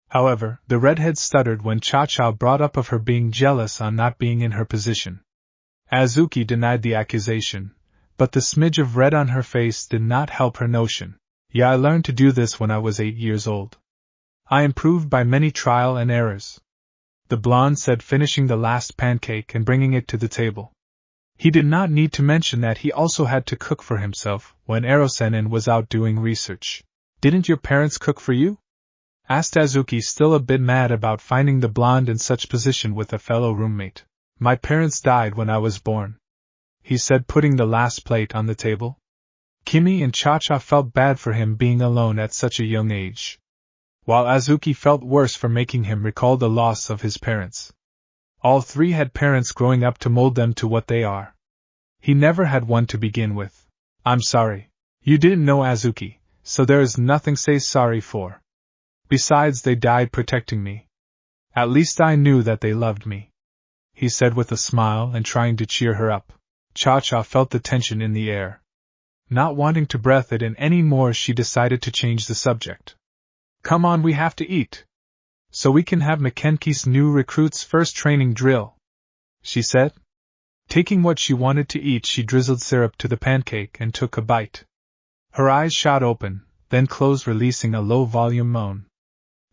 However, the redhead stuttered when Cha-Cha brought up of her being jealous on not being in her position. Azuki denied the accusation, but the smidge of red on her face did not help her notion. Yeah, I learned to do this when I was 8 years old. I improved by many trial and errors, the blonde said, finishing the last pancake and bringing it to the table. He did not need to mention that he also had to cook for himself when Ero-sen was out doing research. Didn't your parents cook for you? Asked Azuki, still a bit mad about finding the blonde in such position with a fellow roommate. My parents died when I was born, he said, putting the last plate on the table. Kimi and Cha-Cha felt bad for him being alone at such a young age, while Azuki felt worse for making him recall the loss of his parents. All three had parents growing up to mold them to what they are. He never had one to begin with. I'm sorry. You didn't know, Azuki, so there is nothing to say sorry for. Besides, they died protecting me. At least I knew that they loved me, he said with a smile and trying to cheer her up. Cha-Cha felt the tension in the air. Not wanting to breathe it in any more, she decided to change the subject. Come on, we have to eat, so we can have Maken-Ki's new recruit's first training drill, she said. Taking what she wanted to eat, she drizzled syrup to the pancake and took a bite. Her eyes shot open, then closed, releasing a low-volume moan.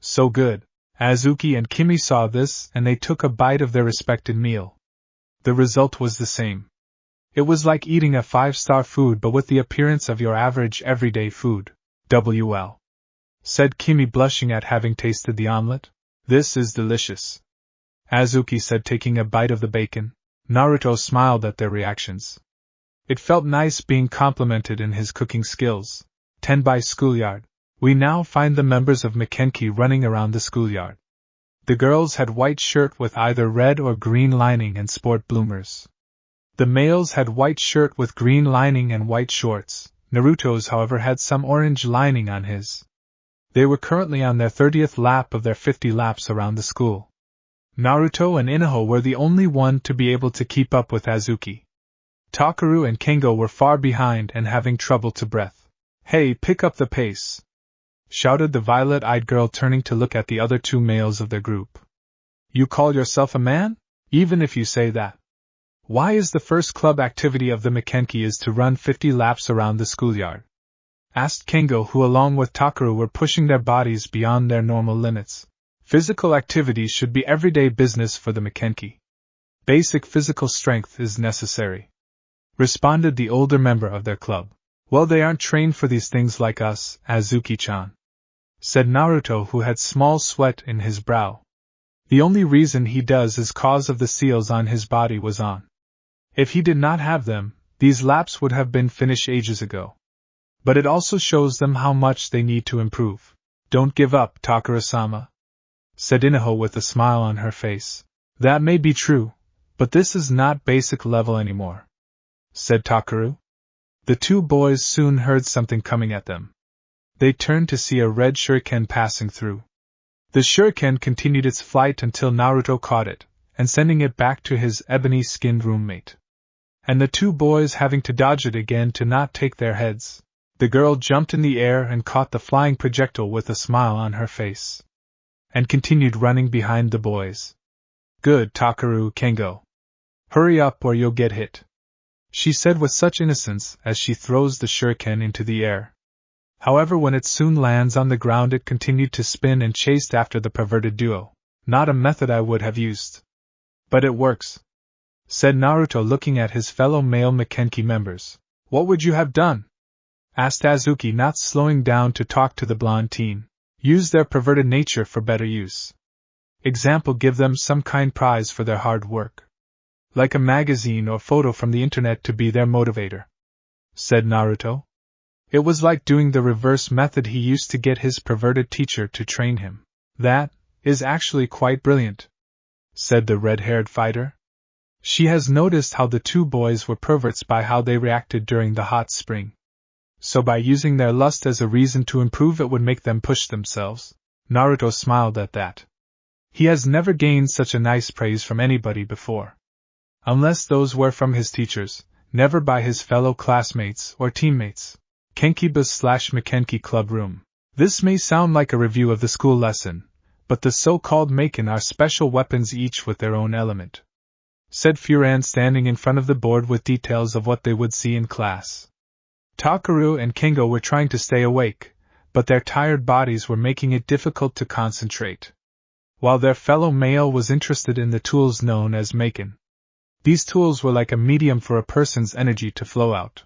So good. Azuki and Kimi saw this, and they took a bite of their respected meal. The result was the same. It was like eating a 5-star food but with the appearance of your average everyday food. WL, said Kimi, blushing at having tasted the omelet. This is delicious. Azuki said, taking a bite of the bacon. Naruto smiled at their reactions. It felt nice being complimented in his cooking skills. 10 by schoolyard. We now find the members of Maken-Ki running around the schoolyard. The girls had white shirt with either red or green lining and sport bloomers. The males had white shirt with green lining and white shorts. Naruto's, however, had some orange lining on his. They were currently on their 30th lap of their 50 laps around the school. Naruto and Inoue were the only one to be able to keep up with Azuki. Takaru and Kengo were far behind and having trouble to breath. "Hey, pick up the pace!" shouted the violet-eyed girl, turning to look at the other 2 males of their group. "You call yourself a man? Even if you say that. Why is the first club activity of the Maken-Ki is to run 50 laps around the schoolyard?" asked Kengo, who along with Takaru were pushing their bodies beyond their normal limits. "Physical activities should be everyday business for the Maken-Ki. Basic physical strength is necessary," responded the older member of their club. "Well, they aren't trained for these things like us, Azuki-chan," said Naruto, who had small sweat in his brow. "The only reason he does is cause of the seals on his body was on. If he did not have them, these laps would have been finished ages ago. But it also shows them how much they need to improve. Don't give up, Takaru-sama," said Inoue with a smile on her face. "That may be true, but this is not basic level anymore," said Takaru. The 2 boys soon heard something coming at them. They turned to see a red shuriken passing through. The shuriken continued its flight until Naruto caught it, and sending it back to his ebony-skinned roommate. And the 2 boys having to dodge it again to not take their heads. The girl jumped in the air and caught the flying projectile with a smile on her face, and continued running behind the boys. "Good, Takaru, Kengo. Hurry up or you'll get hit," she said with such innocence as she throws the shuriken into the air. However, when it soon lands on the ground, it continued to spin and chased after the perverted duo. "Not a method I would have used. But it works," said Naruto, looking at his fellow male Maken-Ki members. "What would you have done?" asked Azuki, not slowing down to talk to the blonde teen. "Use their perverted nature for better use. Example, give them some kind prize for their hard work. Like a magazine or photo from the internet to be their motivator," said Naruto. It was like doing the reverse method he used to get his perverted teacher to train him. "That is actually quite brilliant," said the red-haired fighter. She has noticed how the 2 boys were perverts by how they reacted during the hot spring. So by using their lust as a reason to improve, it would make them push themselves. Naruto smiled at that. He has never gained such a nice praise from anybody before. Unless those were from his teachers, never by his fellow classmates or teammates. Kenkiba/Maken-Ki Club Room. This may sound like a review of the school lesson, but the so-called Maken are special weapons, each with their own element, said Furan, standing in front of the board with details of what they would see in class. Takaru and Kengo were trying to stay awake, but their tired bodies were making it difficult to concentrate. While their fellow male was interested in the tools known as Maken. These tools were like a medium for a person's energy to flow out,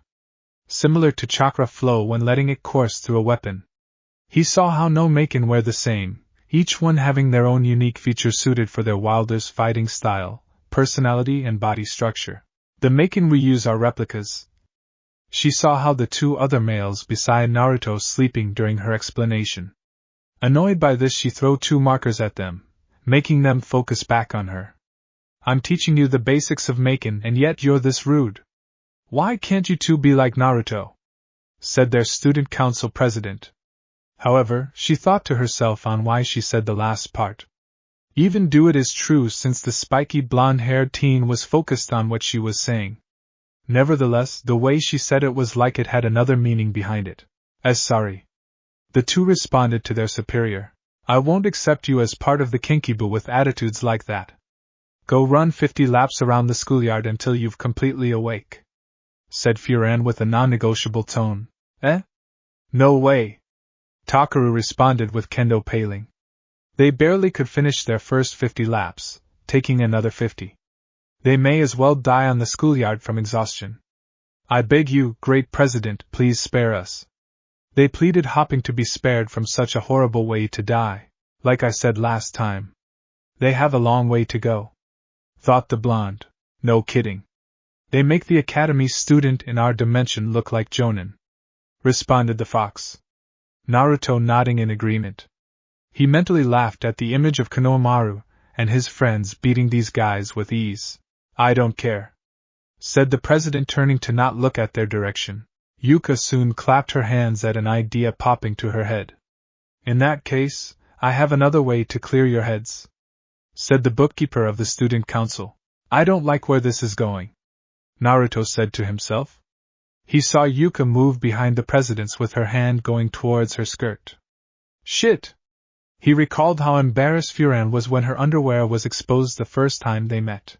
similar to chakra flow when letting it course through a weapon. He saw how no Maken were the same, each one having their own unique features suited for their wildest fighting style, personality and body structure. The Maken we use are replicas. She saw how the 2 other males beside Naruto sleeping during her explanation. Annoyed by this, she threw 2 markers at them, making them focus back on her. "I'm teaching you the basics of Maken and yet you're this rude. Why can't you 2 be like Naruto?" said their student council president. However, she thought to herself on why she said the last part. Even do it is true, since the spiky blonde-haired teen was focused on what she was saying. Nevertheless, the way she said it was like it had another meaning behind it. "As sorry," the 2 responded to their superior. "I won't accept you as part of the Kinkibu with attitudes like that. Go run 50 laps around the schoolyard until you've completely awake," said Furan with a non-negotiable tone. "Eh? No way," Takaru responded with kendo paling. They barely could finish their first 50 laps, taking another 50. They may as well die on the schoolyard from exhaustion. "I beg you, great president, please spare us," they pleaded, hoping to be spared from such a horrible way to die. "Like I said last time," They have a long way to go, thought the blonde. No kidding. They make the academy student in our dimension look like Jonin, responded the fox. Naruto nodding in agreement. He mentally laughed at the image of Konohamaru and his friends beating these guys with ease. I don't care, said the president, turning to not look at their direction. Yuka soon clapped her hands at an idea popping to her head. In that case, I have another way to clear your heads, said the bookkeeper of the student council. I don't like where this is going, Naruto said to himself. He saw Yuka move behind the presidents with her hand going towards her skirt. Shit! He recalled how embarrassed Furan was when her underwear was exposed the first time they met.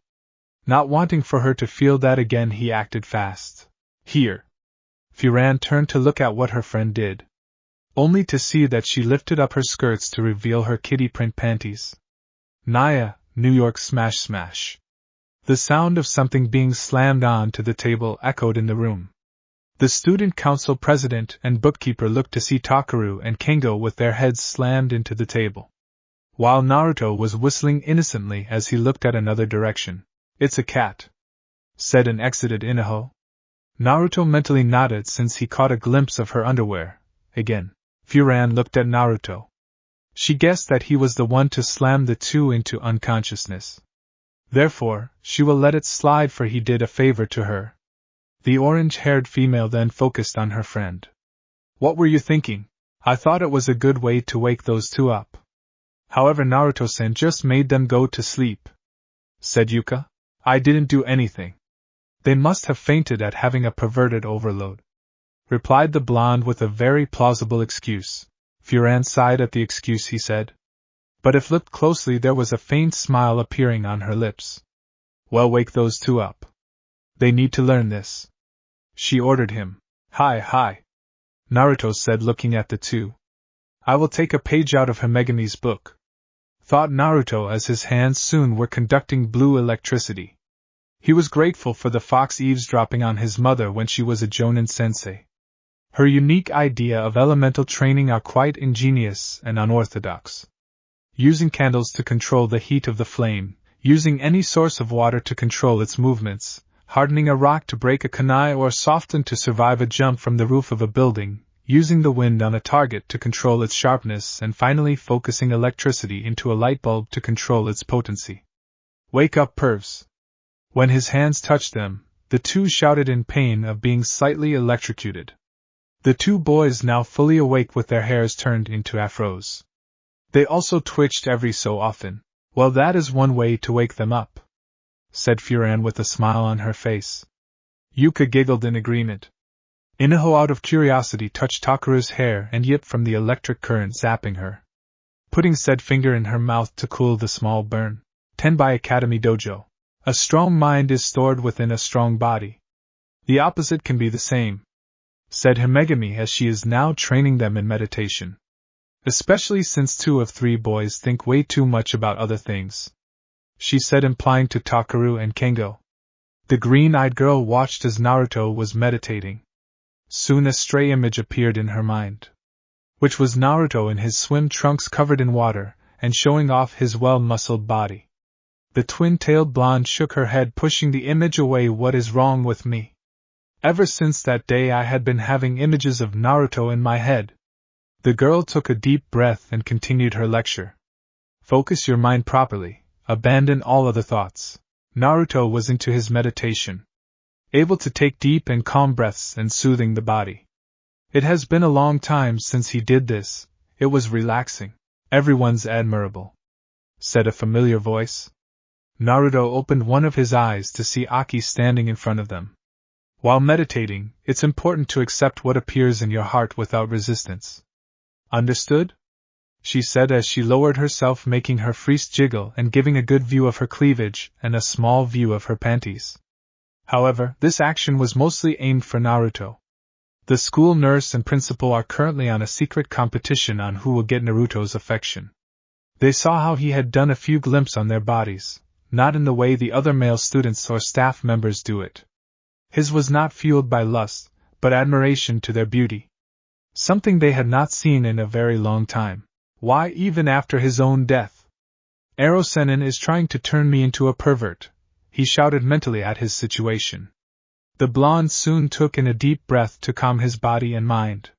Not wanting for her to feel that again, he acted fast. Here. Furan turned to look at what her friend did, only to see that she lifted up her skirts to reveal her kitty print panties. Naya, New York smash smash. The sound of something being slammed onto the table echoed in the room. The student council president and bookkeeper looked to see Takaru and Kengo with their heads slammed into the table, while Naruto was whistling innocently as he looked at another direction. It's a cat, said and exited Inaho. Naruto mentally nodded since he caught a glimpse of her underwear. Again, Furan looked at Naruto. She guessed that he was the one to slam the two into unconsciousness. Therefore, she will let it slide, for he did a favor to her. The orange-haired female then focused on her friend. What were you thinking? I thought it was a good way to wake those two up. However, Naruto-san just made them go to sleep, said Yuka. I didn't do anything. They must have fainted at having a perverted overload, replied the blonde with a very plausible excuse. Furan sighed at the excuse he said, but if looked closely there was a faint smile appearing on her lips. Well, wake those two up. They need to learn this, she ordered him. Hi, Naruto said, looking at the two. I will take a page out of Himegami's book, thought Naruto as his hands soon were conducting blue electricity. He was grateful for the fox eavesdropping on his mother when she was a Jonin sensei. Her unique idea of elemental training are quite ingenious and unorthodox. Using candles to control the heat of the flame, using any source of water to control its movements, hardening a rock to break a kunai or soften to survive a jump from the roof of a building, using the wind on a target to control its sharpness, and finally focusing electricity into a light bulb to control its potency. Wake up, pervs! When his hands touched them, the two shouted in pain of being slightly electrocuted. The two boys, now fully awake with their hairs turned into afros. They also twitched every so often. Well, that is one way to wake them up, said Furan with a smile on her face. Yuka giggled in agreement. Inaho, out of curiosity, touched Takaru's hair and yipped from the electric current zapping her, putting said finger in her mouth to cool the small burn. 10 by Academy Dojo. A strong mind is stored within a strong body. The opposite can be the same, said Himegami as she is now training them in meditation. Especially since 2 of 3 boys think way too much about other things, she said, implying to Takaru and Kengo. The green-eyed girl watched as Naruto was meditating. Soon a stray image appeared in her mind, which was Naruto in his swim trunks covered in water and showing off his well-muscled body. The twin-tailed blonde shook her head, pushing the image away. What is wrong with me? Ever since that day I had been having images of Naruto in my head. The girl took a deep breath and continued her lecture. Focus your mind properly, abandon all other thoughts. Naruto was into his meditation, able to take deep and calm breaths and soothing the body. It has been a long time since he did this. It was relaxing. Everyone's admirable, said a familiar voice. Naruto opened one of his eyes to see Aki standing in front of them. While meditating, it's important to accept what appears in your heart without resistance. Understood? She said as she lowered herself, making her frieze jiggle and giving a good view of her cleavage and a small view of her panties. However, this action was mostly aimed for Naruto. The school nurse and principal are currently on a secret competition on who will get Naruto's affection. They saw how he had done a few glimpses on their bodies, not in the way the other male students or staff members do it. His was not fueled by lust, but admiration to their beauty. Something they had not seen in a very long time. Why, even after his own death? Ero-Sennin is trying to turn me into a pervert, he shouted mentally at his situation. The blonde soon took in a deep breath to calm his body and mind.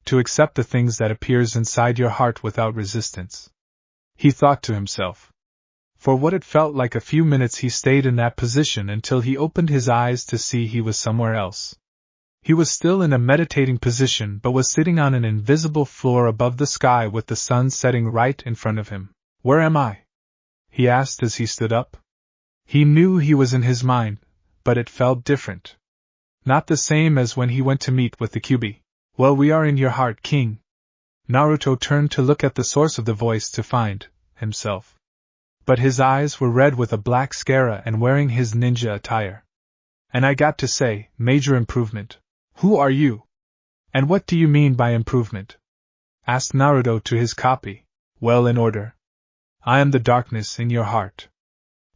To accept the things that appears inside your heart without resistance. He thought to himself. For what it felt like a few minutes he stayed in that position until he opened his eyes to see he was somewhere else. He was still in a meditating position but was sitting on an invisible floor above the sky with the sun setting right in front of him. Where am I? He asked as he stood up. He knew he was in his mind, but it felt different. Not the same as when he went to meet with the Kyuubi. Well, we are in your heart, King. Naruto turned to look at the source of the voice to find himself. But his eyes were red with a black scara and wearing his ninja attire. And I got to say, major improvement. Who are you? And what do you mean by improvement? Asked Naruto to his copy. Well, in order. I am the darkness in your heart.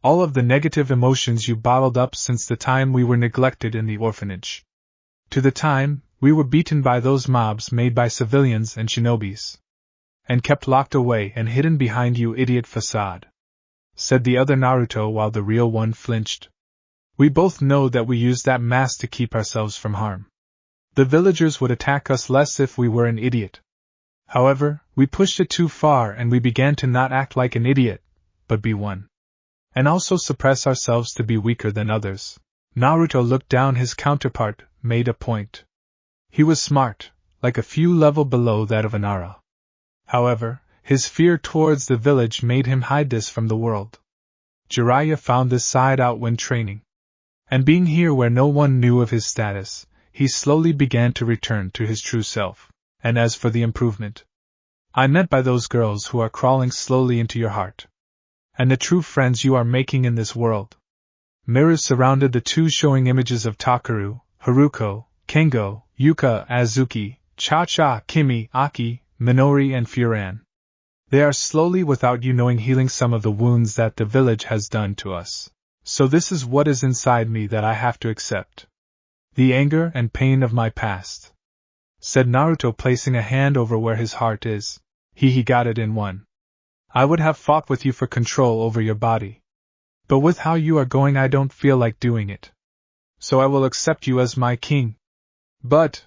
All of the negative emotions you bottled up since the time we were neglected in the orphanage. To the time we were beaten by those mobs made by civilians and shinobis. And kept locked away and hidden behind you idiot facade. Said the other Naruto while the real one flinched. We both know that we used that mask to keep ourselves from harm. The villagers would attack us less if we were an idiot. However, we pushed it too far and we began to not act like an idiot, but be one. And also suppress ourselves to be weaker than others. Naruto looked down his counterpart, made a point. He was smart, like a few level below that of Anara. However, his fear towards the village made him hide this from the world. Jiraiya found this side out when training. And being here where no one knew of his status, he slowly began to return to his true self. And as for the improvement, I meant by those girls who are crawling slowly into your heart. And the true friends you are making in this world. Mirrors surrounded the two showing images of Takaru, Haruko, Kengo, Yuka, Azuki, Cha-Cha, Kimi, Aki, Minori and Furan. They are slowly without you knowing healing some of the wounds that the village has done to us. So this is what is inside me that I have to accept. The anger and pain of my past. Said Naruto placing a hand over where his heart is. He got it in one. I would have fought with you for control over your body. But with how you are going I don't feel like doing it. So I will accept you as my king. But...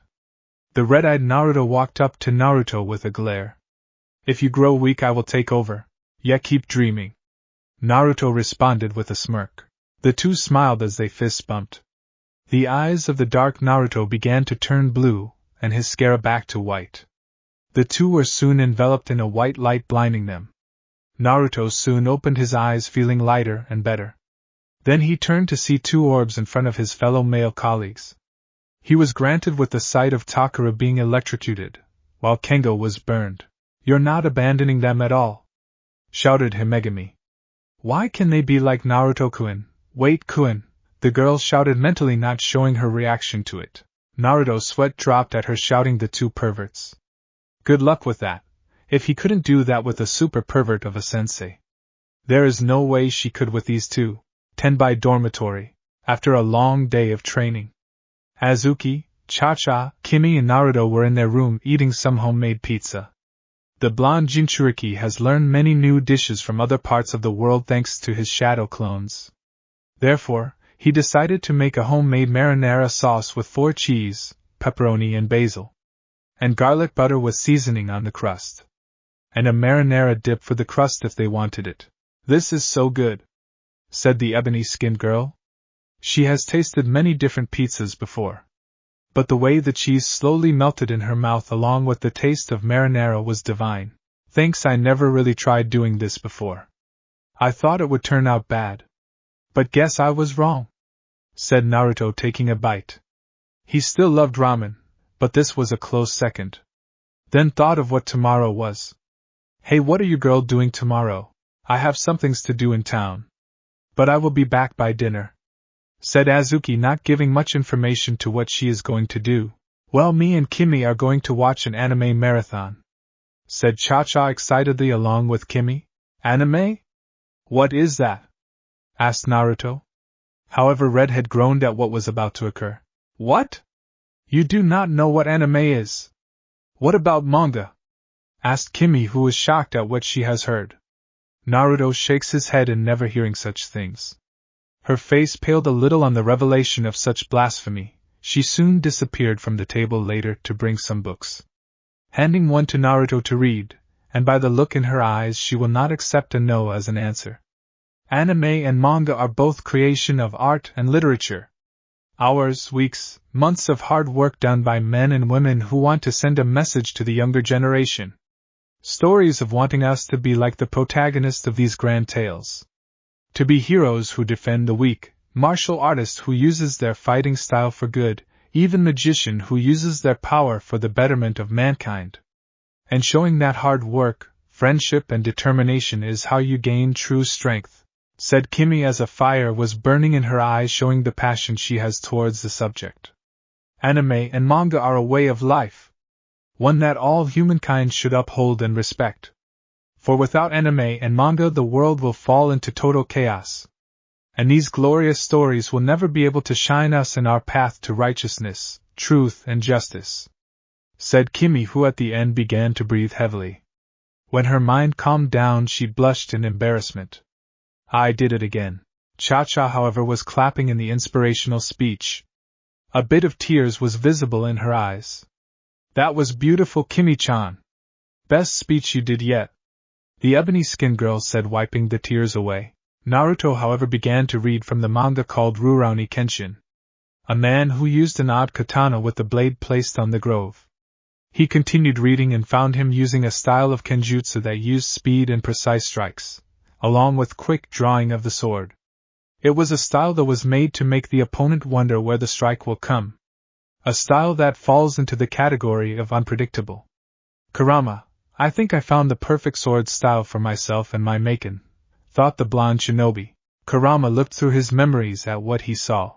The red-eyed Naruto walked up to Naruto with a glare. If you grow weak I will take over. Yet keep dreaming. Naruto responded with a smirk. The two smiled as they fist bumped. The eyes of the dark Naruto began to turn blue, and his scara back to white. The two were soon enveloped in a white light blinding them. Naruto soon opened his eyes feeling lighter and better. Then he turned to see two orbs in front of his fellow male colleagues. He was granted with the sight of Takara being electrocuted, while Kengo was burned. You're not abandoning them at all, shouted Himegami. Why can they be like Naruto-kun? Wait, kun, the girl shouted mentally, not showing her reaction to it. Naruto's sweat dropped at her shouting the two perverts. Good luck with that. If he couldn't do that with a super pervert of a sensei. There is no way she could with these two. 10 by dormitory, after a long day of training. Azuki, Cha-Cha, Kimi and Naruto were in their room eating some homemade pizza. The blonde Jinchuriki has learned many new dishes from other parts of the world thanks to his shadow clones. Therefore, he decided to make a homemade marinara sauce with 4 cheese, pepperoni and basil. And garlic butter with seasoning on the crust. And a marinara dip for the crust if they wanted it. This is so good, said the ebony-skinned girl. She has tasted many different pizzas before. But the way the cheese slowly melted in her mouth along with the taste of marinara was divine. Thanks, I never really tried doing this before. I thought it would turn out bad. But guess I was wrong, said Naruto taking a bite. He still loved ramen, but this was a close second. Then thought of what tomorrow was. Hey, what are you girl doing tomorrow? I have some things to do in town. But I will be back by dinner, said Azuki, not giving much information to what she is going to do. Well, me and Kimi are going to watch an anime marathon, said Cha-Cha excitedly along with Kimi. Anime? What is that? Asked Naruto. However, Redhead groaned at what was about to occur. What? You do not know what anime is? What about manga? Asked Kimi, who was shocked at what she has heard. Naruto shakes his head in never hearing such things. Her face paled a little on the revelation of such blasphemy. She soon disappeared from the table later to bring some books. Handing one to Naruto to read, and by the look in her eyes she will not accept a no as an answer. Anime and manga are both creation of art and literature. Hours, weeks, months of hard work done by men and women who want to send a message to the younger generation. Stories of wanting us to be like the protagonist of these grand tales. To be heroes who defend the weak, martial artist who uses their fighting style for good, even magician who uses their power for the betterment of mankind. And showing that hard work, friendship and determination is how you gain true strength, said Kimi as a fire was burning in her eyes, showing the passion she has towards the subject. Anime and manga are a way of life, one that all humankind should uphold and respect. For without anime and manga the world will fall into total chaos. And these glorious stories will never be able to shine us in our path to righteousness, truth and justice, said Kimi, who at the end began to breathe heavily. When her mind calmed down she blushed in embarrassment. I did it again. Cha-Cha, however, was clapping in the inspirational speech. A bit of tears was visible in her eyes. That was beautiful, Kimi-chan. Best speech you did yet, the ebony-skinned girl said, wiping the tears away. Naruto, however, began to read from the manga called Rurouni Kenshin. A man who used an odd katana with the blade placed on the grove. He continued reading and found him using a style of kenjutsu that used speed and precise strikes, along with quick drawing of the sword. It was a style that was made to make the opponent wonder where the strike will come. A style that falls into the category of unpredictable. Kurama, I think I found the perfect sword style for myself and my Maken, thought the blonde shinobi. Kurama looked through his memories at what he saw.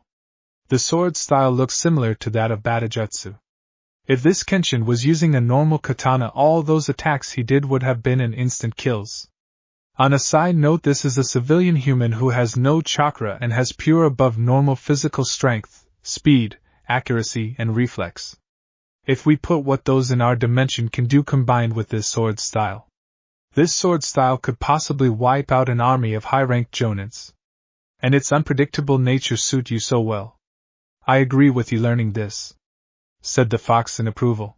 The sword style looked similar to that of Batojutsu. If this Kenshin was using a normal katana, all those attacks he did would have been in instant kills. On a side note, this is a civilian human who has no chakra and has pure above normal physical strength, speed, accuracy, and reflex. If we put what those in our dimension can do combined with this sword style, this sword style could possibly wipe out an army of high-ranked jonins. And its unpredictable nature suit you so well. I agree with you learning this, said the fox in approval.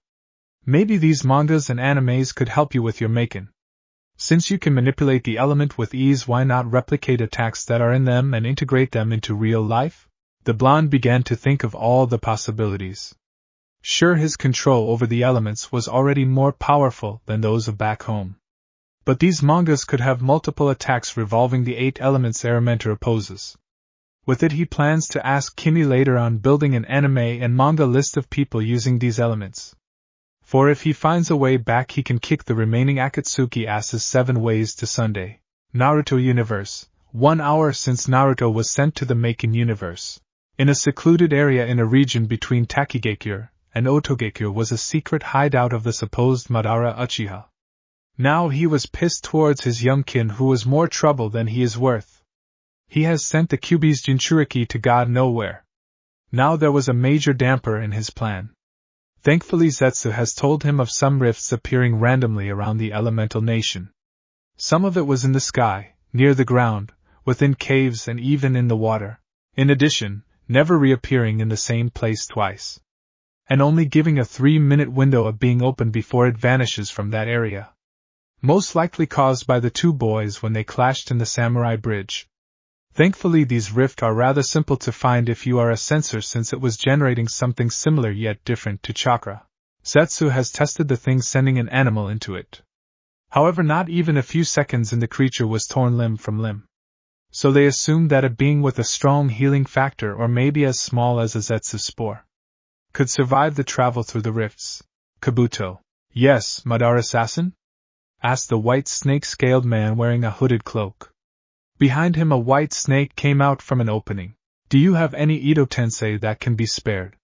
Maybe these mangas and animes could help you with your Maken. Since you can manipulate the element with ease, why not replicate attacks that are in them and integrate them into real life? The blonde began to think of all the possibilities. Sure, his control over the elements was already more powerful than those of back home. But these mangas could have multiple attacks revolving the 8 elements Aramentor opposes. With it he plans to ask Kimi later on building an anime and manga list of people using these elements. For if he finds a way back he can kick the remaining Akatsuki asses 7 ways to Sunday. Naruto Universe. 1 hour since Naruto was sent to the Maken universe. In a secluded area in a region between Takigakure and Otogakure was a secret hideout of the supposed Madara Uchiha. Now he was pissed towards his young kin who was more trouble than he is worth. He has sent the Kyuubi's Jinchuriki to God nowhere. Now there was a major damper in his plan. Thankfully Zetsu has told him of some rifts appearing randomly around the elemental nation. Some of it was in the sky, near the ground, within caves and even in the water. In addition, never reappearing in the same place twice. And only giving a 3-minute window of being opened before it vanishes from that area. Most likely caused by the 2 boys when they clashed in the Samurai Bridge. Thankfully these rifts are rather simple to find if you are a sensor, since it was generating something similar yet different to chakra. Zetsu has tested the thing, sending an animal into it. However, not even a few seconds and the creature was torn limb from limb. So they assumed that a being with a strong healing factor, or maybe as small as a Zetsu spore, could survive the travel through the rifts. Kabuto. Yes, Madara-assassin? Asked the white snake-scaled man wearing a hooded cloak. Behind him a white snake came out from an opening. Do you have any Ito-tensei that can be spared?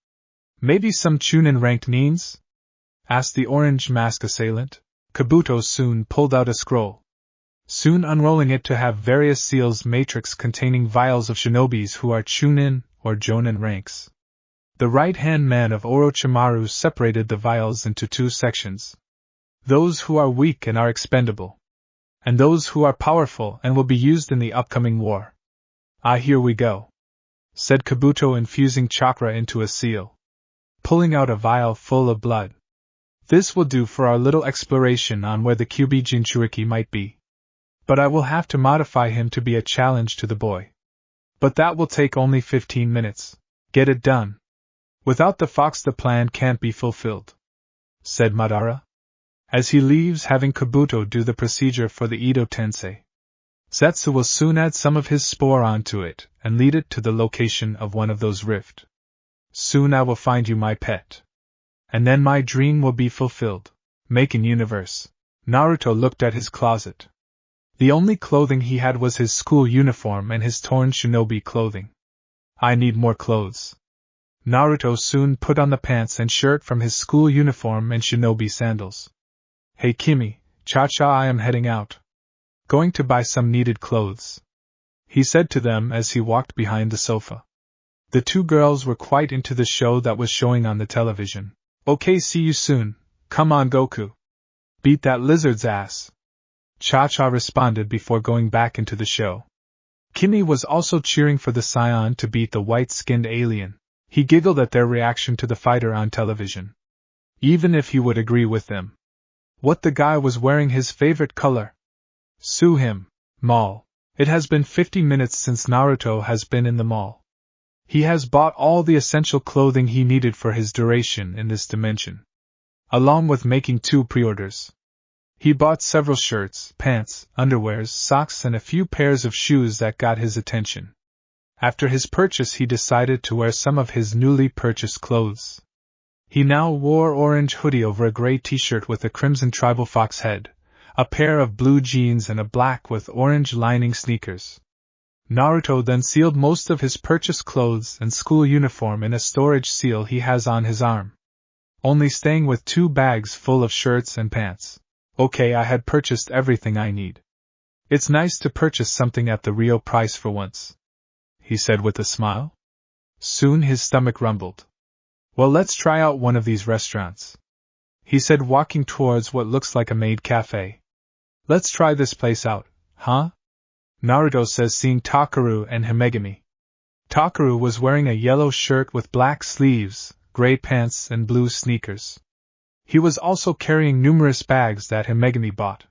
Maybe some Chunin-ranked nins? Asked the orange mask assailant. Kabuto soon pulled out a scroll, soon unrolling it to have various seals matrix containing vials of shinobis who are Chunin or Jonin ranks. The right-hand man of Orochimaru separated the vials into 2 sections. Those who are weak and are expendable. And those who are powerful and will be used in the upcoming war. Ah, here we go, said Kabuto, infusing chakra into a seal, pulling out a vial full of blood. This will do for our little exploration on where the Kyuubi Jinchuriki might be. But I will have to modify him to be a challenge to the boy. But that will take only 15 minutes. Get it done. Without the fox the plan can't be fulfilled, said Madara, as he leaves, having Kabuto do the procedure for the Edo Tensei. Zetsu will soon add some of his spore onto it and lead it to the location of one of those rifts. Soon I will find you, my pet. And then my dream will be fulfilled. Maken Universe. Naruto looked at his closet. The only clothing he had was his school uniform and his torn shinobi clothing. I need more clothes. Naruto soon put on the pants and shirt from his school uniform and shinobi sandals. Hey Kimi, Cha-Cha, I am heading out. Going to buy some needed clothes, he said to them as he walked behind the sofa. The two girls were quite into the show that was showing on the television. Okay, see you soon. Come on, Goku. Beat that lizard's ass. Cha-Cha responded before going back into the show. Kimi was also cheering for the Scion to beat the white-skinned alien. He giggled at their reaction to the fighter on television. Even if he would agree with them. What, the guy was wearing his favorite color? Sue him. Mall. It has been 50 minutes since Naruto has been in the mall. He has bought all the essential clothing he needed for his duration in this dimension, along with making 2 pre-orders. He bought several shirts, pants, underwears, socks, and a few pairs of shoes that got his attention. After his purchase, he decided to wear some of his newly purchased clothes. He now wore orange hoodie over a gray t-shirt with a crimson tribal fox head, a pair of blue jeans and a black with orange lining sneakers. Naruto then sealed most of his purchased clothes and school uniform in a storage seal he has on his arm, only staying with 2 bags full of shirts and pants. Okay, I had purchased everything I need. It's nice to purchase something at the real price for once, he said with a smile. Soon his stomach rumbled. Well, let's try out one of these restaurants, he said, walking towards what looks like a maid cafe. Let's try this place out, huh? Naruto says, seeing Takaru and Himegami. Takaru was wearing a yellow shirt with black sleeves, gray pants, and blue sneakers. He was also carrying numerous bags that Himegami bought,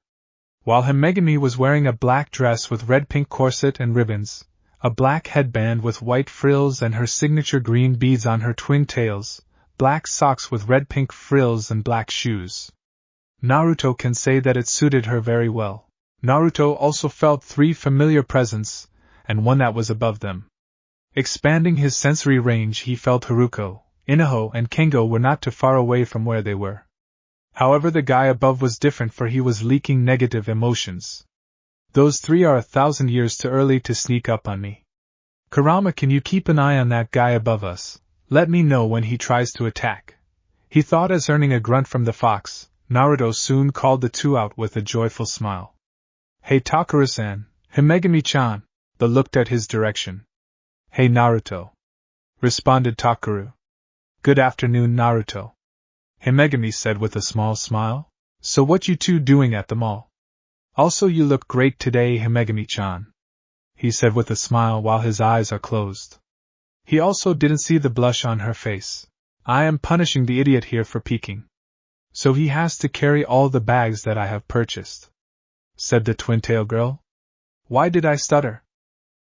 while Himegami was wearing a black dress with red-pink corset and ribbons, a black headband with white frills and her signature green beads on her twin tails, black socks with red-pink frills, and black shoes. Naruto can say that it suited her very well. Naruto also felt 3 familiar presents, and one that was above them. Expanding his sensory range, he felt Haruko, Inaho, and Kengo were not too far away from where they were. However, the guy above was different, for he was leaking negative emotions. Those 3 are 1,000 years too early to sneak up on me. Kurama, can you keep an eye on that guy above us? Let me know when he tries to attack, he thought as, earning a grunt from the fox, Naruto soon called the 2 out with a joyful smile. Hey Takaru-san, Himegami-chan, they looked at his direction. Hey Naruto, responded Takaru. Good afternoon, Naruto, Himegami said with a small smile. So what you 2 doing at the mall? Also, you look great today, Himegami-chan, he said with a smile while his eyes are closed. He also didn't see the blush on her face. I am punishing the idiot here for peeking, so he has to carry all the bags that I have purchased, said the twin-tail girl. Why did I stutter?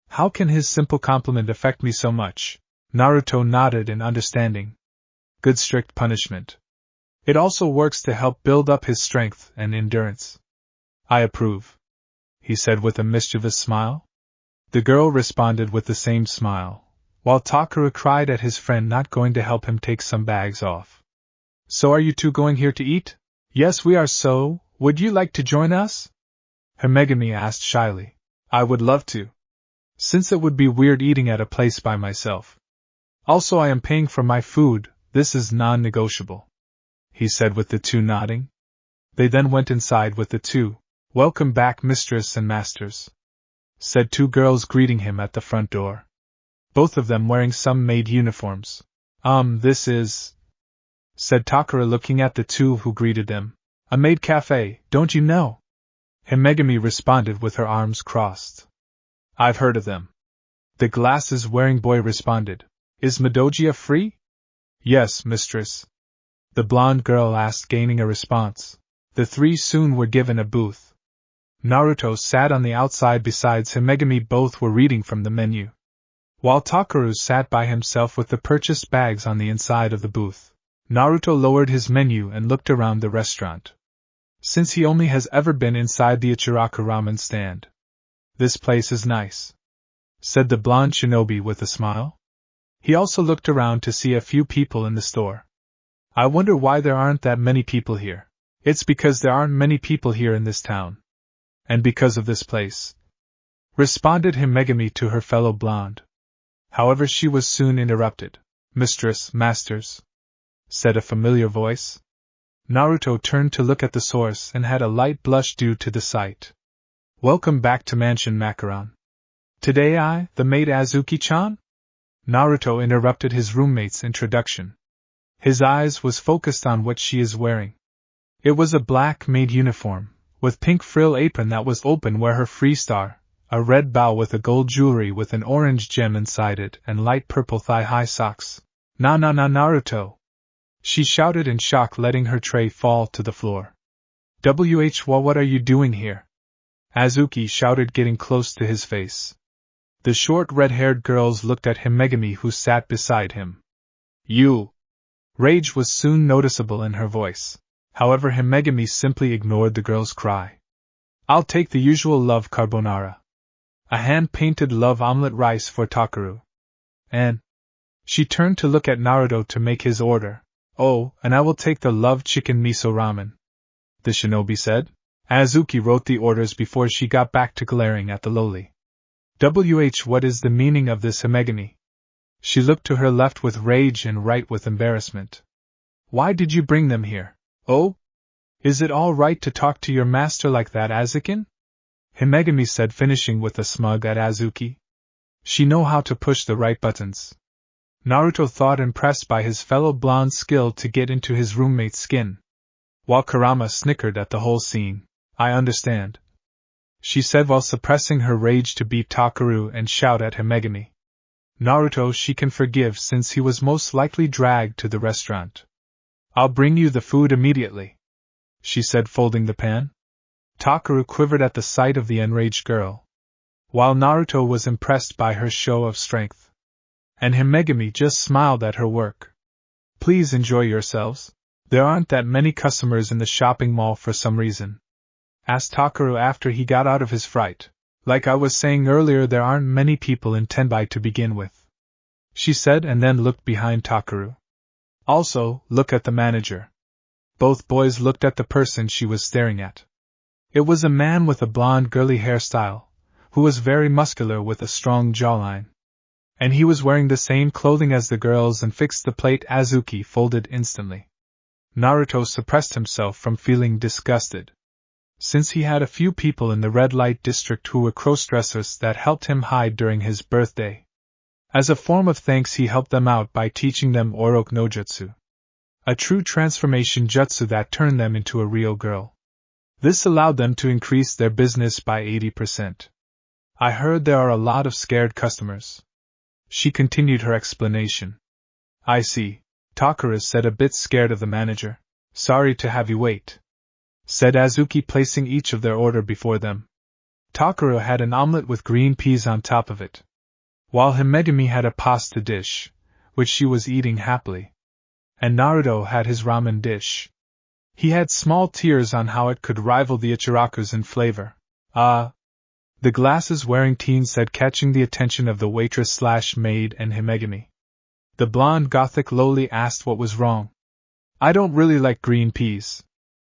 How can his simple compliment affect me so much? Naruto nodded in understanding. Good strict punishment. It also works to help build up his strength and endurance. I approve, he said with a mischievous smile. The girl responded with the same smile, while Takaru cried at his friend not going to help him take some bags off. So are you 2 going here to eat? Yes, we are. So, would you like to join us? Himegami asked shyly. I would love to, since it would be weird eating at a place by myself. Also, I am paying for my food, this is non-negotiable, he said with the 2 nodding. They then went inside with the 2. Welcome back, mistress and masters, said 2 girls greeting him at the front door, both of them wearing some maid uniforms. This is, said Takara looking at the 2 who greeted them, a maid cafe, don't you know? Himegami responded with her arms crossed. I've heard of them. The glasses-wearing boy responded. Is Midoriya free? Yes, mistress. The blonde girl asked, gaining a response. The three soon were given a booth. Naruto sat on the outside besides Himegami. Both were reading from the menu, while Takaru sat by himself with the purchased bags on the inside of the booth. Naruto lowered his menu and looked around the restaurant. Since he only has ever been inside the Ichiraku ramen stand. This place is nice, said the blonde shinobi with a smile. He also looked around to see a few people in the store. I wonder why there aren't that many people here. It's because there aren't many people here in this town. And because of this place, responded Himegami to her fellow blonde. However, she was soon interrupted. Mistress, masters, said a familiar voice. Naruto turned to look at the source and had a light blush due to the sight. Welcome back to Mansion Macaron. Today I, the maid Azuki-chan? Naruto interrupted his roommate's introduction. His eyes was focused on what she is wearing. It was a black maid uniform, with pink frill apron that was open where her free star, a red bow with a gold jewelry with an orange gem inside it, and light purple thigh-high socks. Naruto! She shouted in shock, letting her tray fall to the floor. What are you doing here? Azuki shouted, getting close to his face. The short red-haired girls looked at Himegami, who sat beside him. You! Rage was soon noticeable in her voice. However, Himegami simply ignored the girl's cry. I'll take the usual love carbonara. A hand-painted love omelette rice for Takaru. And she turned to look at Naruto to make his order. Oh, and I will take the love chicken miso ramen, the shinobi said. Azuki wrote the orders before she got back to glaring at the lowly. What is the meaning of this, Himegami? She looked to her left with rage and right with embarrassment. Why did you bring them here? Oh? Is it all right to talk to your master like that, Azukin? Himegami said, finishing with a smug at Azuki. She know how to push the right buttons. Naruto thought, impressed by his fellow blonde's skill to get into his roommate's skin. While Kurama snickered at the whole scene. I understand, she said while suppressing her rage to beat Takaru and shout at Himegami. Naruto she can forgive since he was most likely dragged to the restaurant. I'll bring you the food immediately, she said, folding the pan. Takaru quivered at the sight of the enraged girl, while Naruto was impressed by her show of strength. And Himegami just smiled at her work. Please enjoy yourselves. There aren't that many customers in the shopping mall for some reason, asked Takaru after he got out of his fright. Like I was saying earlier, there aren't many people in Tenbai to begin with, she said, and then looked behind Takaru. Also, look at the manager. Both boys looked at the person she was staring at. It was a man with a blonde girly hairstyle, who was very muscular with a strong jawline. And he was wearing the same clothing as the girls and fixed the plate Azuki folded instantly. Naruto suppressed himself from feeling disgusted, since he had a few people in the red light district who were crossdressers that helped him hide during his birthday. As a form of thanks, he helped them out by teaching them Oroku no Jutsu, a true transformation jutsu that turned them into a real girl. This allowed them to increase their business by 80%. I heard there are a lot of scared customers. She continued her explanation. I see, Takaru said, a bit scared of the manager. Sorry to have you wait, said Azuki, placing each of their order before them. Takaru had an omelette with green peas on top of it, while Himegami had a pasta dish, which she was eating happily. And Naruto had his ramen dish. He had small tears on how it could rival the Ichiraku's in flavor. The glasses-wearing teen said, catching the attention of the waitress/maid and Himegami. The blonde gothic lowly asked what was wrong. I don't really like green peas,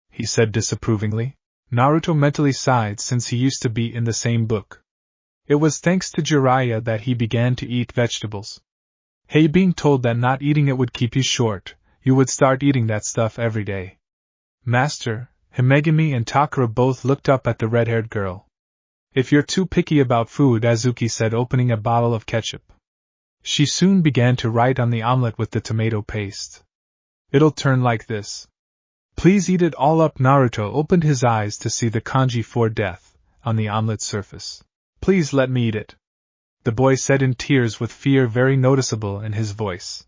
he said disapprovingly. Naruto mentally sighed since he used to be in the same book. It was thanks to Jiraiya that he began to eat vegetables. Hey, being told that not eating it would keep you short, you would start eating that stuff every day. Master, Himegami and Takaru both looked up at the red-haired girl. If you're too picky about food, Azuki said, opening a bottle of ketchup. She soon began to write on the omelette with the tomato paste. It'll turn like this. Please eat it all up. Naruto opened his eyes to see the kanji for death on the omelet's surface. Please let me eat it, the boy said in tears with fear very noticeable in his voice.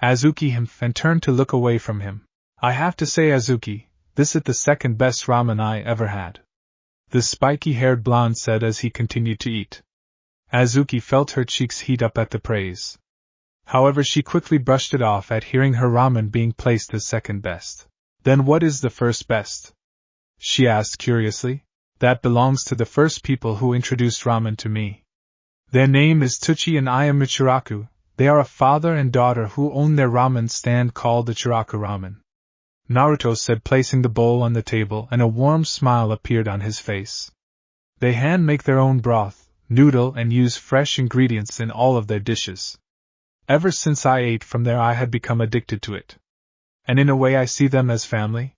Azuki hemphed and turned to look away from him. I have to say, Azuki, this is the second best ramen I ever had, the spiky-haired blonde said as he continued to eat. Azuki felt her cheeks heat up at the praise. However, she quickly brushed it off at hearing her ramen being placed as second best. Then what is the first best? She asked curiously. That belongs to the first people who introduced ramen to me. Their name is Tuchi and I am Michiraku. They are a father and daughter who own their ramen stand called the Chiraku Ramen, Naruto said, placing the bowl on the table, and a warm smile appeared on his face. They hand make their own broth, noodle, and use fresh ingredients in all of their dishes. Ever since I ate from there I had become addicted to it. And in a way I see them as family.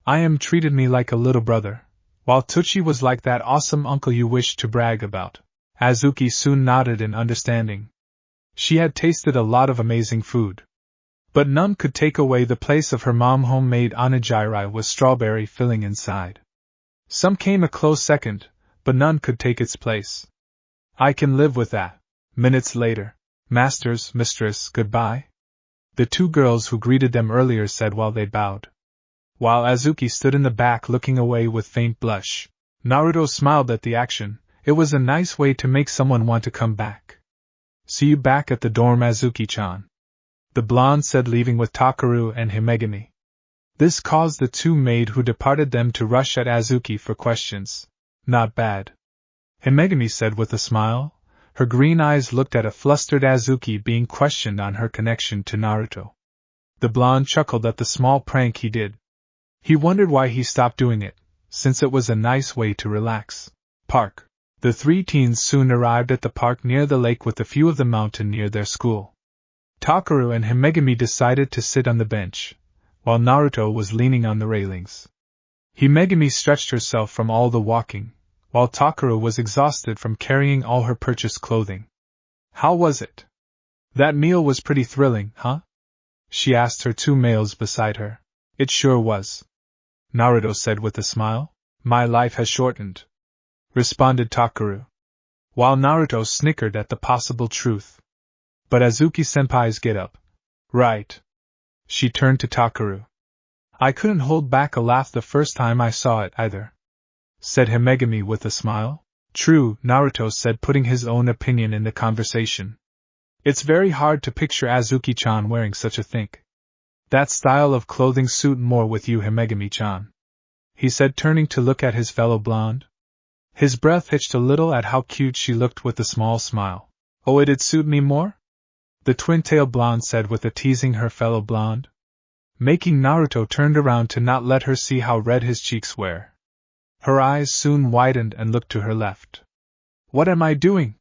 I am treated me like a little brother, while Tuchi was like that awesome uncle you wished to brag about. Azuki soon nodded in understanding. She had tasted a lot of amazing food, but none could take away the place of her mom homemade onigiri with strawberry filling inside. Some came a close second, but none could take its place. I can live with that. Minutes later, Masters, Mistress, goodbye, the two girls who greeted them earlier said while they bowed. While Azuki stood in the back looking away with faint blush, Naruto smiled at the action. It was a nice way to make someone want to come back. See you back at the dorm, Azuki-chan, the blonde said, leaving with Takaru and Himegami. This caused the two maid who departed them to rush at Azuki for questions. Not bad, Himegami said with a smile. Her green eyes looked at a flustered Azuki being questioned on her connection to Naruto. The blonde chuckled at the small prank he did. He wondered why he stopped doing it, since it was a nice way to relax. Park. The three teens soon arrived at the park near the lake with a view of the mountain near their school. Takaru and Himegami decided to sit on the bench, while Naruto was leaning on the railings. Himegami stretched herself from all the walking, while Takaru was exhausted from carrying all her purchased clothing. How was it? That meal was pretty thrilling, huh? She asked her two males beside her. It sure was, Naruto said with a smile. My life has shortened, responded Takaru, while Naruto snickered at the possible truth. But Azuki-senpai's get up. Right. She turned to Takaru. I couldn't hold back a laugh the first time I saw it either, said Himegami with a smile. True, Naruto said, putting his own opinion in the conversation. It's very hard to picture Azuki-chan wearing such a thing. That style of clothing suit more with you, Himegami-chan, he said, turning to look at his fellow blonde. His breath hitched a little at how cute she looked with a small smile. Oh, it'd suit me more? The twin-tailed blonde said with a teasing her fellow blonde, making Naruto turned around to not let her see how red his cheeks were. Her eyes soon widened and looked to her left. What am I doing?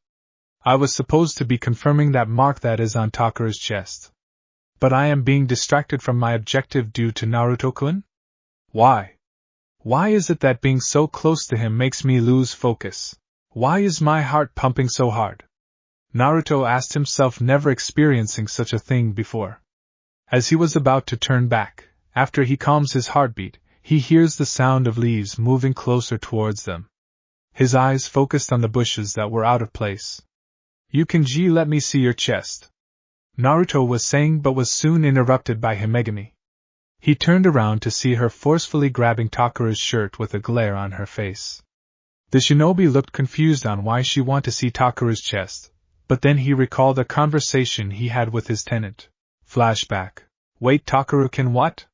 I was supposed to be confirming that mark that is on Takaru's chest. But I am being distracted from my objective due to Naruto-kun? Why? Why is it that being so close to him makes me lose focus? Why is my heart pumping so hard? Naruto asked himself, never experiencing such a thing before. As he was about to turn back, after he calms his heartbeat, he hears the sound of leaves moving closer towards them. His eyes focused on the bushes that were out of place. Yukonji, let me see your chest, Naruto was saying, but was soon interrupted by Himegami. He turned around to see her forcefully grabbing Takaru's shirt with a glare on her face. The shinobi looked confused on why she wanted to see Takaru's chest, but then he recalled a conversation he had with his tenant. Flashback. Wait, Takaru can what?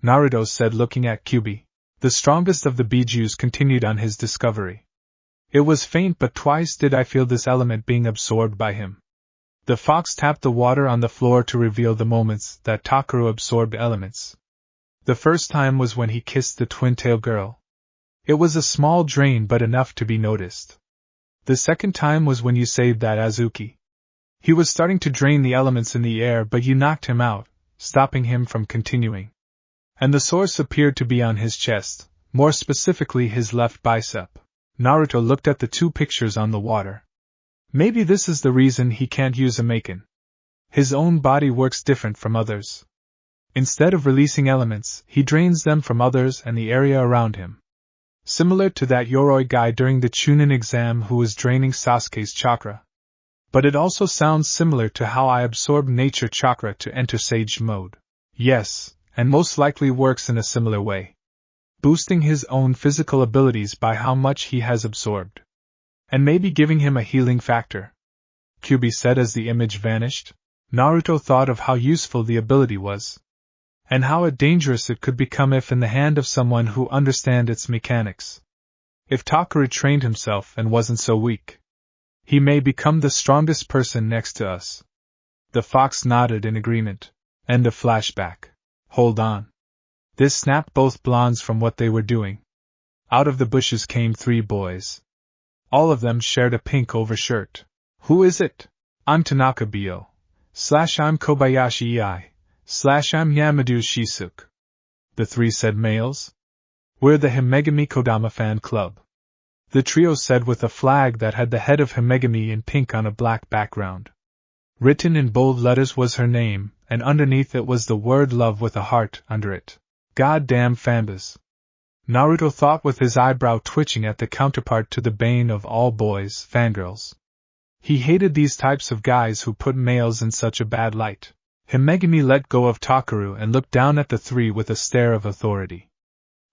Naruto said, looking at Kyubi. The strongest of the bijus continued on his discovery. It was faint, but twice did I feel this element being absorbed by him. The fox tapped the water on the floor to reveal the moments that Takaru absorbed elements. The first time was when he kissed the twin-tailed girl. It was a small drain, but enough to be noticed. The second time was when you saved that Azuki. He was starting to drain the elements in the air, but you knocked him out, stopping him from continuing. And the source appeared to be on his chest, more specifically his left bicep. Naruto looked at the two pictures on the water. Maybe this is the reason he can't use a Maken. His own body works different from others. Instead of releasing elements, he drains them from others and the area around him. Similar to that Yoroi guy during the Chunin exam who was draining Sasuke's chakra. But it also sounds similar to how I absorb nature chakra to enter Sage mode. Yes, and most likely works in a similar way. Boosting his own physical abilities by how much he has absorbed. And maybe giving him a healing factor. Kyubi said as the image vanished. Naruto thought of how useful the ability was. And how dangerous it could become if in the hand of someone who understands its mechanics. If Takaru trained himself and wasn't so weak, he may become the strongest person next to us. The fox nodded in agreement. End of flashback. Hold on. This snapped both blondes from what they were doing. Out of the bushes came 3 boys. All of them shared a pink overshirt. Who is it? I'm Tanaka Bio. / I'm Kobayashi Ei. / I'm Yamadu Shisuke. The 3 said males. We're the Himegami Kodama fan club. The trio said with a flag that had the head of Himegami in pink on a black background. Written in bold letters was her name, and underneath it was the word love with a heart under it. Goddamn fanbas. Naruto thought with his eyebrow twitching at the counterpart to the bane of all boys, fangirls. He hated these types of guys who put males in such a bad light. Himegami let go of Takaru and looked down at the 3 with a stare of authority.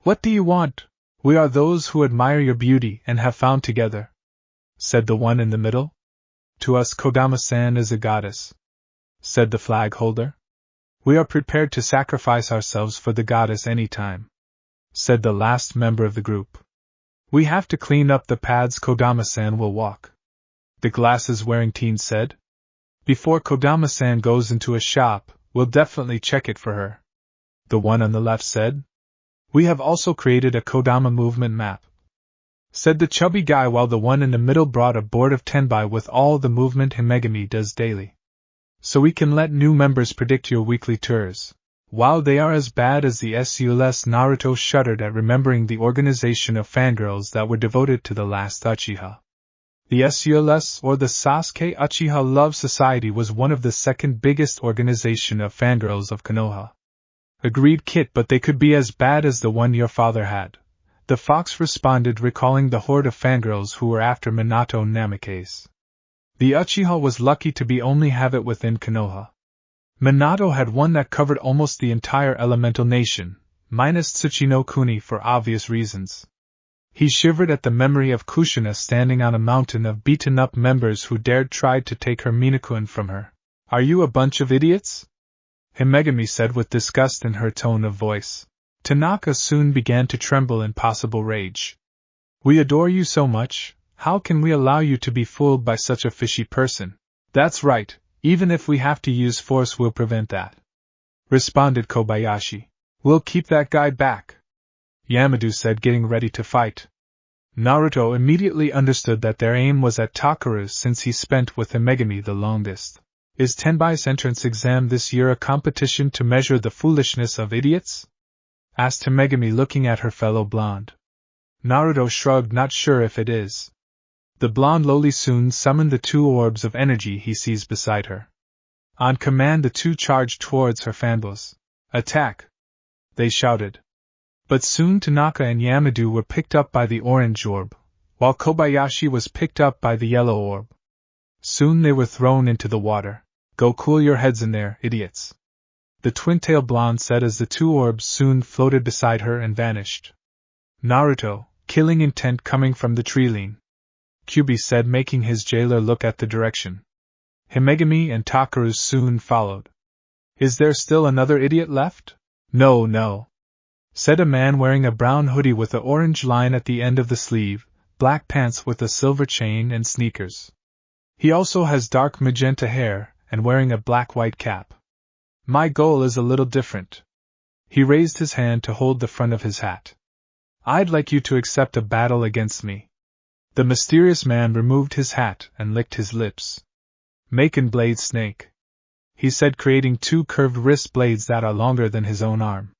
What do you want? We are those who admire your beauty and have found together, said the one in the middle. To us Kodama-san is a goddess, said the flag holder. We are prepared to sacrifice ourselves for the goddess any time, said the last member of the group. We have to clean up the paths Kodama-san will walk, the glasses-wearing teen said. Before Kodama-san goes into a shop, we'll definitely check it for her, the one on the left said. We have also created a Kodama movement map, said the chubby guy while the one in the middle brought a board of 10x with all the movement Himegami does daily. So we can let new members predict your weekly tours. While they are as bad as the SULS, Naruto shuddered at remembering the organization of fangirls that were devoted to the last Uchiha. The SULS, or the Sasuke Uchiha Love Society, was one of the second biggest organization of fangirls of Konoha. Agreed Kit, but they could be as bad as the one your father had. The fox responded, recalling the horde of fangirls who were after Minato Namikaze. The Uchiha was lucky to be only have it within Konoha. Minato had one that covered almost the entire elemental nation, minus Tsuchino Kuni for obvious reasons. He shivered at the memory of Kushina standing on a mountain of beaten-up members who dared try to take her Minakun from her. Are you a bunch of idiots? Himegami said with disgust in her tone of voice. Tanaka soon began to tremble in possible rage. We adore you so much, how can we allow you to be fooled by such a fishy person? That's right, even if we have to use force we'll prevent that, responded Kobayashi. We'll keep that guy back, Yamadu said, getting ready to fight. Naruto immediately understood that their aim was at Takaru since he spent with Himegami the longest. Is Tenbai's entrance exam this year a competition to measure the foolishness of idiots? Asked Himegami, looking at her fellow blonde. Naruto shrugged, not sure if it is. The blonde lowly soon summoned the 2 orbs of energy he sees beside her. On command, the 2 charged towards her fanboys. Attack! They shouted. But soon Tanaka and Yamadu were picked up by the orange orb, while Kobayashi was picked up by the yellow orb. Soon they were thrown into the water. Go cool your heads in there, idiots, the twin-tail blonde said as the 2 orbs soon floated beside her and vanished. Naruto, killing intent coming from the tree-line, Kyubi said, making his jailer look at the direction. Himegami and Takaru soon followed. Is there still another idiot left? No, said a man wearing a brown hoodie with an orange line at the end of the sleeve, black pants with a silver chain and sneakers. He also has dark magenta hair, and wearing a black-white cap. My goal is a little different. He raised his hand to hold the front of his hat. I'd like you to accept a battle against me. The mysterious man removed his hat and licked his lips. Maken Blade Snake, he said, creating 2 curved wrist blades that are longer than his own arm.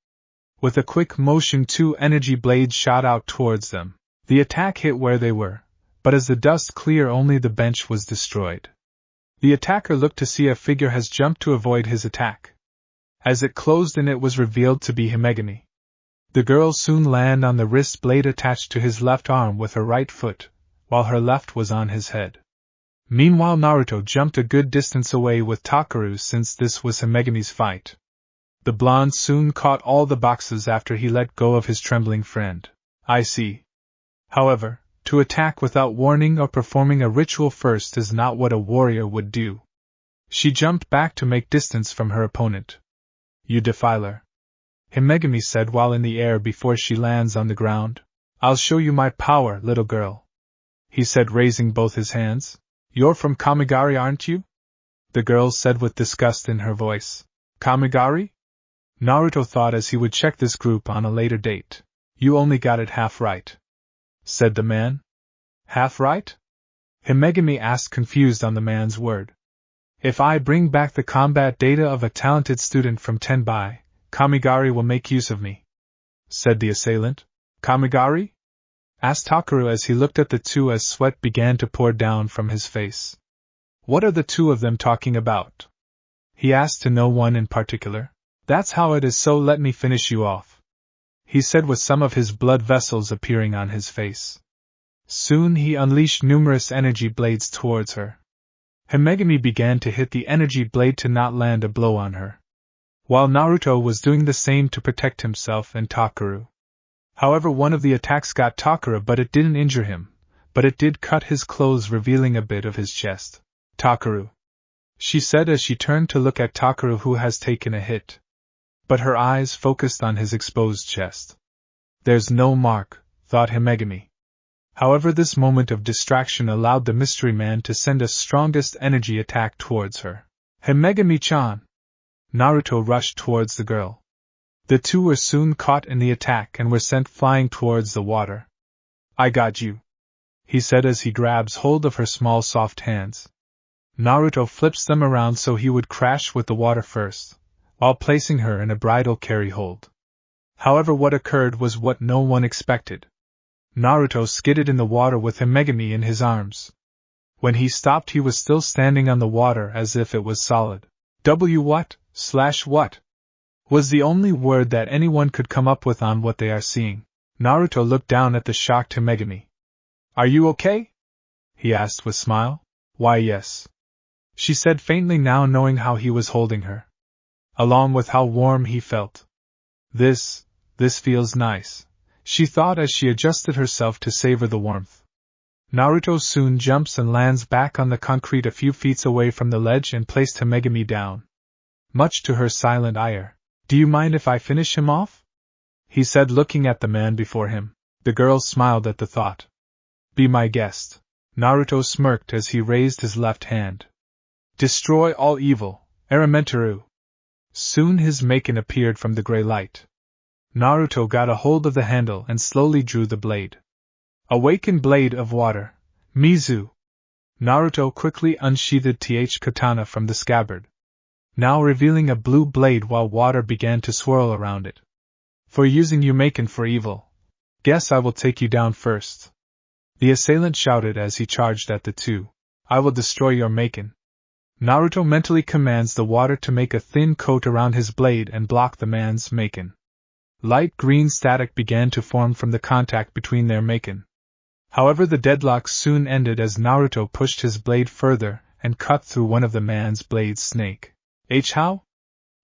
With a quick motion, 2 energy blades shot out towards them. The attack hit where they were, but as the dust cleared, only the bench was destroyed. The attacker looked to see a figure has jumped to avoid his attack. As it closed and it was revealed to be Himegami. The girl soon landed on the wrist blade attached to his left arm with her right foot, while her left was on his head. Meanwhile Naruto jumped a good distance away with Takeru since this was Himegami's fight. The blonde soon caught all the boxes after he let go of his trembling friend. I see. However, to attack without warning or performing a ritual first is not what a warrior would do. She jumped back to make distance from her opponent. You defiler. Himegami said while in the air before she lands on the ground. I'll show you my power, little girl. He said raising both his hands. You're from Kamigari, aren't you? The girl said with disgust in her voice. Kamigari? Naruto thought as he would check this group on a later date. You only got it half right, said the man. Half right? Himegami asked, confused on the man's word. If I bring back the combat data of a talented student from Tenbai, Kamigari will make use of me, said the assailant. Kamigari? Asked Takeru as he looked at the two as sweat began to pour down from his face. What are the two of them talking about? He asked to no one in particular. That's how it is, so let me finish you off, he said with some of his blood vessels appearing on his face. Soon he unleashed numerous energy blades towards her. Himegami began to hit the energy blade to not land a blow on her, while Naruto was doing the same to protect himself and Takeru. However, one of the attacks got Takeru, but it didn't injure him, but it did cut his clothes, revealing a bit of his chest. Takeru, she said as she turned to look at Takeru, who has taken a hit. But her eyes focused on his exposed chest. There's no mark, thought Himegami. However, this moment of distraction allowed the mystery man to send a strongest energy attack towards her. Himegami-chan! Naruto rushed towards the girl. The two were soon caught in the attack and were sent flying towards the water. I got you, he said as he grabs hold of her small soft hands. Naruto flips them around so he would crash with the water first, while placing her in a bridal carry hold. However, what occurred was what no one expected. Naruto skidded in the water with Himegami in his arms. When he stopped, he was still standing on the water as if it was solid. What was the only word that anyone could come up with on what they are seeing. Naruto looked down at the shocked Himegami. Are you okay? He asked with smile. Why, yes, she said faintly, now knowing how he was holding her, along with how warm he felt. This feels nice, she thought as she adjusted herself to savor the warmth. Naruto soon jumps and lands back on the concrete a few feet away from the ledge and placed Himegami down. Much to her silent ire. Do you mind if I finish him off? He said, looking at the man before him. The girl smiled at the thought. Be my guest. Naruto smirked as he raised his left hand. Destroy all evil, Aramenturu. Soon his Maken appeared from the gray light. Naruto got a hold of the handle and slowly drew the blade. Awakened blade of water, Mizu. Naruto quickly unsheathed katana from the scabbard, now revealing a blue blade while water began to swirl around it. For using you Maken for evil, guess I will take you down first. The assailant shouted as he charged at the two. I will destroy your Maken. Naruto mentally commands the water to make a thin coat around his blade and block the man's Maken. Light green static began to form from the contact between their Maken. However, the deadlock soon ended as Naruto pushed his blade further and cut through one of the man's blade's snake. How?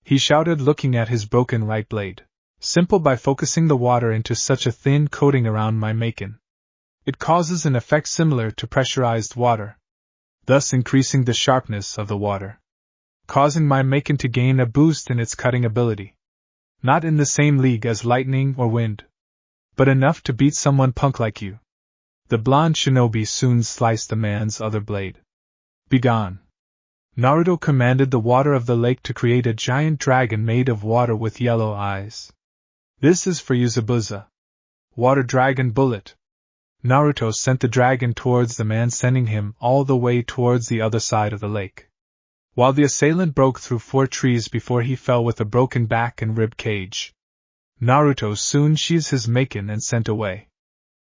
He shouted, looking at his broken right blade. Simple, by focusing the water into such a thin coating around my Maken. It causes an effect similar to pressurized water, thus increasing the sharpness of the water, causing my Maken to gain a boost in its cutting ability. Not in the same league as lightning or wind, but enough to beat someone punk like you. The blonde shinobi soon sliced the man's other blade. Begone. Naruto commanded the water of the lake to create a giant dragon made of water with yellow eyes. This is for you, Zabuza. Water Dragon Bullet. Naruto sent the dragon towards the man, sending him all the way towards the other side of the lake. While the assailant broke through 4 trees before he fell with a broken back and rib cage. Naruto soon sheathed his Maken and sent away.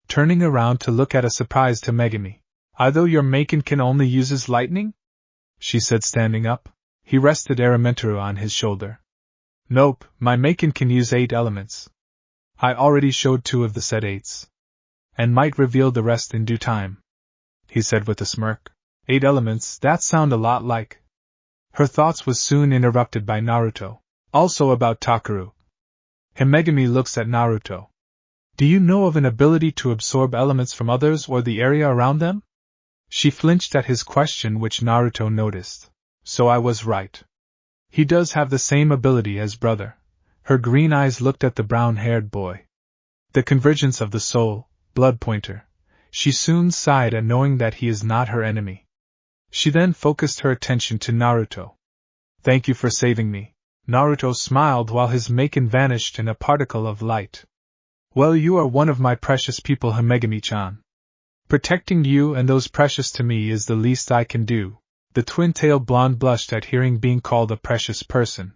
Turning around to look at a surprised Himegami. Although your Maken can only uses lightning? She said, standing up. He rested Aramenturu on his shoulder. Nope, my Maken can use 8 elements. I already showed 2 of the said 8s. And might reveal the rest in due time, he said with a smirk. 8 elements, that sound a lot like. Her thoughts was soon interrupted by Naruto. Also about Takaru. Himegami looks at Naruto. Do you know of an ability to absorb elements from others or the area around them? She flinched at his question, which Naruto noticed. So I was right. He does have the same ability as brother. Her green eyes looked at the brown-haired boy. The convergence of the soul, blood pointer. She soon sighed at knowing that he is not her enemy. She then focused her attention to Naruto. Thank you for saving me. Naruto smiled while his Maken vanished in a particle of light. Well, you are one of my precious people, Himegami-chan. Protecting you and those precious to me is the least I can do. The twin-tailed blonde blushed at hearing being called a precious person.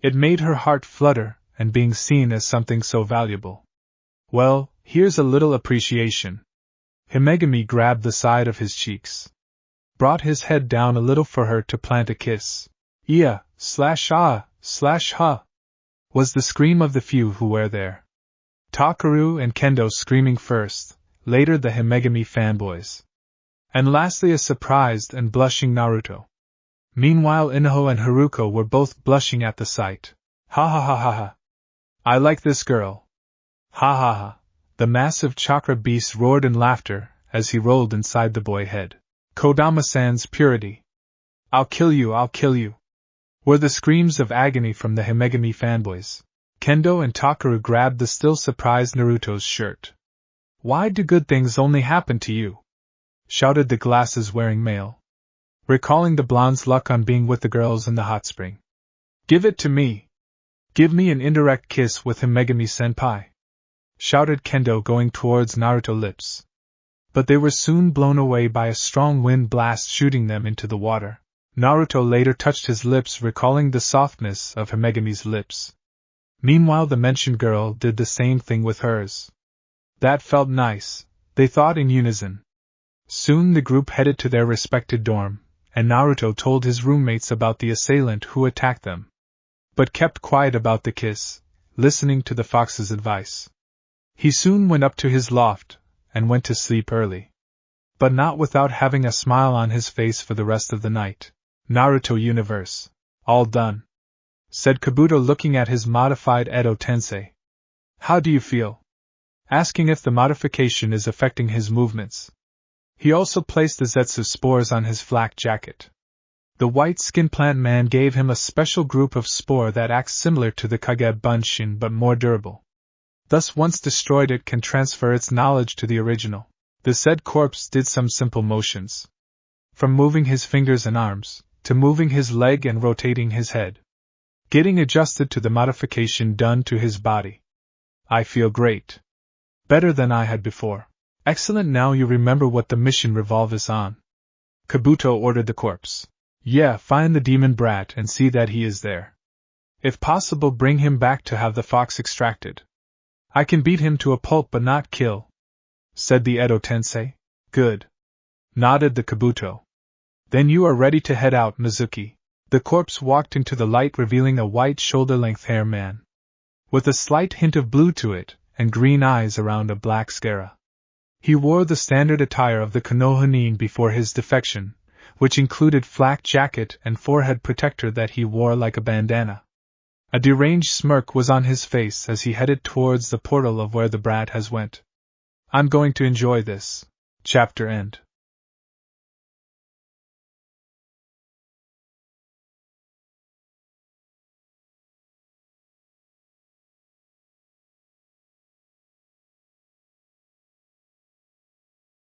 It made her heart flutter, and being seen as something so valuable. Well, here's a little appreciation. Himegami grabbed the side of his cheeks. Brought his head down a little for her to plant a kiss. Ia/ah/ha, was the scream of the few who were there. Takaru and Kendo screaming first, later the Himegami fanboys. And lastly a surprised and blushing Naruto. Meanwhile Inoue and Haruko were both blushing at the sight. Ha ha ha ha ha. I like this girl. Ha ha ha. The massive chakra beast roared in laughter as he rolled inside the boy head. Kodama-san's purity. I'll kill you, I'll kill you. Were the screams of agony from the Himegami fanboys. Kendo and Takaru grabbed the still surprised Naruto's shirt. Why do good things only happen to you? Shouted the glasses-wearing male. Recalling the blonde's luck on being with the girls in the hot spring. Give it to me. Give me an indirect kiss with Himegami-senpai. Shouted Kendo going towards Naruto's lips. But they were soon blown away by a strong wind blast shooting them into the water. Naruto later touched his lips, recalling the softness of Himegami's lips. Meanwhile the mentioned girl did the same thing with hers. That felt nice, they thought in unison. Soon the group headed to their respected dorm, and Naruto told his roommates about the assailant who attacked them. But kept quiet about the kiss, listening to the fox's advice. He soon went up to his loft, and went to sleep early. But not without having a smile on his face for the rest of the night. Naruto Universe. All done, said Kabuto looking at his modified Edo Tensei. How do you feel? Asking if the modification is affecting his movements. He also placed the Zetsu spores on his flak jacket. The white skin plant man gave him a special group of spore that acts similar to the Kage Bunshin but more durable. Thus once destroyed it can transfer its knowledge to the original. The said corpse did some simple motions. From moving his fingers and arms, to moving his leg and rotating his head. Getting adjusted to the modification done to his body. I feel great. Better than I had before. Excellent, now you remember what the mission revolves on. Kabuto ordered the corpse. Yeah, find the demon brat and see that he is there. If possible, bring him back to have the fox extracted. I can beat him to a pulp but not kill, said the Edo Tensei. Good, nodded the Kabuto. Then you are ready to head out, Mizuki. The corpse walked into the light, revealing a white shoulder-length hair man. With a slight hint of blue to it, and green eyes around a black scara. He wore the standard attire of the Konoha nin before his defection, which included flak jacket and forehead protector that he wore like a bandana. A deranged smirk was on his face as he headed towards the portal of where the brat has went. I'm going to enjoy this. Chapter end.